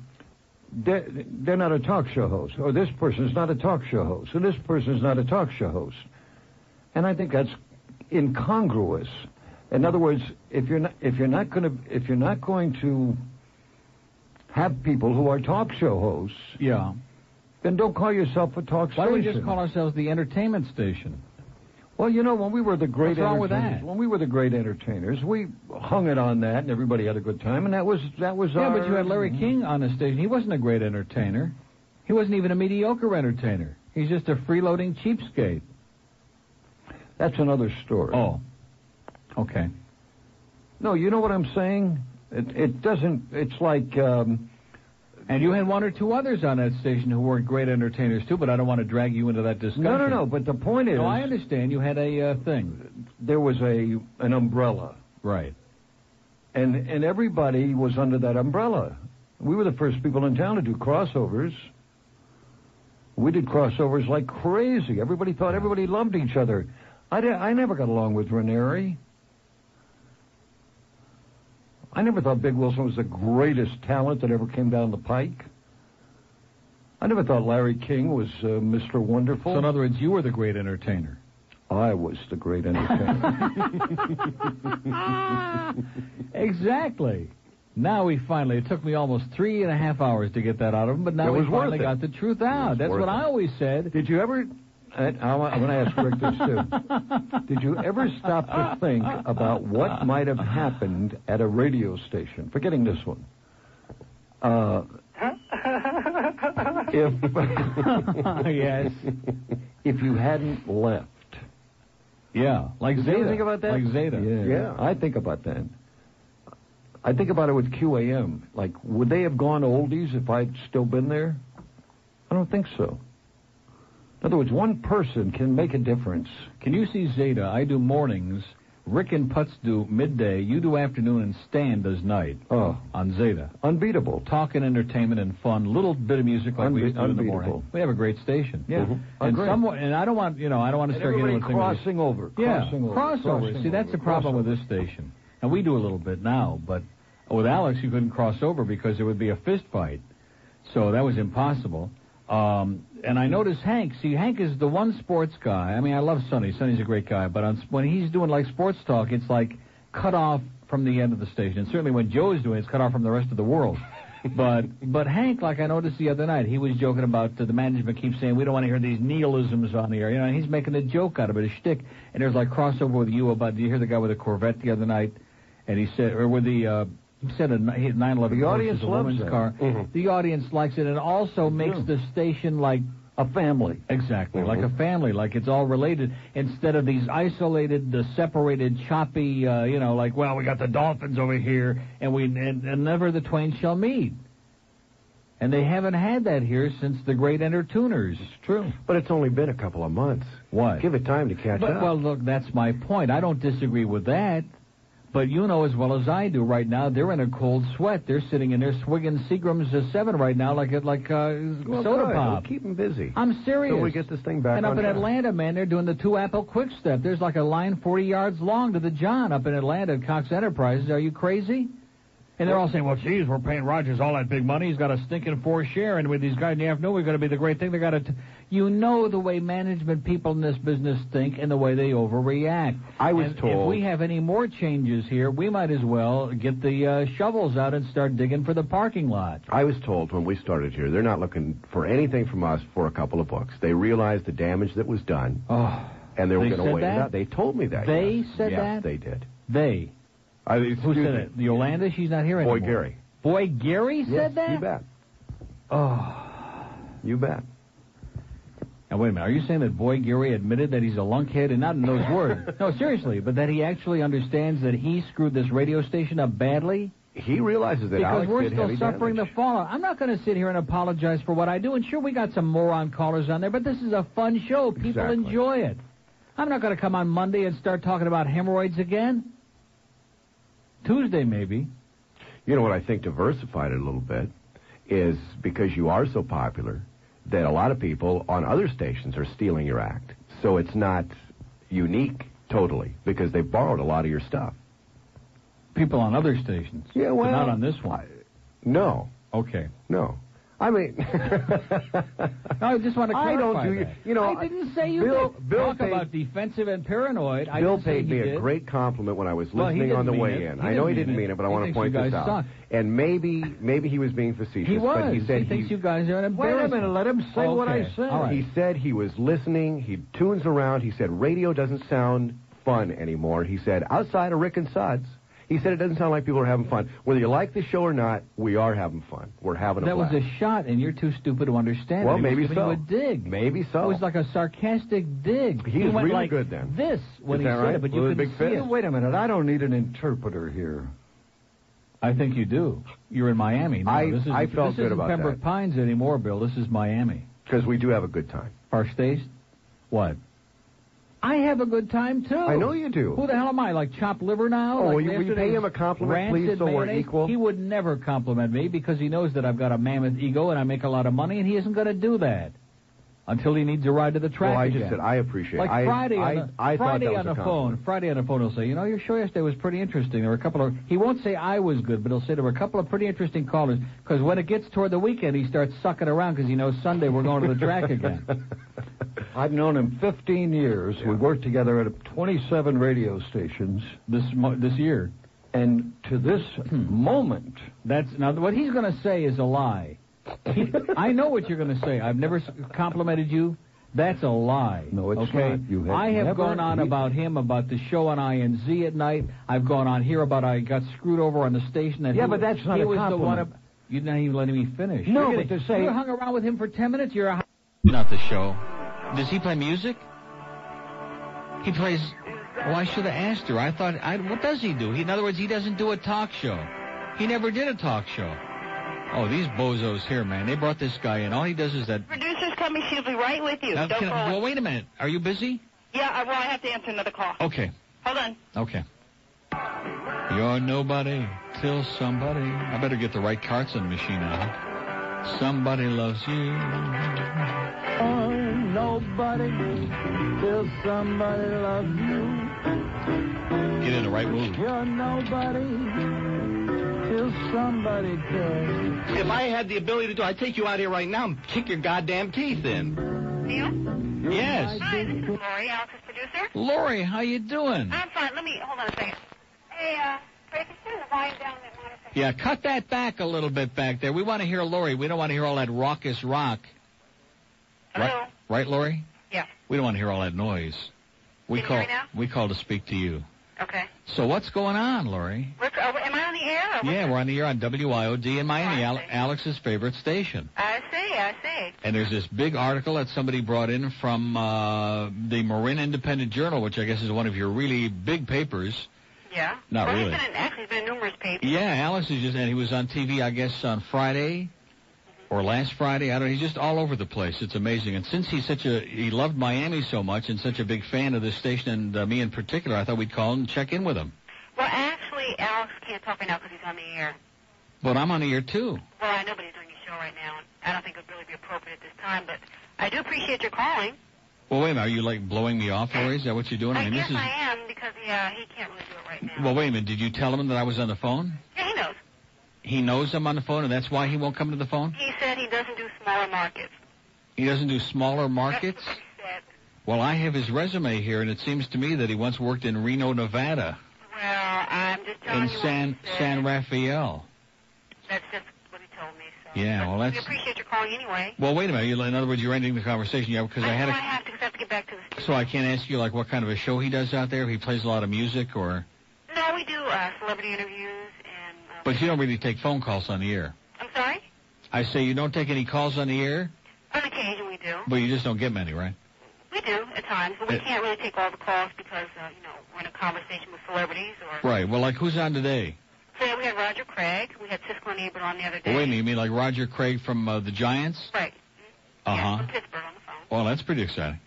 they're not a talk show host, or this person's not a talk show host, or this person's not a talk show host. And I think that's incongruous. In other words, if you're not going to have people who are talk show hosts, yeah, then don't call yourself a talk station. Why don't we just call ourselves the entertainment station? Well, you know, when we were the great What's wrong with that? When we were the great entertainers, we hung it on that, and everybody had a good time, and that was yeah, our... but you had Larry King on the station. He wasn't a great entertainer. He wasn't even a mediocre entertainer. He's just a freeloading cheapskate. That's another story. Oh. Okay. No, you know what I'm saying? It doesn't... It's like... and you had one or two others on that station who weren't great entertainers, too, but I don't want to drag you into that discussion. No, but the point is... No, I understand. You had a thing. There was an umbrella. Right. And everybody was under that umbrella. We were the first people in town to do crossovers. We did crossovers like crazy. Everybody thought everybody loved each other. I never got along with Ranieri. I never thought Big Wilson was the greatest talent that ever came down the pike. I never thought Larry King was Mr. Wonderful. So in other words, you were the great entertainer. I was the great entertainer. Exactly. Now it took me almost 3.5 hours to get that out of him, but now we finally got the truth out. That's what I always said. Did you ever... I'm going to ask Rick this, too. Did you ever stop to think about what might have happened at a radio station? Forgetting this one. Yes. If you hadn't left. Yeah, like Did Zeta. you think about that? Like Zeta. Yeah, I think about that. I think about it with QAM. Like, would they have gone oldies if I'd still been there? I don't think so. In other words, one person can make a difference. Can you see Zeta? I do mornings. Rick and Putz do midday. You do afternoon, and Stan does night. Oh, on Zeta. Unbeatable. Talk and entertainment and fun. Little bit of music like we used to do in the morning. We have a great station. Yeah. And and I don't want I don't want to start getting crossing over. Crossover. See, that's the problem with this station. And we do a little bit now, but with Alex, you couldn't cross over because there would be a fist fight. So that was impossible. And I noticed Hank. See, Hank is the one sports guy. I mean, I love Sonny. Sonny's a great guy. But when he's doing, like, sports talk, it's, like, cut off from the end of the station. And certainly when Joe's doing it, it's cut off from the rest of the world. But Hank, like I noticed the other night, he was joking about the management keeps saying, we don't want to hear these neologisms on the air. You know, and he's making a joke out of it, a shtick. And there's, like, crossover with you about, did you hear the guy with the Corvette the other night? And he said, or with the... He said a 911 the audience a loves woman's that. car. The audience likes it, and it also makes the station like a family. Exactly, like a family, like it's all related, instead of these isolated, separated, choppy, like, well, we got the Dolphins over here, and never the twain shall meet. And they haven't had that here since the great Entertuners. It's true. But it's only been a couple of months. What? Give it time to catch up. Well, look, that's my point. I don't disagree with that. But you know as well as I do right now, they're in a cold sweat. They're sitting in there swigging Seagram's 7 right now like soda pop. Keep them busy. I'm serious. Until we get this thing back And up on in track. Atlanta, man, they're doing the 2-apple quick step. There's like a line 40 yards long to the John up in Atlanta at Cox Enterprises. Are you crazy? And they're all saying, well, geez, we're paying Rogers all that big money. He's got a stinking 4 share, and with these guys in the afternoon, we're going to be the great thing. They got to... You know the way management people in this business think and the way they overreact. I was told... If we have any more changes here, we might as well get the shovels out and start digging for the parking lot. I was told when we started here, they're not looking for anything from us for a couple of books. They realized the damage that was done, and they were going to wait it out. They told me that. They said yes, that? They did. They? Who said it? Yolanda? She's not here anymore. Boy Gary. Boy Gary said that? You bet. Oh. You bet. Now, wait a minute. Are you saying that Boy Gary admitted that he's a lunkhead and not in those words? No, seriously, but that he actually understands that he screwed this radio station up badly? He realizes that because Alex we're did still heavy suffering damage. the fallout. I'm not going to sit here and apologize for what I do. And sure, we got some moron callers on there, but this is a fun show. People enjoy it. I'm not going to come on Monday and start talking about hemorrhoids again. Tuesday, maybe. You know what I think diversified it a little bit is because you are so popular that a lot of people on other stations are stealing your act. So it's not unique totally because they borrowed a lot of your stuff. People on other stations? Yeah, well... But not on this one? No. Okay. No. I mean... No, I just want to clarify I don't do... that. You know, I didn't say you Bill talk paid, about defensive and paranoid. Bill paid me a great compliment when I was listening on the way in. I know he didn't mean it, but I want to point this out. And maybe he was being facetious. He was. But he said he thinks you guys are an embarrassment. Wait a minute, let him say what I said. All right. He said he was listening. He tunes around. He said radio doesn't sound fun anymore. He said outside of Rick and Suds, he said it doesn't sound like people are having fun. Whether you like the show or not, we are having fun. We're having a blast. That was a shot, and you're too stupid to understand. Well, it. maybe so. so. You a dig. Maybe so. It was like a sarcastic dig. He was went really like good then. This when Is he that said right? it, but Was you it a couldn't big see fist? it. Wait a minute, I don't need an interpreter here. I think you do. You're in Miami. No, I felt good about This isn't Pembroke Pines anymore, Bill. This is Miami. Because we do have a good time. First taste? What? I have a good time, too. I know you do. Who the hell am I, like chopped liver now? Oh, like will you pay him a compliment, please, rancid so we're mayonnaise? equal? He would never compliment me because he knows that I've got a mammoth ego and I make a lot of money, and he isn't going to do that until he needs a ride to the track Well, I again. just said I appreciate like it. Friday Friday on the phone. Friday on the phone, he'll say, you know, your show yesterday was pretty interesting. There were a couple of... He won't say I was good, but he'll say there were a couple of pretty interesting callers because when it gets toward the weekend, he starts sucking around because he knows Sunday we're going to the track again. I've known him 15 years. Yeah. We worked together at 27 radio stations this year. And to this moment... Now, what he's going to say is a lie. I know what you're going to say. I've never complimented you. That's a lie. No, it's okay? not. I have gone on about him, about the show on INZ at night. I've gone on here about I got screwed over on the station. Yeah, but that's not a compliment. You're not even letting me finish. No, You're but to say... You hung around with him for 10 minutes? You're a... Not the show. Does he play music? He plays... Oh, I should have asked her. I thought... What does he do? In other words, he doesn't do a talk show. He never did a talk show. Oh, these bozos here, man. They brought this guy in. All he does is that... Producer's coming. She'll be right with you. Well, wait a minute. Are you busy? Yeah, well, I have to answer another call. Okay. Hold on. Okay. You're nobody till somebody... I better get the right Carson machine out. Somebody loves you. Oh, nobody till somebody loves you. Get in the right mood. You're nobody till somebody cares. If I had the ability to do, I'd take you out here right now and kick your goddamn teeth in. Neil? Yes. Hi, this is Lori, Alex's producer. Lori, how you doing? I'm fine. Hold on a second. Hey, Ray, can you turn the volume down that monitor? Yeah, cut that back a little bit back there. We want to hear Lori. We don't want to hear all that raucous rock. Hello? Right, Lori? Yeah. We don't want to hear all that noise. We Can you hear me now? We call to speak to you. Okay. So what's going on, Lori? Am I on the air? Yeah, we're on the air on WIOD in Miami, Alex's favorite station. I see. And there's this big article that somebody brought in from the Marin Independent Journal, which I guess is one of your really big papers. Yeah. Not really. He's been in numerous papers. Yeah, Alex is and he was on TV, I guess, on Friday or last Friday. I don't know. He's just all over the place. It's amazing. And since he loved Miami so much and such a big fan of this station and me in particular, I thought we'd call and check in with him. Well, actually, Alex can't talk right now because he's on the air. But I'm on the air, too. Well, I know, but he's doing a show right now, and I don't think it would really be appropriate at this time, but I do appreciate your calling. Well, wait a minute. Are you, like, blowing me off, Lori? Is that what you're doing? I guess I am, because, he can't really do it right now. Well, wait a minute. Did you tell him that I was on the phone? Yeah, he knows. He knows I'm on the phone, and that's why he won't come to the phone? He said he doesn't do smaller markets. He doesn't do smaller markets? That's what he said. Well, I have his resume here, and it seems to me that he once worked in Reno, Nevada. Well, I'm just telling you In San Rafael. That's just what he told me, so. Yeah, well, that's... We appreciate your calling anyway. Well, wait a minute. In other words, you're ending the conversation. Yeah, because I have to get back to the... So I can't ask you, like, what kind of a show he does out there, if he plays a lot of music, or... No, we do celebrity interviews and... But you don't really take phone calls on the air. I'm sorry? I say you don't take any calls on the air? On occasion we do. But you just don't get many, right? We do, at times, but we can't really take all the calls because, we're in a conversation with celebrities or... Right. Well, like, who's on today? Today we had Roger Craig. We had Siskel and Ebert on the other day. Well, wait a minute. You mean like Roger Craig from the Giants? Right. Uh-huh. Yeah, from Pittsburgh on the phone. Well, that's pretty exciting.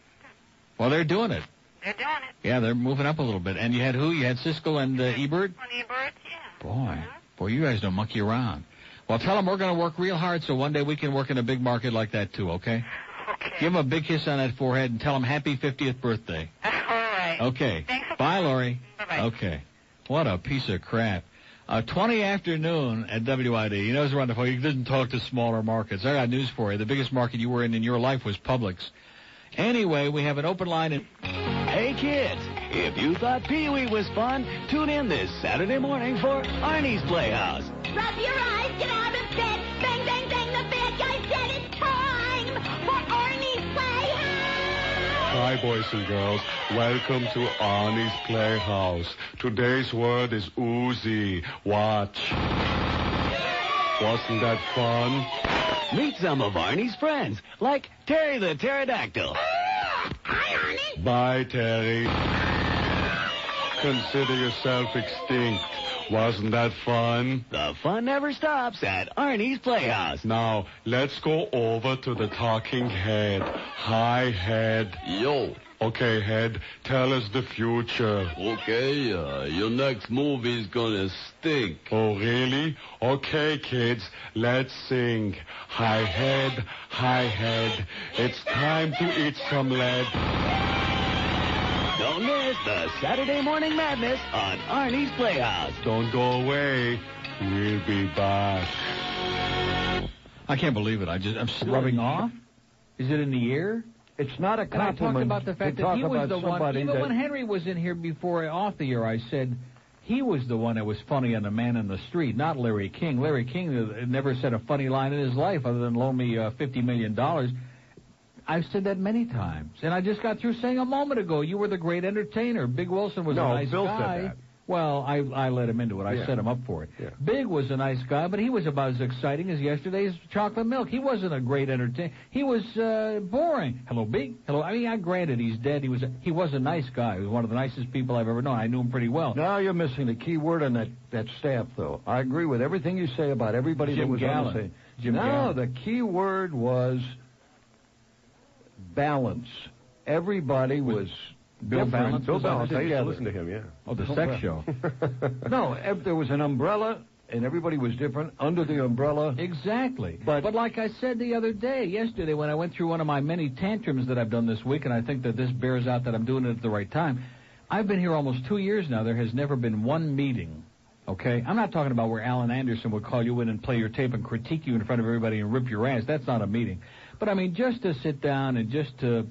Well, they're doing it. They're doing it. Yeah, they're moving up a little bit. And you had who? You had Siskel and Ebert? On Ebert, yeah. Boy, you guys don't monkey around. Well, tell them we're going to work real hard so one day we can work in a big market like that, too, okay? Okay. Give them a big kiss on that forehead and tell them happy 50th birthday. All right. Okay. Thanks for Bye, Lori. Bye-bye. Okay. What a piece of crap. 20 afternoon at WID. You know, it's wonderful. You didn't talk to smaller markets. I got news for you. The biggest market you were in your life was Publix. Anyway, we have an open line. Hey, kids, if you thought Pee-wee was fun, tune in this Saturday morning for Arnie's Playhouse. Rub your eyes, get out of bed. Bang, bang, bang, the bad guy said it's time for Arnie's Playhouse. Hi, boys and girls. Welcome to Arnie's Playhouse. Today's word is oozy. Watch. Wasn't that fun? Meet some of Arnie's friends, like Terry the Pterodactyl. Hi, Arnie. Bye, Terry. Consider yourself extinct. Wasn't that fun? The fun never stops at Arnie's Playhouse. Now, let's go over to the talking head. Hi, head. Yo. Okay, head, tell us the future. Okay, your next movie's gonna stink. Oh, really? Okay, kids, let's sing. Hi, head, it's time to eat some lead. Don't miss the Saturday Morning Madness on Arnie's Playhouse. Don't go away. We'll be back. I can't believe it. I'm rubbing off. Is it in the ear? It's not a compliment. And I talked about the fact that he was the one. Even when Henry was in here before, off the air, I said he was the one that was funny on The Man in the Street, not Larry King. Larry King never said a funny line in his life other than loan me $50 million. I've said that many times. And I just got through saying a moment ago, you were the great entertainer. Big Wilson was a nice Bill guy. Said that. Well, I let him into it. I set him up for it. Yeah. Big was a nice guy, but he was about as exciting as yesterday's chocolate milk. He wasn't a great entertainer. He was boring. Hello, Big. Hello. I mean, granted, he's dead. He was a nice guy. He was one of the nicest people I've ever known. I knew him pretty well. Now you're missing the key word on that staff, though. I agree with everything you say about everybody that was on the stage. Jim Gallen. The key word was balance. Everybody was Bill Balance. Bill Balance. I used to listen to him, yeah. Oh, the sex show. No, there was an umbrella, and everybody was different under the umbrella. Exactly. But like I said yesterday, when I went through one of my many tantrums that I've done this week, and I think that this bears out that I'm doing it at the right time, I've been here almost 2 years now. There has never been one meeting, okay? I'm not talking about where Alan Anderson would call you in and play your tape and critique you in front of everybody and rip your ass. That's not a meeting. But, I mean, just to sit down and just to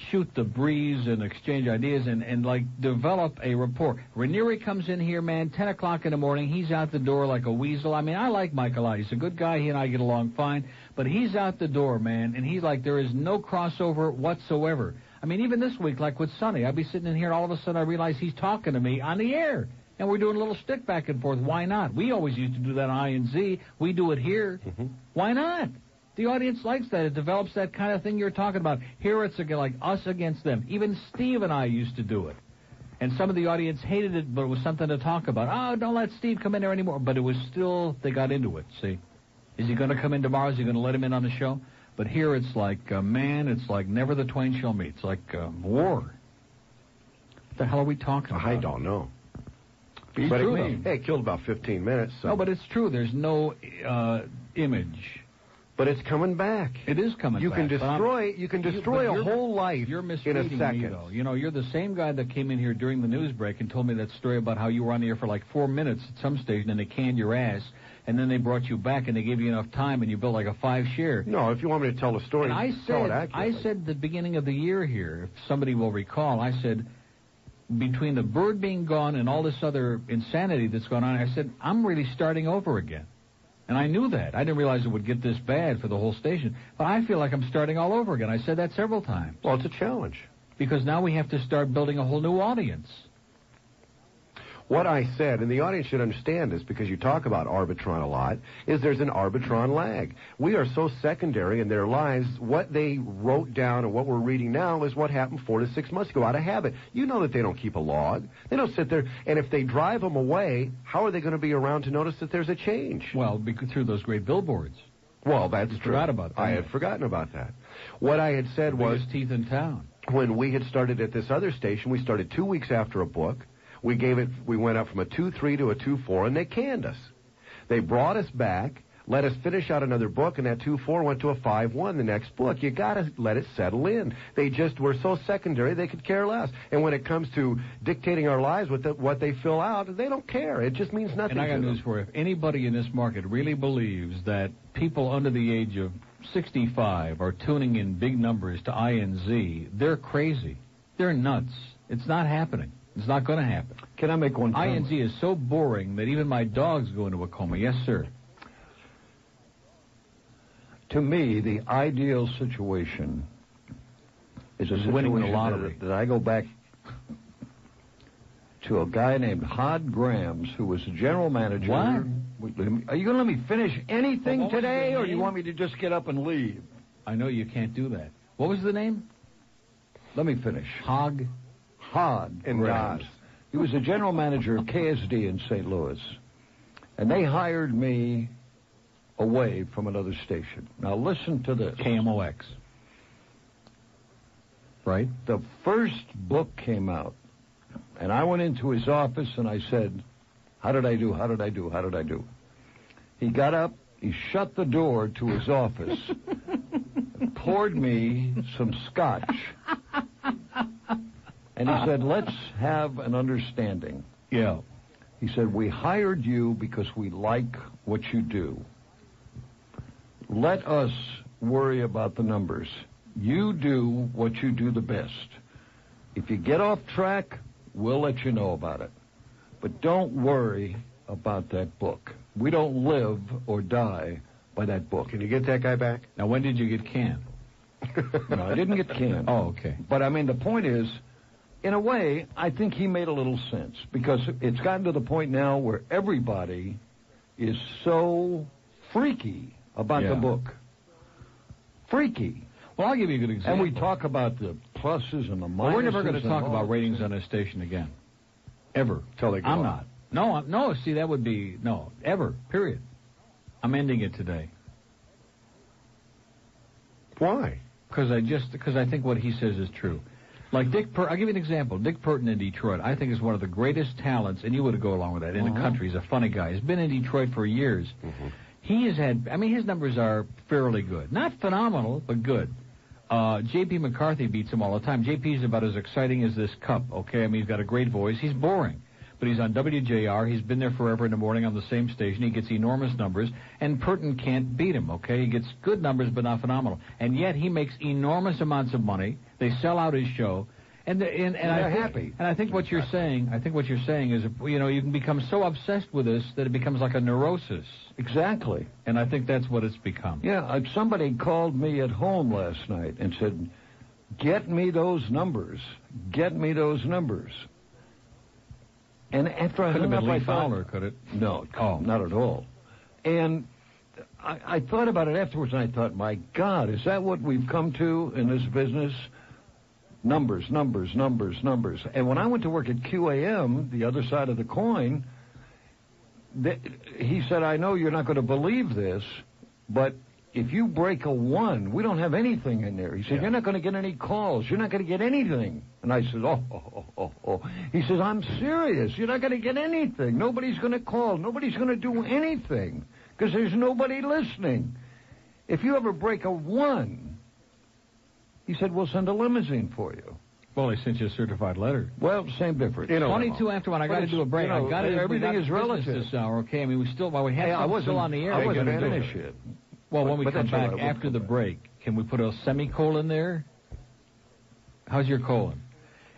shoot the breeze and exchange ideas and like, develop a rapport. Ranieri comes in here, man, 10 o'clock in the morning. He's out the door like a weasel. I mean, I like Mike a lot. He's a good guy. He and I get along fine. But he's out the door, man, and he's like, there is no crossover whatsoever. I mean, even this week, like with Sonny, I'd be sitting in here, and all of a sudden I realize he's talking to me on the air. And we're doing a little stick back and forth. Why not? We always used to do that on I&Z. We do it here. Mm-hmm. Why not? The audience likes that. It develops that kind of thing you're talking about. Here it's like us against them. Even Steve and I used to do it. And some of the audience hated it, but it was something to talk about. Oh, don't let Steve come in there anymore. But it was still, they got into it, see? Is he going to come in tomorrow? Is he going to let him in on the show? But here it's like, man, it's like never the twain shall meet. It's like war. What the hell are we talking about? I don't know. But it killed about 15 minutes. So. No, but it's true. There's no image. But it's coming back. It is coming back. You can destroy a whole life you're in a misreading second. Me, though. You know, you're the same guy that came in here during the news break and told me that story about how you were on the air for like 4 minutes at some station and they canned your ass, and then they brought you back and they gave you enough time and you built like a 5-share. No, if you want me to tell the story, tell it accurately. I said at the beginning of the year here, if somebody will recall, I said, between the bird being gone and all this other insanity that's going on, I said, I'm really starting over again. And I knew that. I didn't realize it would get this bad for the whole station. But I feel like I'm starting all over again. I said that several times. Well, it's a challenge. Because now we have to start building a whole new audience. What I said, and the audience should understand this because you talk about Arbitron a lot, is there's an Arbitron lag. We are so secondary in their lives. What they wrote down and what we're reading now is what happened 4 to 6 months ago out of habit. You know that they don't keep a log. They don't sit there, and if they drive them away, how are they going to be around to notice that there's a change? Well, through those great billboards. Well, that's true. Forgot about that. I had forgotten about that. What I had said was... biggest teeth in town. When we had started at this other station, we started 2 weeks after a book. We went up from a 2.3 to a 2.4, and they canned us. They brought us back, let us finish out another book, and that 2.4 went to a 5.1 the next book. You got to let it settle in. They just were so secondary, they could care less. And when it comes to dictating our lives with what they fill out, they don't care. It just means nothing to them. And I got news for you. If anybody in this market really believes that people under the age of 65 are tuning in big numbers to I&Z, they're crazy. They're nuts. It's not happening. It's not going to happen. Can I make one comment? I&Z is so boring that even my dogs go into a coma. Yes, sir. To me, the ideal situation is a situation winning the lottery. That I go back to a guy named Hod Grams, who was the general manager. What? Are you going to let me finish anything today, or do you want me to just get up and leave? I know you can't do that. What was the name? Let me finish. Hod and Grams. He was the general manager of KSD in St. Louis. And they hired me away from another station. Now listen to this. KMOX. Right? The first book came out, and I went into his office and I said, how did I do? How did I do? How did I do? He got up, he shut the door to his office, and poured me some scotch. And he said, let's have an understanding. Yeah. He said, we hired you because we like what you do. Let us worry about the numbers. You do what you do the best. If you get off track, we'll let you know about it. But don't worry about that book. We don't live or die by that book. Can you get that guy back? Now, when did you get canned? No, I didn't get canned. Oh, okay. But, I mean, the point is, in a way, I think he made a little sense, because it's gotten to the point now where everybody is so freaky about the book. Freaky. Well, I'll give you a good example. And we talk about the pluses and the minuses. Well, we're never going to talk about ratings on this station again. Ever. Till they go I'm on. not. No, see, that would be, no, ever, period. I'm ending it today. Why? Because I think what he says is true. Like I'll give you an example. Dick Purton in Detroit, I think, is one of the greatest talents, and you would go along with that, in the country. He's a funny guy. He's been in Detroit for years. He has had, his numbers are fairly good. Not phenomenal, but good. J.P. McCarthy beats him all the time. J.P.'s about as exciting as this cup, okay? He's got a great voice. He's boring. But he's on WJR. He's been there forever in the morning on the same station. He gets enormous numbers, and Purton can't beat him, okay? He gets good numbers, but not phenomenal. And yet he makes enormous amounts of money. They sell out his show. And they're happy. And I think what you're saying, is, you can become so obsessed with this that it becomes like a neurosis. Exactly. And I think that's what it's become. Yeah, somebody called me at home last night and said, get me those numbers. Get me those numbers. And after I hung up, I thought... Fowler, could it? No, not at all. And I thought about it afterwards, and I thought, my God, is that what we've come to in this business? Numbers, numbers, numbers, numbers. And when I went to work at QAM, the other side of the coin, he said, I know you're not going to believe this, but if you break a 1, we don't have anything in there. He said, you're not going to get any calls. You're not going to get anything. And I said, oh. He says, I'm serious. You're not going to get anything. Nobody's going to call. Nobody's going to do anything because there's nobody listening. If you ever break a 1, he said, we'll send a limousine for you. Well, they sent you a certified letter. Well, same difference. 22 after 1. I got to do a break. I got to everything is relative this hour. Okay, we still have still on the air. I wasn't finished yet. Well, when we come back after the break, can we put a semicolon there? How's your colon?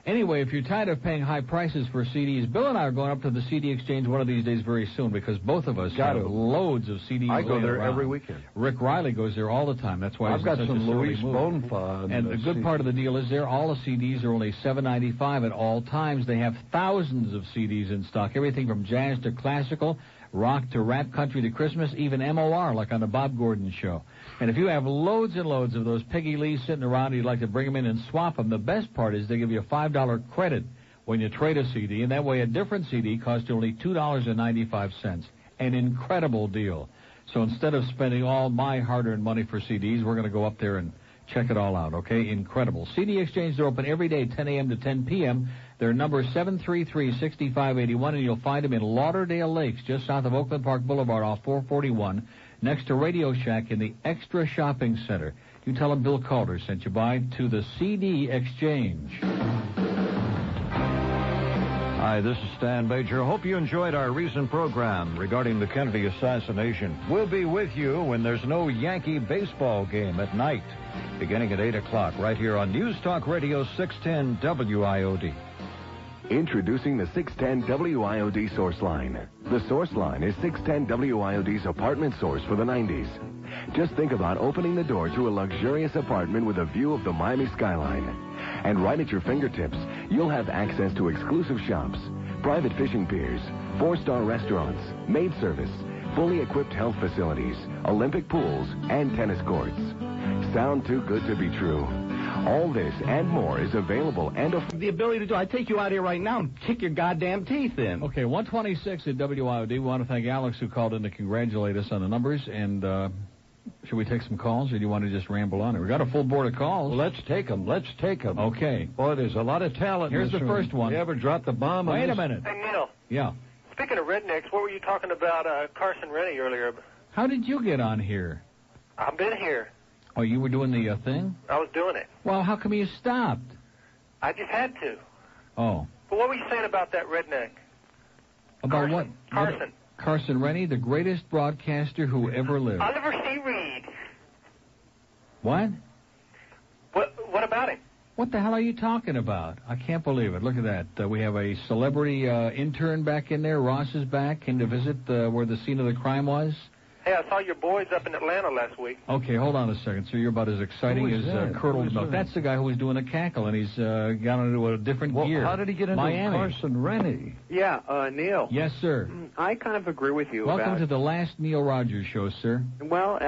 Anyway, if you're tired of paying high prices for CDs, Bill and I are going up to the CD exchange one of these days very soon because both of us have loads of CDs. I go there around. every weekend. Rick Riley goes there all the time. That's why I've got some Luis Bonfa. Bonfa. And the good part of the deal is all the CDs are only $7.95 at all times. They have thousands of CDs in stock, everything from jazz to classical, rock to rap, country to Christmas, even MOR, like on the Bob Gordon Show. And if you have loads and loads of those Peggy Lees sitting around and you'd like to bring them in and swap them, the best part is they give you a $5 credit when you trade a CD, and that way a different CD costs you only $2.95. An incredible deal. So instead of spending all my hard-earned money for CDs, we're going to go up there and check it all out, okay? Incredible. CD exchanges are open every day, 10 a.m. to 10 p.m. Their number is 733-6581, and you'll find them in Lauderdale Lakes, just south of Oakland Park Boulevard off 441, next to Radio Shack in the Extra Shopping Center. You tell them Bill Calder sent you by to the CD Exchange. Hi, this is Stan Major. Hope you enjoyed our recent program regarding the Kennedy assassination. We'll be with you when there's no Yankee baseball game at night, beginning at 8 o'clock, right here on News Talk Radio 610 WIOD. Introducing the 610 WIOD Source Line. The Source Line is 610 WIOD's apartment source for the 90s. Just think about opening the door to a luxurious apartment with a view of the Miami skyline. And right at your fingertips, you'll have access to exclusive shops, private fishing piers, 4-star restaurants, maid service, fully equipped health facilities, Olympic pools, and tennis courts. Sound too good to be true. All this and more is available and the ability to do. I take you out here right now and kick your goddamn teeth in. Okay, 126 at WIOD. We want to thank Alex who called in to congratulate us on the numbers. And should we take some calls, or do you want to just ramble on? We got a full board of calls. Well, let's take them. Okay. Boy, there's a lot of talent. Here's the first one. You ever dropped the bomb? Wait a minute. Hey, Neil. Yeah. Speaking of rednecks, what were you talking about Carson Rennie earlier? How did you get on here? I've been here. Oh, you were doing the thing? I was doing it. Well, how come you stopped? I just had to. Oh. But what were you saying about that redneck? About what? Carson. Carson Rennie, the greatest broadcaster who ever lived. Oliver C. Reed. What? What about him? What the hell are you talking about? I can't believe it. Look at that. We have a celebrity intern back in there. Ross is back. Came to visit where the scene of the crime was. Hey, I saw your boys up in Atlanta last week. Okay, hold on a second, sir. You're about as exciting Who as is that? curdled Who is milk. that? That's the guy who was doing the cackle, and he's got into a different gear. How did he get into Miami? Carson Rennie? Yeah, Neil. Yes, sir. I kind of agree with you Welcome about... to the last Neil Rogers show, sir. Well,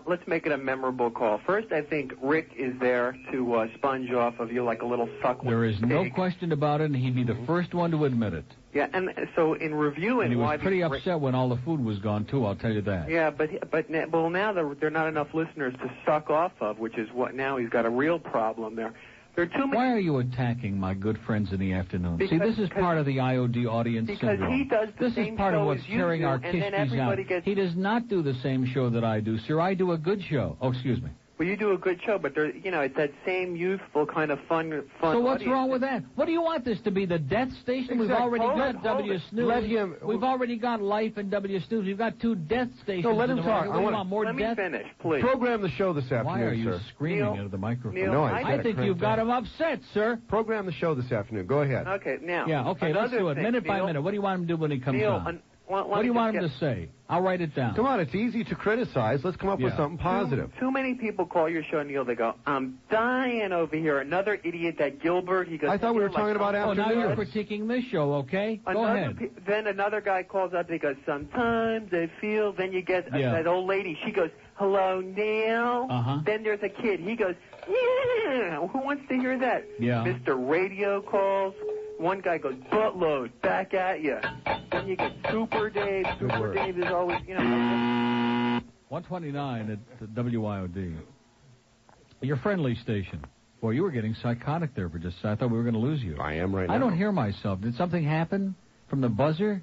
let's make it a memorable call. First, I think Rick is there to sponge off of you like a little suckling There is pig. no question about it, and he'd be the first one to admit it. Yeah, and so in reviewing And he why was pretty these upset when all the food was gone, too, I'll tell you that. Yeah, but now there are not enough listeners to suck off of, which is what now he's got a real problem there. There are too many. Why are you attacking my good friends in the afternoon? See, this is part of the IOD audience because syndrome. he does the This same is part show of what's as you tearing do, our and then kishkies out. everybody gets... He does not do the same show that I do, sir. I do a good show. Oh, excuse me. Well, you do a good show, but there, it's that same youthful kind of fun. So what's audience. wrong with that? What do you want this to be, the death station? We've already got W Snooze. We've already got Life and W Snooze. We've got 2 death stations. No, let him in the talk. market. We want more Let me death. finish, please. Program the show this afternoon, Why are you sir. screaming into the microphone? Neil, no, I think you've got him upset, sir. Program the show this afternoon. Go ahead. Okay, now. Yeah, okay, let's another do it. thing, Minute by Neil, minute. What do you want him to do when he comes Neil, on? Let What do you me want just him to say? I'll write it down. Come on, it's easy to criticize. Let's come up with something positive. Too many people call your show, Neil. They go, I'm dying over here. Another idiot, that Gilbert. He goes. I thought we were talking about Oh, now you're afternoon. critiquing this show, okay? Go ahead. Then another guy calls up and he goes, sometimes I feel. Then you get that old lady. She goes, hello, Neil. Uh-huh. Then there's a kid. He goes, yeah. Who wants to hear that? Yeah. Mr. Radio calls. One guy goes, buttload, back at you. Then you get Super Dave. Super Dave is always, 129 at the WIOD. Your friendly station. Boy, you were getting psychotic there for just a second. I thought we were going to lose you. I am right now. I don't hear myself. Did something happen from the buzzer?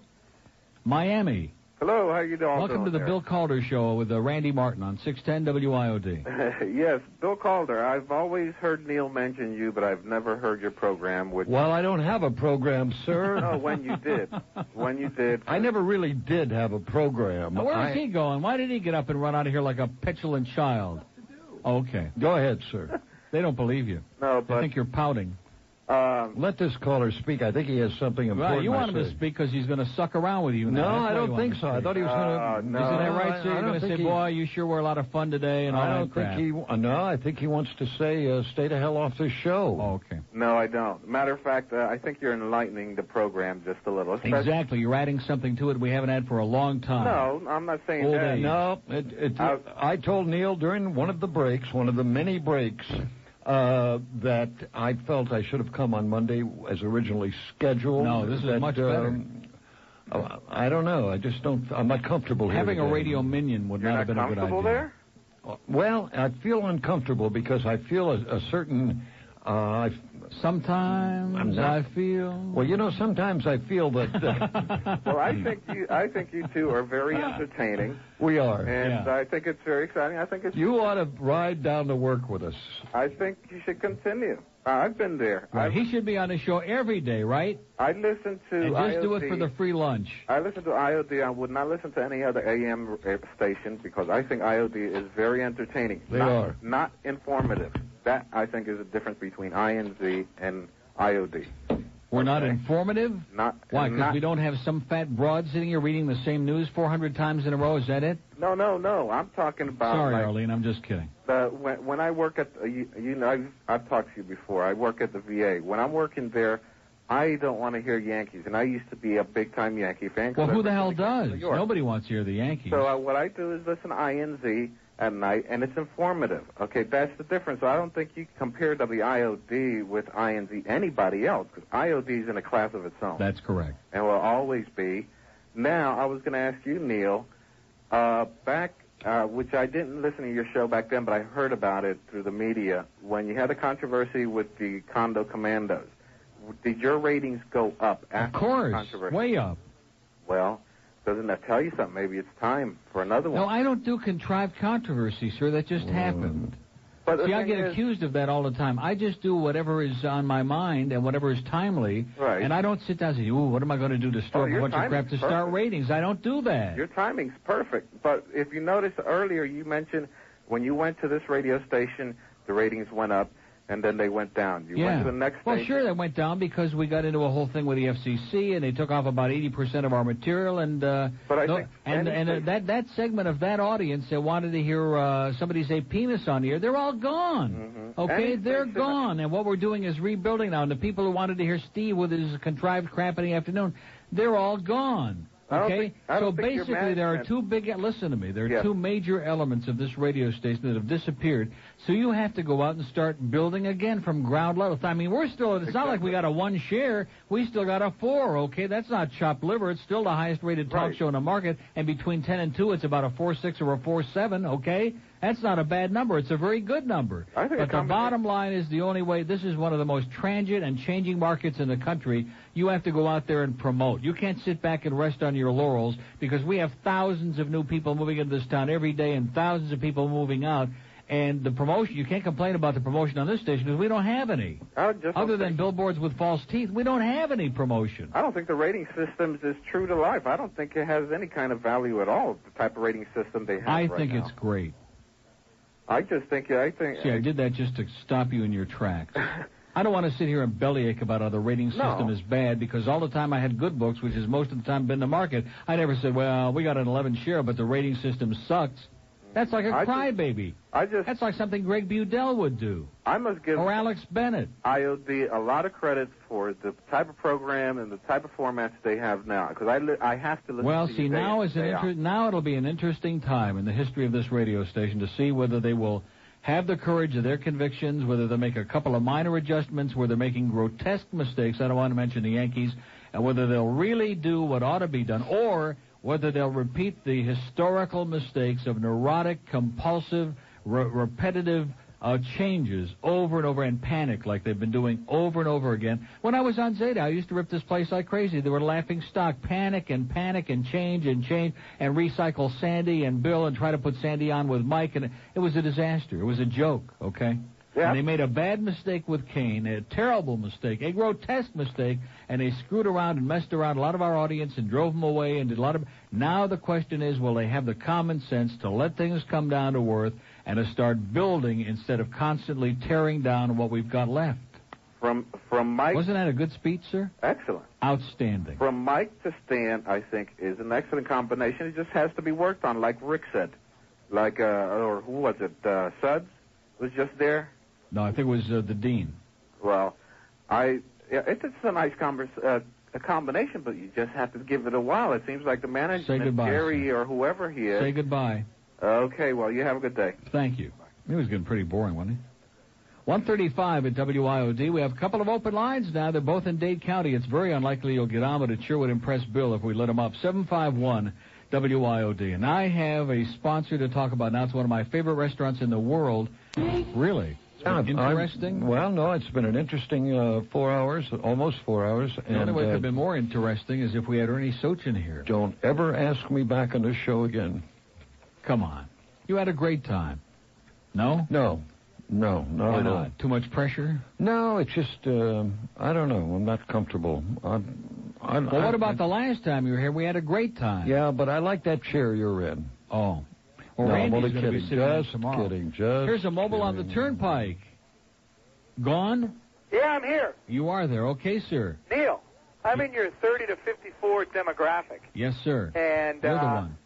Miami. Hello, how you doing? Welcome to the there? Bill Calder Show with Randy Martin on 610 WIOD. Yes, Bill Calder. I've always heard Neil mention you, but I've never heard your program. Well, I don't have a program, sir. No, when you did. When you did. I never really did have a program. Now, where is he going? Why did he get up and run out of here like a petulant child? Okay. Go ahead, sir. They don't believe you. No, They think you're pouting. Let this caller speak. I think he has something important. Right, you want him to say. speak because he's going to suck around with you. No, Now. That's I why you don't want think him so. to I thought he was going to. no. Isn't that right, sir? I You're don't going to say, think boy, you sure were a lot of fun today and all I that don't crap. think he. No, I think he wants to say, stay the hell off this show. Oh, okay. No, I don't. Matter of fact, I think you're enlightening the program just a little. Exactly. You're adding something to it we haven't had for a long time. No, I'm not saying Old that. age. No, I told Neil during one of the breaks, one of the many breaks, that I felt I should have come on Monday as originally scheduled. No, this is much better. I don't know. I just don't. I'm not comfortable here Having a today. radio minion would not have been a good idea. Comfortable there? Well, I feel uncomfortable because I feel a certain. Sometimes I feel. Well, sometimes I feel that. Well, I think you two are very entertaining. We are. And I think it's very exciting. I think it's. You ought to ride down to work with us. I think you should continue. I've been there. Right. He should be on the show every day, right? I listen to and just IOD. do it for the free lunch. I listen to IOD. I would not listen to any other AM station because I think IOD is very entertaining. They are. Not informative. That, I think, is the difference between INZ and IOD. We're not informative? Not. Why? Because we don't have some fat broad sitting here reading the same news 400 times in a row? Is that it? No. I'm talking about. Sorry, Arlene. I'm just kidding. When I work at, I've talked to you before. I work at the VA. When I'm working there, I don't want to hear Yankees, and I used to be a big-time Yankee fan. Well, who the hell does? Nobody wants to hear the Yankees. So what I do is listen to INZ at night, and it's informative. Okay, that's the difference. So I don't think you can compare WIOD with INZ anybody else, because IOD is in a class of its own. That's correct. And will always be. Now, I was going to ask you, Neil, which I didn't listen to your show back then, but I heard about it through the media, when you had the controversy with the Condo Commandos. Did your ratings go up after the controversy? Way up. Well, doesn't that tell you something? Maybe it's time for another one. No, I don't do contrived controversy, sir. That just happened. But see, I get accused of that all the time. I just do whatever is on my mind and whatever is timely. Right. And I don't sit down and say, ooh, what am I going to do to start a bunch of crap to start ratings? I don't do that. Your timing's perfect. But if you notice earlier, you mentioned when you went to this radio station, the ratings went up. and then they went down. You Yeah. went to the next Well, station. sure, they went down because we got into a whole thing with the FCC, and they took off about 80% of our material, and that segment of that audience that wanted to hear somebody say penis on the air, they're all gone. Okay, they're gone, and what we're doing is rebuilding now, and the people who wanted to hear Steve with his contrived crap in the afternoon, they're all gone. Okay, so basically there are two big. Listen to me. There are two major elements of this radio station that have disappeared. So you have to go out and start building again from ground level. I mean, we're still. It's not like we got a 1 share. We still got a 4. Okay, that's not chopped liver. It's still the highest rated talk show in the market. And between 10 and 2, it's about a 4.6 or a 4.7. Okay, that's not a bad number. It's a very good number. But the bottom line is the only way. This is one of the most transient and changing markets in the country. You have to go out there and promote. You can't sit back and rest on your laurels because we have thousands of new people moving into this town every day and thousands of people moving out. And the promotion, you can't complain about the promotion on this station because we don't have any. Other than billboards with false teeth, we don't have any promotion. I don't think the rating systems is true to life. I don't think it has any kind of value at all, the type of rating system they have I right think now. it's great. I think... See, I did that just to stop you in your tracks. I don't want to sit here and bellyache about how the rating system is bad because all the time I had good books, which has most of the time been the market, I never said, well, we got an 11 share, but the rating system sucks. That's like a crybaby. That's like something Greg Budell would do. I must give... Or Alex Bennett. IOD a lot of credit for the type of program and the type of formats they have now, because I have to listen well, to see, you now now it'll be an interesting time in the history of this radio station to see whether they will have the courage of their convictions, whether they'll make a couple of minor adjustments, where they're making grotesque mistakes, I don't want to mention the Yankees, and whether they'll really do what ought to be done, or whether they'll repeat the historical mistakes of neurotic, compulsive, repetitive changes over and over and panic like they've been doing over and over again. When I was on Zeta, I used to rip this place like crazy. They were laughing stock, panic and change and recycle Sandy and Bill and try to put Sandy on with Mike, and it was a disaster. It was a joke, okay? Yeah. And they made a bad mistake with Kane, a terrible mistake, a grotesque mistake, and they screwed around and messed around a lot of our audience and drove them away and did a lot of... Now the question is, will they have the common sense to let things come down to earth and to start building instead of constantly tearing down what we've got left? From Mike... Wasn't that a good speech, sir? Excellent. Outstanding. From Mike to Stan, I think, is an excellent combination. It just has to be worked on, like Rick said. Like, or who was it? Suds was just there? No, I think it was the Dean. Well, it's a nice a combination, but you just have to give it a while. It seems like the management, Say goodbye, Jerry or whoever he is. Say goodbye. Okay, well, you have a good day. Thank you. He was getting pretty boring, wasn't he? 135 at WIOD. We have a couple of open lines now. They're both in Dade County. It's very unlikely you'll get on, but it sure would impress Bill if we let him up. 751 WIOD. And I have a sponsor to talk about now. It's one of my favorite restaurants in the world. Really? Interesting? Well, no, it's been an interesting 4 hours, almost 4 hours. The only way it could have been more interesting is if we had Ernie Sochin here. Don't ever ask me back on this show again. Come on. You had a great time. No? No, not Why at all. not? Too much pressure? No, it's just, I don't know. I'm not comfortable. Well, what about the last time you were here? We had a great time. Yeah, but I like that chair you're in. Oh. Well, no, Randy's I'm only going to be kidding. sitting there Just tomorrow. kidding. Here's a mobile on the turnpike. Gone? Yeah, I'm here. You are there. Okay, sir. Neil, I'm in your 30 to 54 demographic. Yes, sir. And You're the one.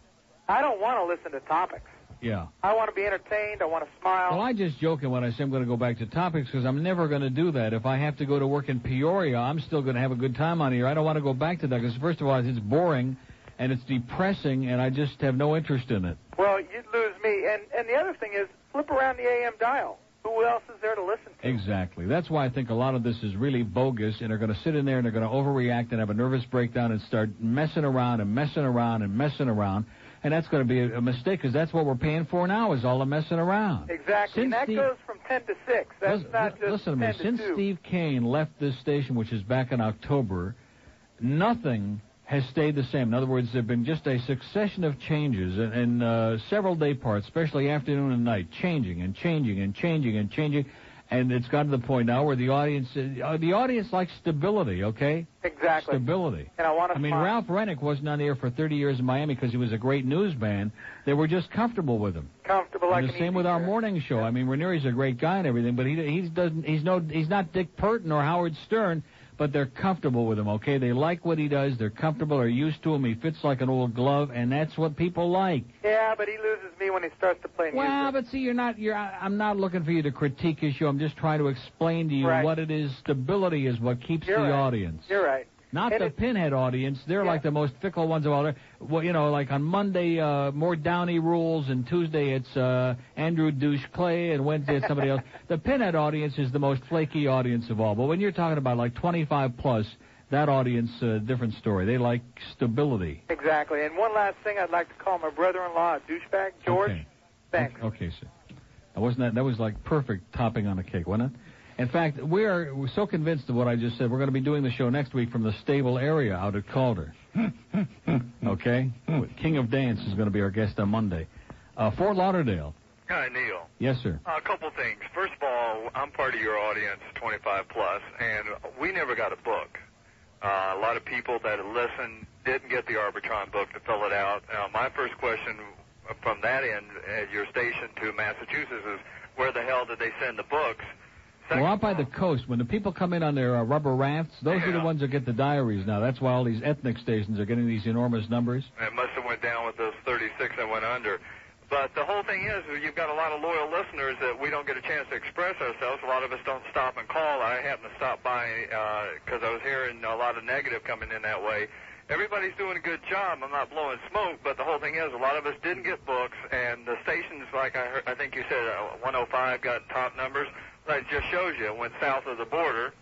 I don't want to listen to topics. Yeah. I want to be entertained. I want to smile. Well, I just joking when I say I'm going to go back to topics because I'm never going to do that. If I have to go to work in Peoria, I'm still going to have a good time on here. I don't want to go back to that because, first of all, it's boring and it's depressing, and I just have no interest in it. Well, you'd lose me. And the other thing is, flip around the AM dial. Who else is there to listen to? Exactly. That's why I think a lot of this is really bogus, and they're going to sit in there and they're going to overreact and have a nervous breakdown and start messing around and messing around and messing around. And that's going to be a mistake because that's what we're paying for now is all the messing around. Exactly. And that goes from 10 to 6. That's not just listen to me. 10 to Since 2. Steve Kane left this station, which is back in October, nothing has stayed the same. In other words, there have been just a succession of changes in several day parts, especially afternoon and night, changing and changing and changing and changing. And it's gotten to the point now where the audience likes stability, okay? Exactly. Stability. And I mean, Ralph Rennick wasn't on the air for 30 years in Miami because he was a great newsman. They were just comfortable with him. Comfortable like and the same with our morning show. I mean, Ranieri's a great guy and everything, but he's not Dick Burton or Howard Stern, but they're comfortable with him, okay? They like what he does. They're comfortable. They're used to him. He fits like an old glove, and that's what people like. Yeah, but he loses me when he starts to play music. Well, but see, I'm not looking for you to critique his show. I'm just trying to explain to you what it is. Stability is what keeps the audience. You're right. Not the pinhead audience. They're like the most fickle ones of all. Well, like on Monday, more Downey rules, and Tuesday it's Andrew Douche Clay, and Wednesday it's somebody else. The pinhead audience is the most flaky audience of all. But when you're talking about like 25 plus, that audience, different story. They like stability. Exactly. And one last thing, I'd like to call my brother-in-law a douchebag, George. Okay. Thanks. Okay, sir. That was like perfect topping on a cake, wasn't it? In fact, we're so convinced of what I just said, we're going to be doing the show next week from the Stable area out at Calder. Okay? King of Dance is going to be our guest on Monday. Fort Lauderdale. Hi, Neil. Yes, sir. A couple things. First of all, I'm part of your audience, 25 plus, and we never got a book. A lot of people that listened didn't get the Arbitron book to fill it out. My first question from that end at your station to Massachusetts is, where the hell did they send the books? Well, out by the coast, when the people come in on their rubber rafts, those are the ones that get the diaries now. That's why all these ethnic stations are getting these enormous numbers. It must have went down with those 36 that went under. But the whole thing is, you've got a lot of loyal listeners that we don't get a chance to express ourselves. A lot of us don't stop and call. I happened to stop by because I was hearing a lot of negative coming in that way. Everybody's doing a good job. I'm not blowing smoke, but the whole thing is, a lot of us didn't get books, and the stations, like I think you said, 105 got top numbers. That just shows you it went south of the border.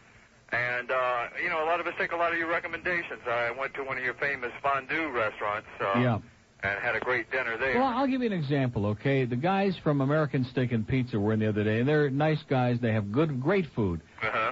And, a lot of us take a lot of your recommendations. I went to one of your famous fondue restaurants and had a great dinner there. Well, I'll give you an example, okay? The guys from American Steak and Pizza were in the other day, and they're nice guys. They have great food.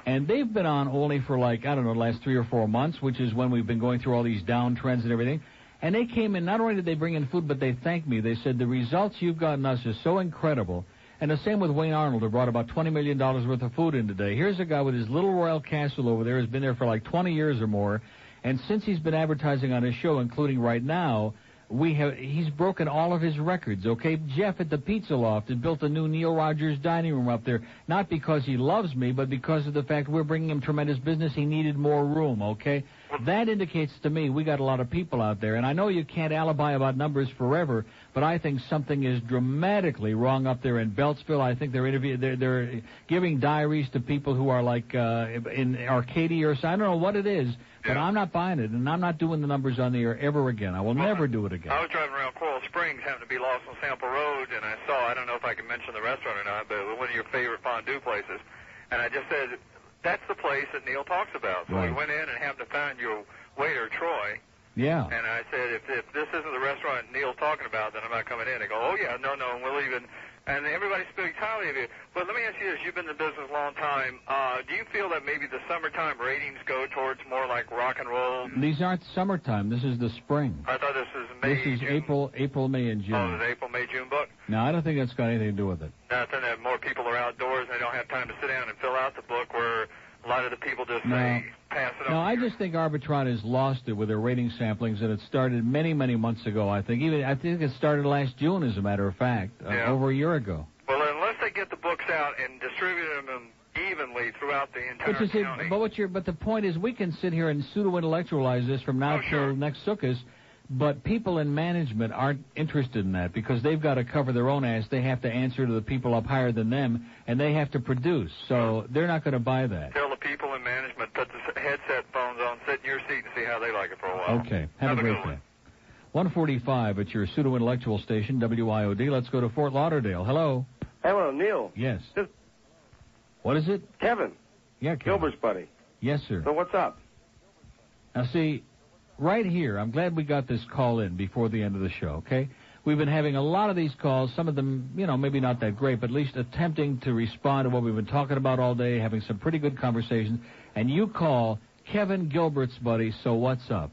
And they've been on only for, the last 3 or 4 months, which is when we've been going through all these downtrends and everything. And they came in, not only did they bring in food, but they thanked me. They said, the results you've gotten us is so incredible. And the same with Wayne Arnold, who brought about $20 million worth of food in today. Here's a guy with his little royal castle over there, has been there for like 20 years or more. And since he's been advertising on his show, including right now, he's broken all of his records, okay? Jeff at the Pizza Loft has built a new Neil Rogers dining room up there, not because he loves me, but because of the fact we're bringing him tremendous business. He needed more room, okay? That indicates to me we got a lot of people out there, and I know you can't alibi about numbers forever, but I think something is dramatically wrong up there in Beltsville. I think they're giving diaries to people who are like in Arcadia or so. I don't know what it is, but I'm not buying it, and I'm not doing the numbers on the air ever again. I will never do it again. I was driving around Coral Springs, happened to be lost on Sample Road, and I don't know if I can mention the restaurant or not, but it was one of your favorite fondue places. And I just said, that's the place that Neil talks about. So we went in and happened to find your waiter, Troy. Yeah. And I said, if this isn't the restaurant Neil's talking about, then I'm not coming in. They go, oh, yeah, no, and we'll even... And everybody speaks highly of you. But let me ask you this. You've been in the business a long time. Do you feel that maybe the summertime ratings go towards more like rock and roll? These aren't summertime. This is the spring. I thought this was May, This is June. April, May, and June. Oh, it's April, May, June book? No, I don't think that's got anything to do with it. Nothing, that more people are outdoors and they don't have time to sit down and fill out the book, where a lot of the people just say, pass it on. No, I just think Arbitron has lost it with their rating samplings, and it started many, many months ago, I think. I think it started last June, as a matter of fact, over a year ago. Well, unless they get the books out and distribute them evenly throughout the entire county. But the point is, we can sit here and pseudo-intellectualize this from now till next Sukkot, but people in management aren't interested in that because they've got to cover their own ass. They have to answer to the people up higher than them, and they have to produce. So they're not going to buy that. Tell the people in management, put the headset phones on, sit in your seat and see how they like it for a while. Okay. Have a great day. 145 at your pseudo-intellectual station, WIOD. Let's go to Fort Lauderdale. Hello. Hello, Neil. Yes. What is it? Kevin. Yeah, Kevin. Gilbert's buddy. Yes, sir. So what's up? Now, see, right here, I'm glad we got this call in before the end of the show, okay? We've been having a lot of these calls, some of them, maybe not that great, but at least attempting to respond to what we've been talking about all day, having some pretty good conversations. And you call Kevin Gilbert's buddy, so what's up?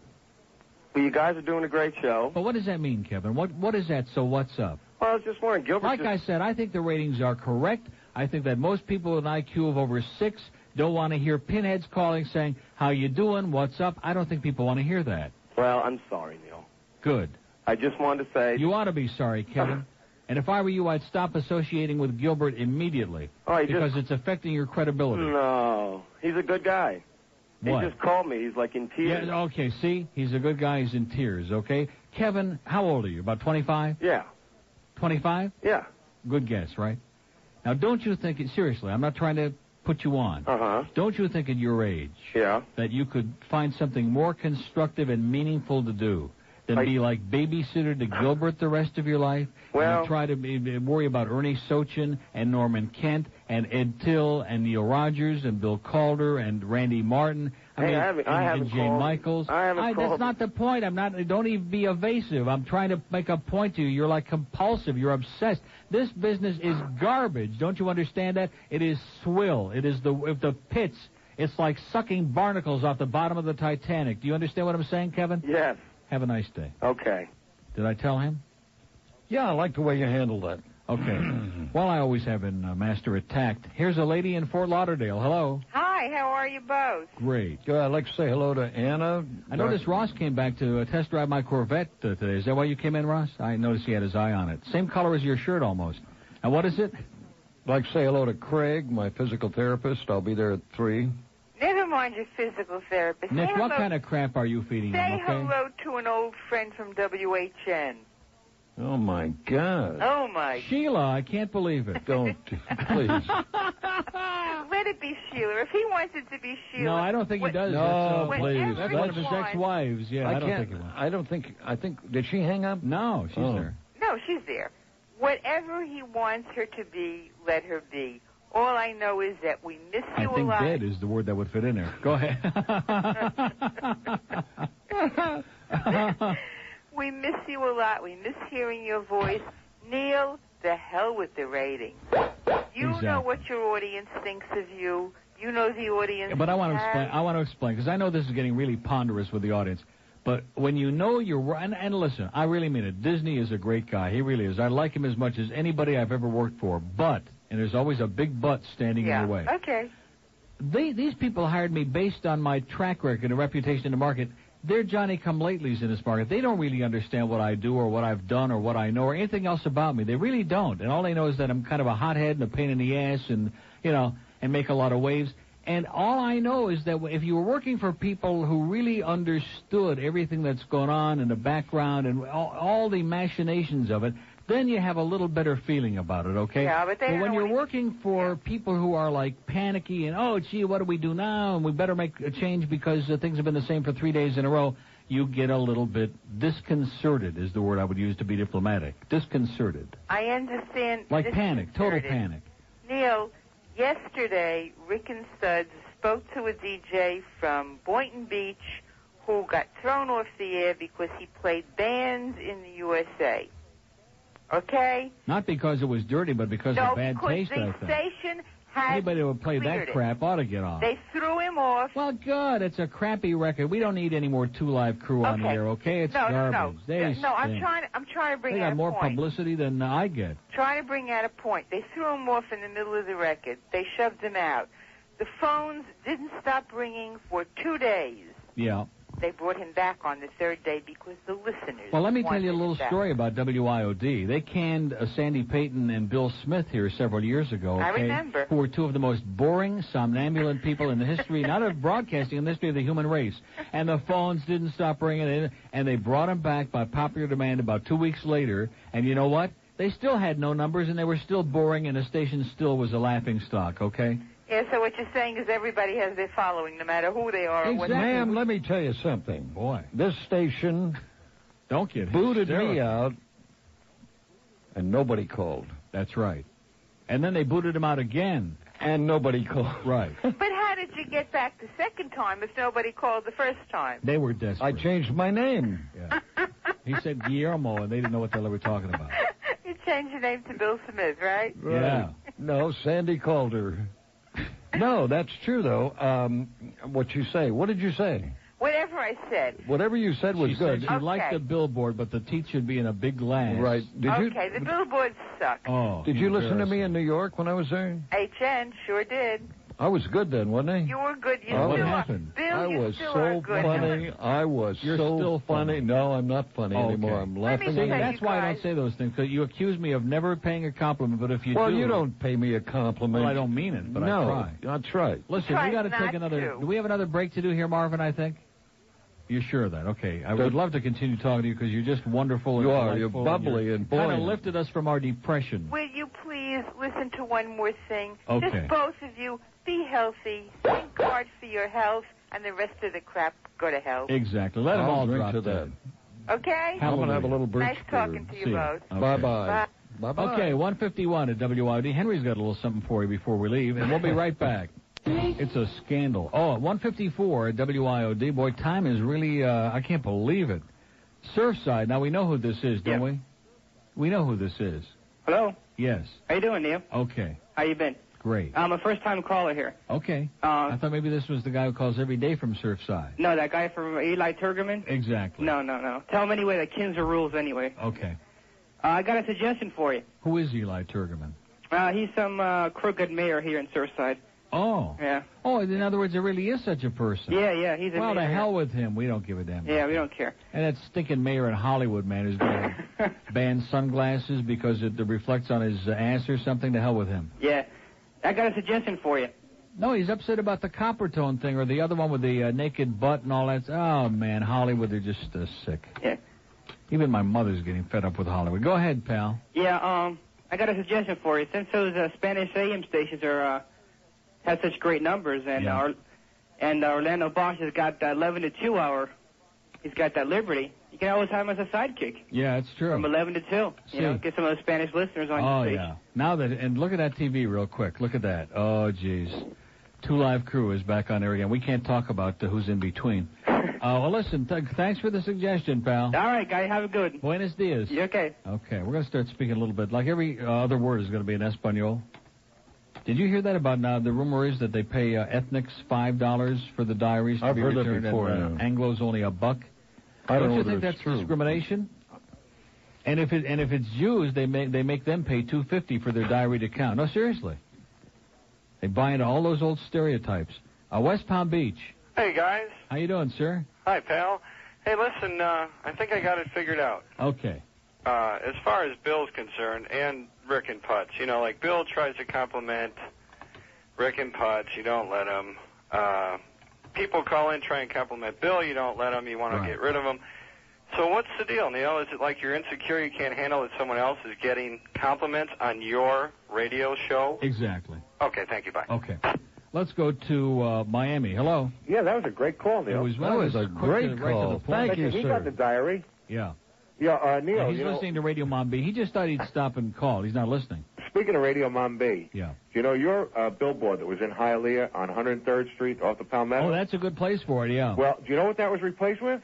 Well, you guys are doing a great show. But what does that mean, Kevin? What is that, so what's up? Well, I was just wondering, Gilbert... Like I said, I think the ratings are correct. I think that most people with an IQ of over 6 don't want to hear pinheads calling saying, how you doing, what's up? I don't think people want to hear that. Well, I'm sorry, Neil. Good. I just wanted to say... You ought to be sorry, Kevin. And if I were you, I'd stop associating with Gilbert immediately. Because it's affecting your credibility. No. He's a good guy. What? He just called me. He's like in tears. Yeah, okay, see? He's a good guy. He's in tears, okay? Kevin, how old are you? About 25? Yeah. 25? Yeah. Good guess, right? Now, don't you think... Seriously, I'm not trying to put you on. Uh-huh. Don't you think at your age that you could find something more constructive and meaningful to do than be like babysitter to Gilbert the rest of your life? Well... And try to worry about Ernie Sochin and Norman Kent and Ed Till and Neil Rogers and Bill Calder and Randy Martin. I haven't Jane called. Michaels. I haven't called. That's not the point. Don't even be evasive. I'm trying to make a point to you. You're like compulsive. You're obsessed. This business is garbage. Don't you understand that? It is swill. It is the pits. It's like sucking barnacles off the bottom of the Titanic. Do you understand what I'm saying, Kevin? Yes. Have a nice day. Okay. Did I tell him? Yeah, I like the way you handled that. Okay. Well, I always have in Master Attacked. Here's a lady in Fort Lauderdale. Hello. Hi, how are you both? Great. Good. I'd like to say hello to Anna. I noticed Ross came back to test drive my Corvette today. Is that why you came in, Ross? I noticed he had his eye on it. Same color as your shirt almost. And what is it? I'd like to say hello to Craig, my physical therapist. I'll be there at 3. Never mind your physical therapist. Nick, say what hello, kind of crap are you feeding say him, okay? hello to an old friend from WHN. Oh, my God. Oh, my. Sheila, I can't believe it. Don't, please. Let it be Sheila. If he wants it to be Sheila. No, I don't think he does. No, that's, please. That's one of his ex-wives. Yeah, I don't think he wants. I think, did she hang up? No, she's there. No, she's there. Whatever he wants her to be, let her be. All I know is that we miss you I think a lot. dead is the word that would fit in there. Go ahead. We miss you a lot. We miss hearing your voice. Neil, the hell with the ratings. You know what your audience thinks of you. You know the audience. But I want to explain because I know this is getting really ponderous with the audience. But when you know you're and listen, I really mean it. Disney is a great guy. He really is. I like him as much as anybody I've ever worked for. But, and there's always a big but standing in your way. Okay. These people hired me based on my track record and reputation in the market. They're Johnny-come-latelys in this market. They don't really understand what I do or what I've done or what I know or anything else about me. They really don't. And all they know is that I'm kind of a hothead and a pain in the ass and, and make a lot of waves. And all I know is that if you were working for people who really understood everything that's going on in the background and all the machinations of it, then you have a little better feeling about it, okay? Yeah, but when you're working for people who are like panicky and, oh, gee, what do we do now? And we better make a change because things have been the same for 3 days in a row, you get a little bit disconcerted is the word I would use to be diplomatic. Disconcerted. I understand. Like panic, total panic. Neil, yesterday, Rick and Suds spoke to a DJ from Boynton Beach who got thrown off the air because he played bands in the USA. Okay? Not because it was dirty, but because of bad taste, I think. No, because the station had anybody who would play that crap ought to get off. They threw him off. Well, good. It's a crappy record. We don't need any more Two Live Crew on the air, okay? It's garbage. No, I'm trying to bring they out got a more point. publicity than I get. Trying to bring out a point. They threw him off in the middle of the record. They shoved him out. The phones didn't stop ringing for 2 days. Yeah. They brought him back on the third day because the listeners. Well, let me tell you a little wanted story about WIOD. They canned Sandy Payton and Bill Smith here several years ago. Okay, I remember. Who were two of the most boring, somnambulant people in the history, not of broadcasting, in the history of the human race. And the phones didn't stop ringing, and they brought them back by popular demand about 2 weeks later. And you know what? They still had no numbers, and they were still boring, and the station still was a laughingstock, okay? Yeah, so what you're saying is everybody has their following, no matter who they are. Or what Ma'am, let me tell you something. Boy. This station don't get booted hysterical. me out, and nobody called. That's right. And then they booted him out again. And nobody called. Right. But how did you get back the second time if nobody called the first time? They were desperate. I changed my name. Yeah. He said Guillermo, and they didn't know what the hell they were talking about. You changed your name to Bill Smith, right? Yeah. No, Sandy Calder. No, that's true, though. What you say. What did you say? Whatever whatever I said. Whatever you said was She good. said she liked the billboard, but the teeth should be in a big glass. Right. Okay, the billboards suck. Oh. Did you listen to me in New York when I was there? HN sure did. I was good then, wasn't I? You were good. You What still happened? Bill, I you was still so are good. funny. I was You're so still funny. No, I'm not funny Okay. anymore. I'm Let me laughing. tell See, you that's why I guys- don't say those things, because you accuse me of never paying a compliment, but if you Well, do... you don't pay me a compliment. Well, I don't mean it, but no, I try. That's right. Listen, Try we got to not take another... to. Do we have another break to do here, Marvin, I think? You're sure of that? Okay. I would love to continue talking to you because you're just wonderful and You are. You're delightful, bubbly and kind of buoyant. lifted us from our depression. Will you please listen to one more thing? Okay. Just both of you, be healthy, think hard for your health, and the rest of the crap go to hell. Exactly. Let them I'll all drink drop to dead. Okay? I'm going to have a little birch Nice talking to you See ya. both. Okay. Bye-bye. Bye-bye. Okay, 151 at WIOD. Henry's got a little something for you before we leave, and we'll be right back. It's a scandal. Oh, at 154 at WIOD. Boy, time is really, I can't believe it. Surfside. Now, we know who this is, don't we? We know who this is. Hello? Yes. How you doing, Neil? Okay. How you been? Great. I'm a first-time caller here. Okay. I thought maybe this was the guy who calls every day from Surfside. No, that guy from Eli Turgerman? Exactly. No. Tell him anyway that Kim's are rules anyway. Okay. I got a suggestion for you. Who is Eli Turgerman? He's some crooked mayor here in Surfside. Oh. Yeah. Oh, in other words, there really is such a person. Yeah, he's a Well, mayor. to hell with him. We don't give a damn. Yeah, we don't care. And that stinking mayor in Hollywood, man, who's going to ban sunglasses because it reflects on his ass or something. To hell with him. Yeah. I got a suggestion for you. No, he's upset about the copper tone thing or the other one with the naked butt and all that. Oh, man, Hollywood, they're just sick. Yeah. Even my mother's getting fed up with Hollywood. Go ahead, pal. Yeah, I got a suggestion for you. Since those Spanish AM stations are have such great numbers, and Orlando Bosch has got that 11 to 2 hour, he's got that Liberty. You can always have him as a sidekick Yeah, it's true. from 11 to 2. See. You know, get some of those Spanish listeners on Oh, your stage. yeah. Now that, and look at that TV real quick. Look at that. Oh, jeez. Two Live Crew is back on there again. We can't talk about who's in between. Well, listen, thanks for the suggestion, pal. All right, guy, have a good. Buenos dias. You okay? Okay, we're going to start speaking a little bit. Like every other word is going to be in Espanol. Did you hear that about now? The rumor is that they pay ethnics $5 for the diaries to I've be heard that returned, before, and yeah. Anglo's only $1. I don't know you whether think it's that's true. discrimination? And if it's Jews, they make them pay $2.50 for their diary to count. No, seriously. They buy into all those old stereotypes. West Palm Beach. Hey, guys. How you doing, sir? Hi, pal. Hey, listen, I think I got it figured out. Okay. As far as Bill's concerned, and Rick and Putz, you know, like Bill tries to compliment Rick and Putz, you don't let him. People call in, try and compliment Bill, you don't let them, you want to get rid of them. So what's the deal, Neil? Is it like you're insecure, you can't handle that someone else is getting compliments on your radio show? Exactly. Okay, thank you, bye. Okay. Let's go to Miami. Hello. Yeah, that was a great call, Neil. That was a great call. Thank you, He sir. got the diary. Yeah. Yeah, Neil, He's you know, listening to Radio Mom B. He just thought he'd stop and call. He's not listening. speaking of Radio Mom B, Yeah. you know your billboard that was in Hialeah on 103rd Street off the Palmetto? Oh, that's a good place for it, yeah. Well, do you know what that was replaced with?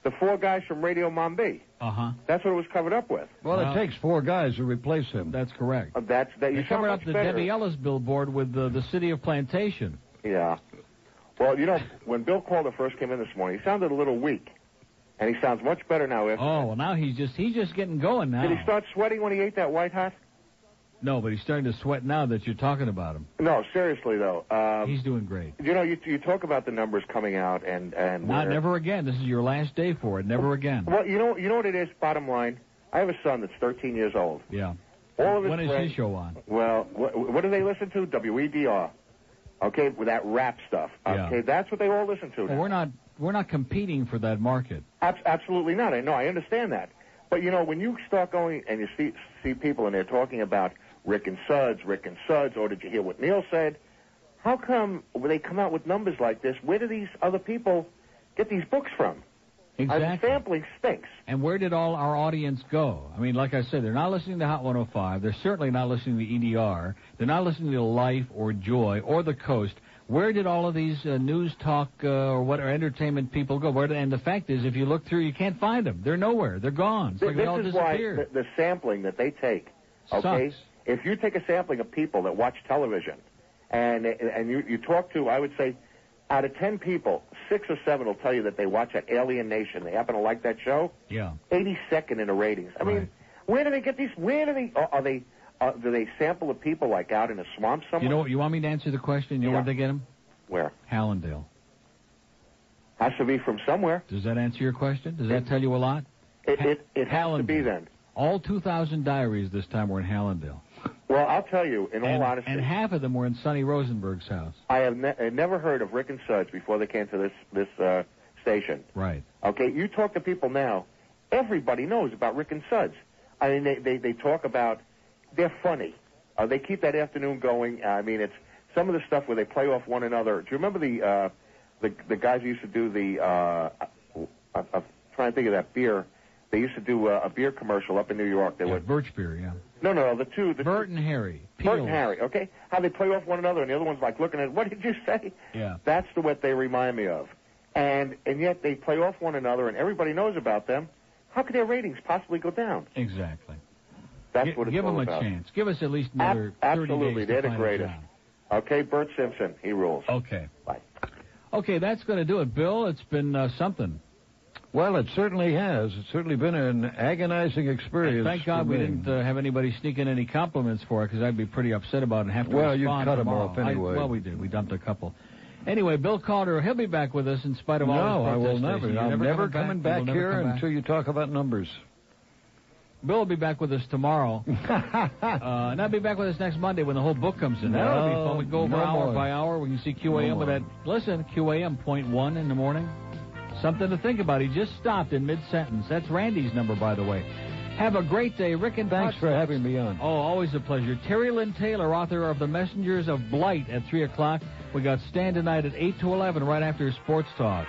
The 4 guys from Radio Mom B. Uh-huh. That's what it was covered up with. Well, it takes 4 guys to replace him. That's correct. You They sound covered up much the better. Debbie Ellis billboard with the city of Plantation. Yeah. Well, you know, when Bill Calder first came in this morning, he sounded a little weak. And he sounds much better now. Oh, well, now he's just getting going now. Did he start sweating when he ate that White Hot? No, but he's starting to sweat now that you're talking about him. No, seriously, though. He's doing great. You know, you talk about the numbers coming out and Never again. This is your last day for it. Never again. Well, you know what it is, bottom line? I have a son that's 13 years old. Yeah. All of his When is friends, his show on? Well, what do they listen to? WEDR. Okay, with that rap stuff. Yeah. Okay, that's what they all listen to. Well, we're not competing for that market. Absolutely not. I know. I understand that. But, you know, when you start going and you see people and they're talking about Rick and Suds, or did you hear what Neil said? How come when they come out with numbers like this, where do these other people get these books from? Exactly. Sampling stinks. And where did all our audience go? I mean, like I said, they're not listening to Hot 105. They're certainly not listening to EDR. They're not listening to Life or Joy or The Coast. Where did all of these news talk or entertainment people go? And the fact is, if you look through, you can't find them. They're nowhere. They're gone. It's like they all This is disappeared. why the sampling that they take, okay? Sucks. If you take a sampling of people that watch television and you talk to, I would say, out of 10 people, 6 or 7 will tell you that they watch that Alien Nation. They happen to like that show. Yeah. 82nd in the ratings. I mean, where do they get these? Where do they? Are they? Do they sample the people like out in a swamp somewhere? You know what? You want me to answer the question? You know where they get them? Where? Hallandale. Has to be from somewhere. Does that answer your question? Does that tell you a lot? It has to be then. All 2,000 diaries this time were in Hallandale. Well, I'll tell you, in all honesty, and half of them were in Sonny Rosenberg's house. I have never heard of Rick and Suds before they came to this station. Right. Okay, you talk to people now, everybody knows about Rick and Suds. I mean, they talk about, they're funny. They keep that afternoon going. I mean, it's some of the stuff where they play off one another. Do you remember the guys who used to do the, I'm trying to think of that beer. They used to do a beer commercial up in New York. They were Birch beer, yeah. No, the two. Bert and Harry. Bert and Harry, okay? How they play off one another, and the other one's like looking at, what did you say? Yeah. That's what they remind me of. And yet they play off one another, and everybody knows about them. How could their ratings possibly go down? Exactly. That's what it's give all them about. a chance. Give us at least another 30 Absolutely, days they're to the find a greatest. job. Okay, Bert Simpson, he rules. Okay. Bye. Okay, that's going to do it, Bill. It's been something. Well, it certainly has. It's certainly been an agonizing experience. And thank God we didn't have anybody sneak in any compliments for it, because I'd be pretty upset about it and have to respond you cut tomorrow. them off anyway. Well, we did. We dumped a couple. Anyway, Bill Calder, he'll be back with us in spite of all his No, I will protestations. never. I'm never coming back here come back? until you talk about numbers. Bill will be back with us tomorrow. And I'll be back with us next Monday when the whole book comes in. That'll be fun. We go over hour by hour. We can see QAM with that. Listen, QAM 0.1 in the morning. Something to think about. He just stopped in mid-sentence. That's Randy's number, by the way. Have a great day, Rick and Thanks for having me on. Oh, always a pleasure. Terry Lynn Taylor, author of The Messengers of Blight at 3 o'clock. We got Stan tonight at 8 to 11 right after Sports Talk.